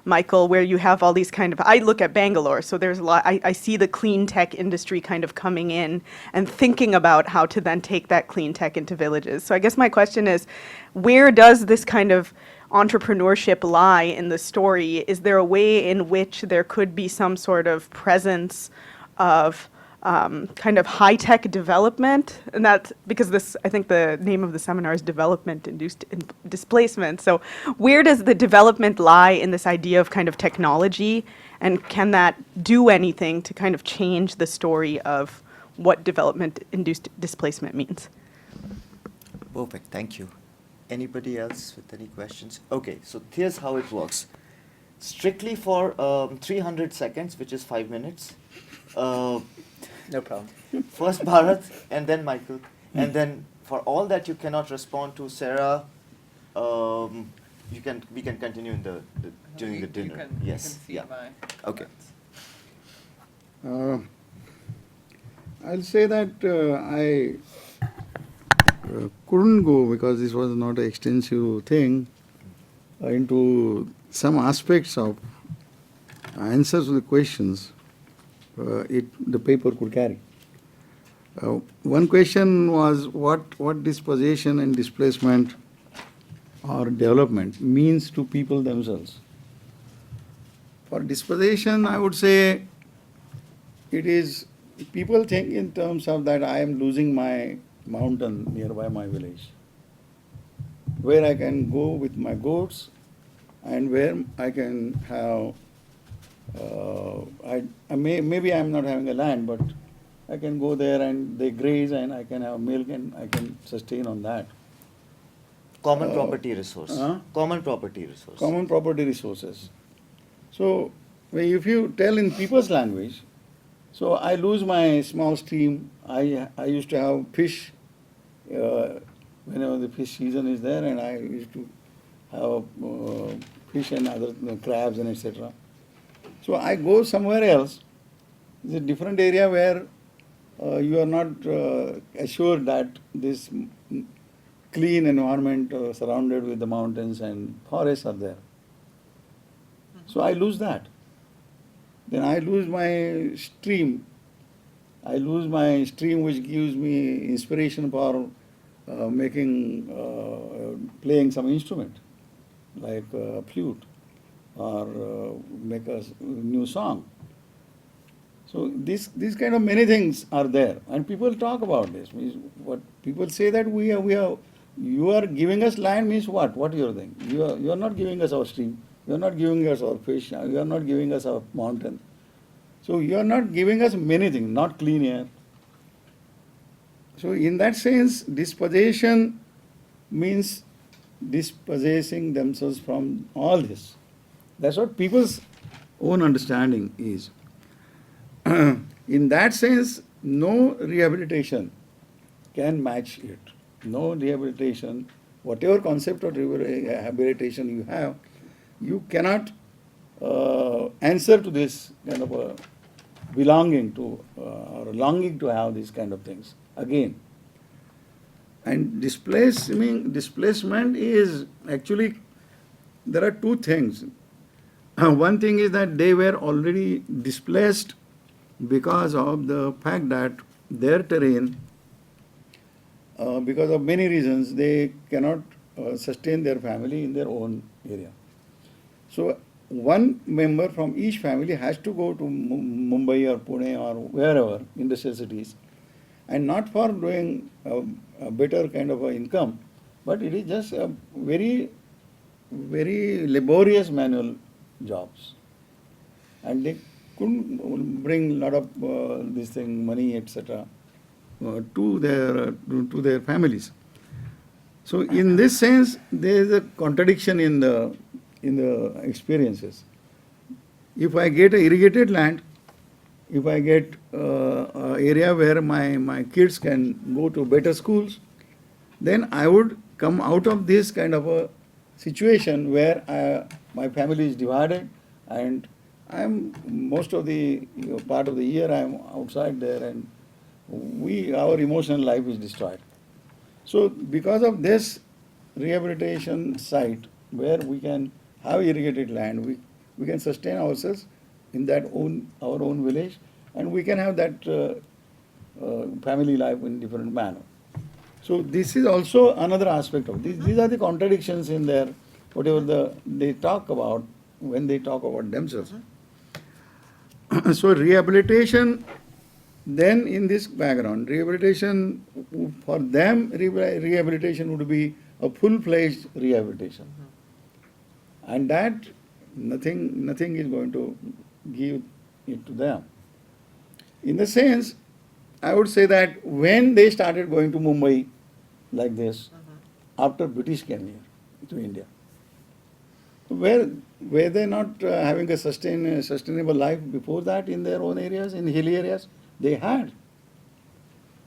Michael, where you have all these kind of, I look at Bangalore, so there's a lot, I see the clean tech industry kind of coming in and thinking about how to then take that clean tech into villages. So I guess my question is, where does this kind of entrepreneurship lie in the story? Is there a way in which there could be some sort of presence of kind of high-tech development? And that's because this, I think the name of the seminar is Development-Induced Displacement. So where does the development lie in this idea of kind of technology? And can that do anything to kind of change the story of what development-induced displacement means? Perfect. Thank you. Anybody else with any questions? Okay, so here's how it works. Strictly for 300 seconds, which is 5 minutes. No problem. First Bharat, and then Michael. And then for all that you cannot respond to, Sarah, we can continue in during the dinner. You can Yes. see Yeah. my Okay. comments. I'll say that I couldn't go because this was not an extensive thing into some aspects of answers to the questions. the paper could carry. One question was what dispossession and displacement or development means to people themselves. For dispossession, I would say it is, people think in terms of that I am losing my mountain nearby my village, where I can go with my goats and where I can have, maybe I'm not having a land, but I can go there and they graze and I can have milk and I can sustain on that. Common property resource. Huh? Common property resource. Common property resources. So if you tell in people's language, so I lose my small stream. I used to have fish whenever the fish season is there, and I used to have fish and other crabs and etc. So I go somewhere else. It's a different area where you are not assured that this clean environment surrounded with the mountains and forests are there. So I lose that. Then I lose my stream. I lose my stream which gives me inspiration for playing some instrument like flute or make a new song. So these kind of many things are there, and people talk about this. Means what people say that you are giving us land means what? What you are doing? You are not giving us our stream. You are not giving us our fish. You are not giving us our mountain. So you are not giving us many things, not clean air. So in that sense, dispossession means dispossessing themselves from all this. That's what people's own understanding is. In that sense, no rehabilitation can match it. No rehabilitation, whatever concept of rehabilitation you have, you cannot answer to this kind of a belonging to or longing to have these kind of things again. And displacement is actually, there are two things. One thing is that they were already displaced because of the fact that their terrain, because of many reasons, they cannot sustain their family in their own area. So one member from each family has to go to Mumbai or Pune or wherever, industrial cities, and not for doing a better kind of income, but it is just a very, very laborious manual jobs. And they couldn't bring a lot of this thing, money, etc., to their families. So in this sense, there is a contradiction in the experiences. If I get irrigated land, if I get area where my kids can go to better schools, then I would come out of this kind of a situation where my family is divided and I'm most of the part of the year I'm outside there and our emotional life is destroyed. So because of this rehabilitation site where we can have irrigated land, we can sustain ourselves in our own village, and we can have that family life in different manner. So this is also another aspect of this. These are the contradictions in there, whatever they talk about when they talk about themselves. So rehabilitation, then in this background, rehabilitation, for them, rehabilitation would be a full-fledged rehabilitation. And that, nothing is going to give it to them. In the sense, I would say that when they started going to Mumbai like this, after British came here to India, were they not having a sustainable life before that in their own areas, in hilly areas? They had.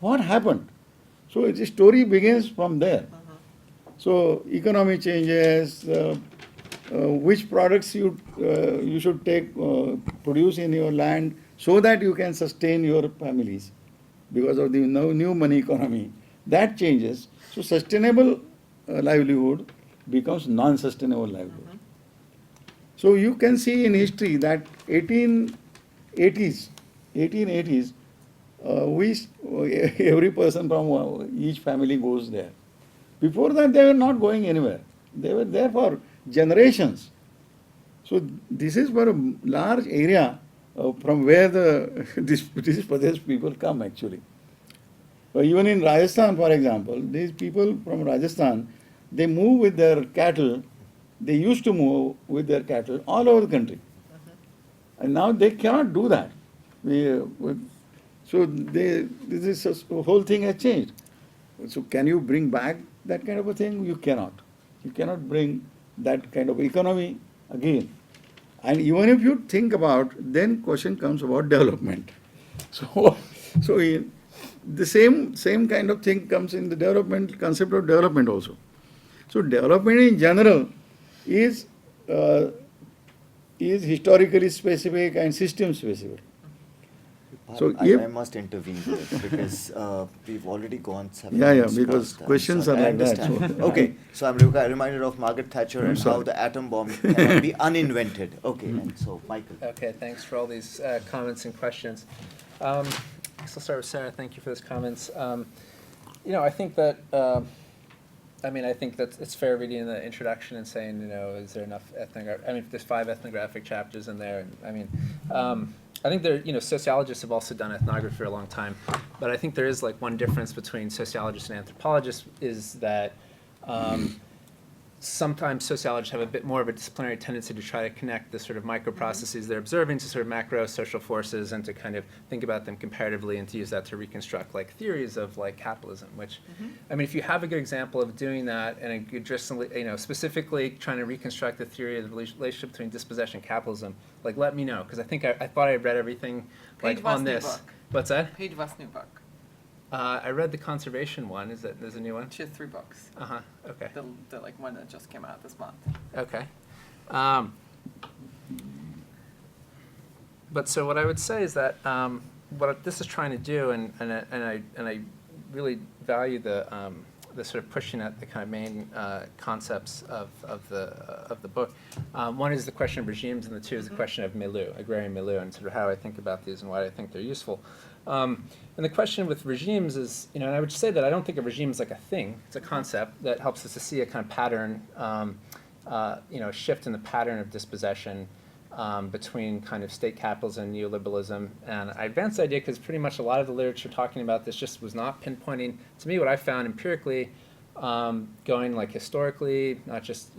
What happened? So the story begins from there. So economy changes, which products you should produce in your land so that you can sustain your families because of the new money economy. That changes. So sustainable livelihood becomes non-sustainable livelihood. So you can see in history that 1880s, 1880s, every person from each family goes there. Before that, they were not going anywhere. They were there for generations. So this is for a large area from where the this Pradesh people come actually. Even in Rajasthan, for example, these people from Rajasthan, they move with their cattle. They used to move with their cattle all over the country, and now they cannot do that. The whole thing has changed. So can you bring back that kind of a thing? You cannot. You cannot bring that kind of economy again. And even if you think about, then question comes about development. The same kind of thing comes in the development concept of development also. So development in general is historically specific and system specific. So I must intervene here because we've already gone 7 Yeah, minutes because past that, questions so are I like that, understand. so- Okay, so I'm reminded of Margaret Thatcher and how sorry. the atom bomb cannot be uninvented. Okay, and so Michael. Okay, thanks for all these comments and questions. I guess I'll start with Sarah. Thank you for those comments. I think that, I think that it's fair reading the introduction and saying, is there enough there's 5 ethnographic chapters in there. I think sociologists have also done ethnography for a long time, but I think there is one difference between sociologists and anthropologists is that sometimes sociologists have a bit more of a disciplinary tendency to try to connect the sort of microprocesses they're observing to sort of macro social forces and to kind of think about them comparatively and to use that to reconstruct theories of capitalism, which, if you have a good example of doing that and a good, specifically trying to reconstruct the theory of the relationship between dispossession and capitalism, let me know, because I think I thought I read everything Page on West's new this. book. What's that? Page West's new book. I read the conservation one. There's a new one? She has 3 books. Okay. The one that just came out this month. Okay. But so what I would say is that what this is trying to do, and I really value the sort of pushing at the kind of main concepts of the book. One is the question of regimes, and the 2 is the question of milieu, agrarian milieu, and sort of how I think about these and why I think they're useful. And the question with regimes is, and I would say that I don't think of regime as a thing. It's a concept that helps us to see a kind of pattern, shift in the pattern of dispossession between kind of state capitalism and neoliberalism. And I advance the idea because pretty much a lot of the literature talking about this just was not pinpointing. To me, what I found empirically, going historically, not just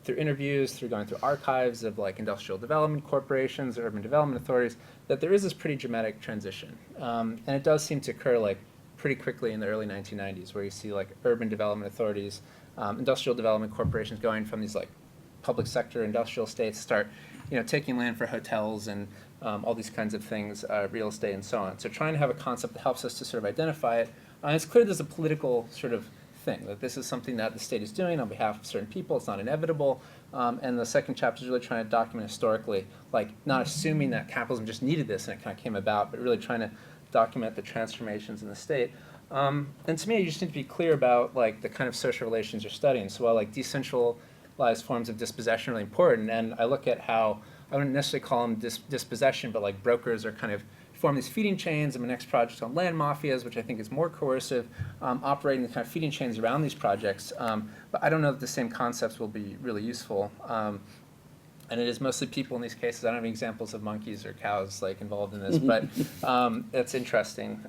through interviews, through going through archives of industrial development corporations, urban development authorities, that there is this pretty dramatic transition. And it does seem to occur pretty quickly in the early 1990s, where you see urban development authorities, industrial development corporations going from these public sector industrial estates start taking land for hotels and all these kinds of things, real estate and so on. So trying to have a concept that helps us to sort of identify it. It's clear there's a political sort of thing, that this is something that the state is doing on behalf of certain people. It's not inevitable. And the second chapter is really trying to document historically, not assuming that capitalism just needed this and it kind of came about, but really trying to document the transformations in the state. And to me, you just need to be clear about the kind of social relations you're studying. So while decentralized forms of dispossession are really important, and I look at how, I wouldn't necessarily call them dispossession, but brokers are kind of form these feeding chains, and my next project on land mafias, which I think is more coercive, operating the kind of feeding chains around these projects. But I don't know that the same concepts will be really useful. And it is mostly people in these cases. I don't have any examples of monkeys or cows involved in this, but it's interesting.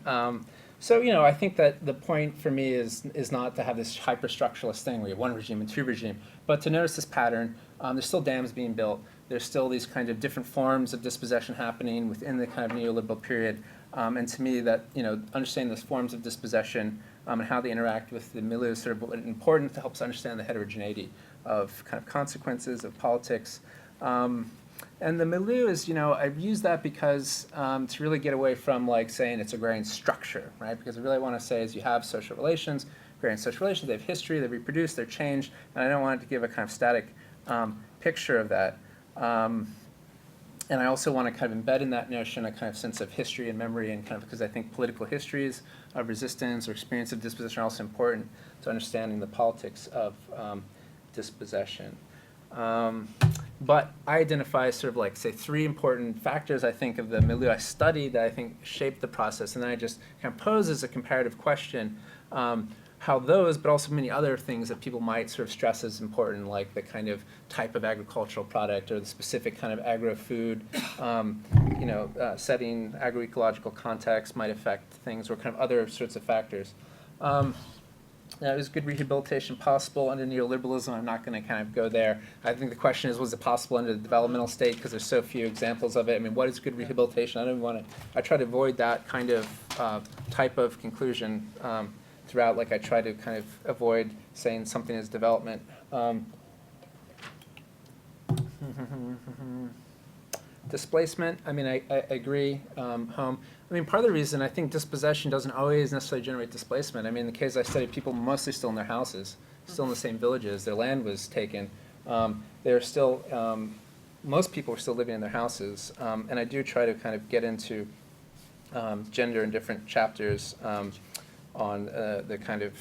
So I think that the point for me is not to have this hyper-structuralist thing where you have 1 regime and 2 regime, but to notice this pattern. There's still dams being built. There's still these kind of different forms of dispossession happening within the kind of neoliberal period. And to me, that understanding those forms of dispossession and how they interact with the milieu is sort of important to help us understand the heterogeneity of kind of consequences of politics. And the milieu is, I've used that because to really get away from saying it's agrarian structure, right? Because I really want to say is you have social relations, agrarian social relations, they have history, they reproduce, they're changed, and I don't want it to give a kind of static picture of that. And I also want to kind of embed in that notion a kind of sense of history and memory, and kind of because I think political histories of resistance or experience of dispossession are also important to understanding the politics of dispossession. But I identify sort of like, say, 3 important factors, I think, of the milieu I studied that I think shaped the process. And then I just kind of pose as a comparative question how those, but also many other things that people might sort of stress as important, like the kind of type of agricultural product or the specific kind of agro-food, setting, agroecological context might affect things, or kind of other sorts of factors. Is good rehabilitation possible under neoliberalism? I'm not going to kind of go there. I think the question is, was it possible under the developmental state? Because there's so few examples of it. I mean, what is good rehabilitation? I don't even want to. I try to avoid that kind of type of conclusion throughout. Like I try to kind of avoid saying something is development. Displacement. I mean, I agree. Home. I mean, part of the reason I think dispossession doesn't always necessarily generate displacement. I mean, in the case I studied, people mostly still in their houses, still in the same villages. Their land was taken. They're still, most people are still living in their houses. And I do try to kind of get into gender in different chapters on the kind of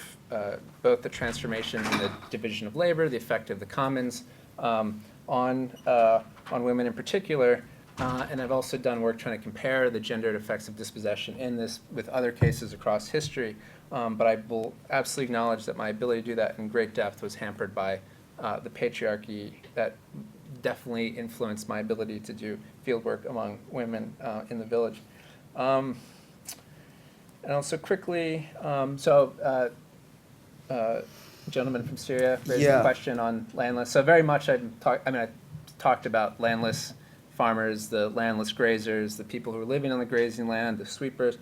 both the transformation and the division of labor, the effect of the commons on women in particular. And I've also done work trying to compare the gendered effects of dispossession in this with other cases across history. But I will absolutely acknowledge that my ability to do that in great depth was hampered by the patriarchy that definitely influenced my ability to do field work among women in the village. And also quickly, gentleman from Syria raised a question on landless. So very much I talked about landless farmers, the landless grazers, the people who were living on the grazing land, the sweepers,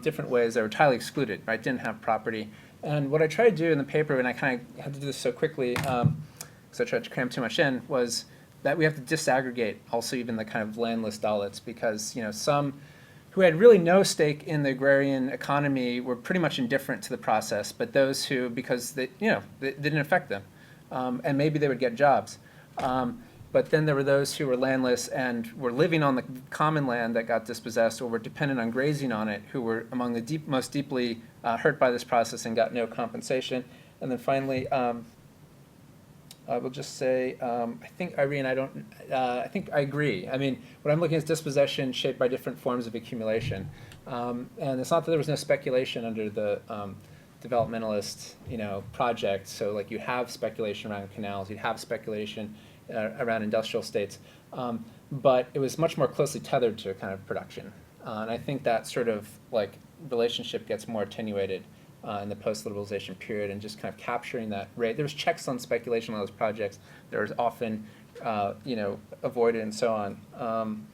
different ways that were entirely excluded, right? Didn't have property. And what I tried to do in the paper, and I kind of had to do this so quickly because I tried to cram too much in, was that we have to disaggregate also even the kind of landless Dalits, because some who had really no stake in the agrarian economy were pretty much indifferent to the process, but those who, because they didn't affect them, and maybe they would get jobs. But then there were those who were landless and were living on the common land that got dispossessed or were dependent on grazing on it, who were among the most deeply hurt by this process and got no compensation. And then finally, I will just say, I think, Irene, I think I agree. I mean, what I'm looking at is dispossession shaped by different forms of accumulation. And it's not that there was no speculation under the developmentalist, project. So like you have speculation around canals, you have speculation around industrial states, but it was much more closely tethered to kind of production. And I think that sort of like relationship gets more attenuated in the post-liberalization period, and just kind of capturing that rate. There was checks on speculation on those projects. There was often, avoided and so on.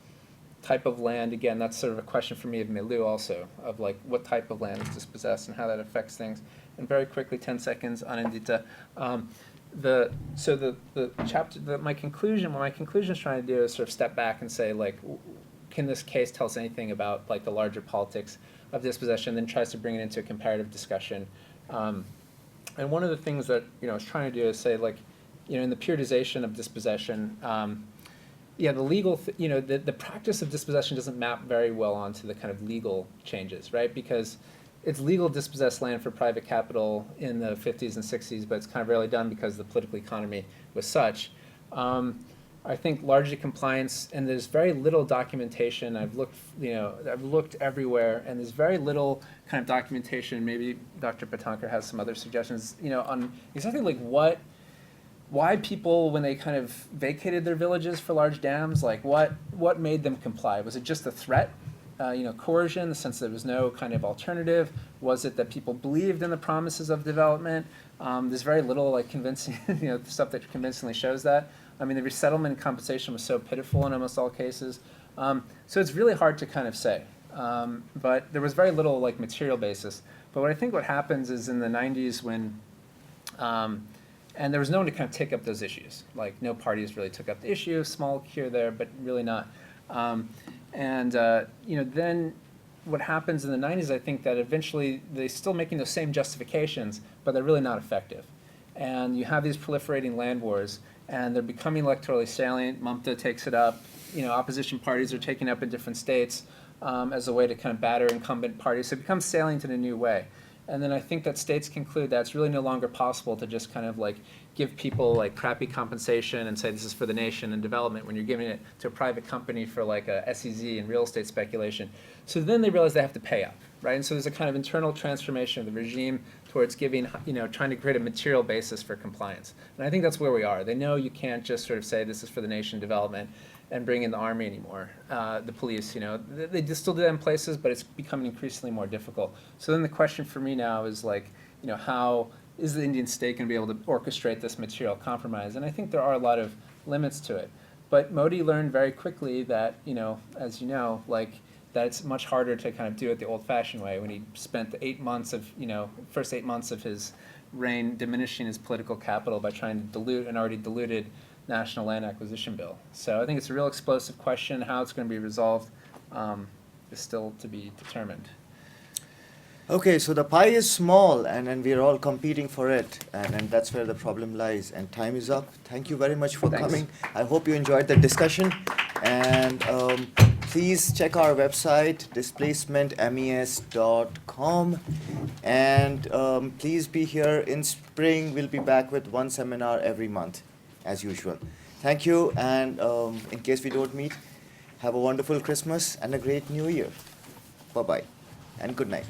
Type of land, again, that's sort of a question for me of milieu also, of like what type of land is dispossessed and how that affects things. And very quickly, 10 seconds on Indita. My conclusion, what my conclusion is trying to do is sort of step back and say, like, can this case tell us anything about like the larger politics of dispossession, then tries to bring it into a comparative discussion. And one of the things that I was trying to do is say, like, in the periodization of dispossession, the legal, the practice of dispossession doesn't map very well onto the kind of legal changes, right? Because it's legal to dispossess land for private capital in the 50s and 60s, but it's kind of rarely done because the political economy was such. I think largely compliance, and there's very little documentation. I've looked everywhere, and there's very little kind of documentation. Maybe Dr. Patankar has some other suggestions, on exactly like why people, when they kind of vacated their villages for large dams, like what made them comply? Was it just a threat? Coercion, the sense that there was no kind of alternative? Was it that people believed in the promises of development? There's very little like convincing, stuff that convincingly shows that. I mean, the resettlement compensation was so pitiful in almost all cases. So it's really hard to kind of say. But there was very little like material basis. But what I think what happens is in the 90s when, and there was no one to kind of take up those issues. Like no parties really took up the issue, small here, there, but really not. Then what happens in the 90s, I think that eventually they're still making those same justifications, but they're really not effective. And you have these proliferating land wars, and they're becoming electorally salient. Mamta takes it up. Opposition parties are taking it up in different states as a way to kind of batter incumbent parties. So it becomes salient in a new way. And then I think that states conclude that it's really no longer possible to just kind of like give people like crappy compensation and say this is for the nation and development when you're giving it to a private company for like a SEZ and real estate speculation. So then they realize they have to pay up, right? And so there's a kind of internal transformation of the regime towards giving, trying to create a material basis for compliance. And I think that's where we are. They know you can't just sort of say this is for the nation development and bring in the army anymore, the police, they still do that in places, but it's becoming increasingly more difficult. So then the question for me now is like, how is the Indian state going to be able to orchestrate this material compromise? And I think there are a lot of limits to it. But Modi learned very quickly that, as you know, like, that it's much harder to kind of do it the old-fashioned way when he spent the first 8 months of his reign diminishing his political capital by trying to dilute an already diluted national land acquisition bill. So I think it's a real explosive question. How it's going to be resolved is still to be determined. Okay, so the pie is small, and we're all competing for it, and that's where the problem lies. And time is up. Thank you very much for Thanks. coming. I hope you enjoyed the discussion. And please check our website, displacementmes.com. And please be here in spring. We'll be back with one seminar every month, as usual. Thank you, and in case we don't meet, have a wonderful Christmas and a great New Year. Bye-bye, and good night.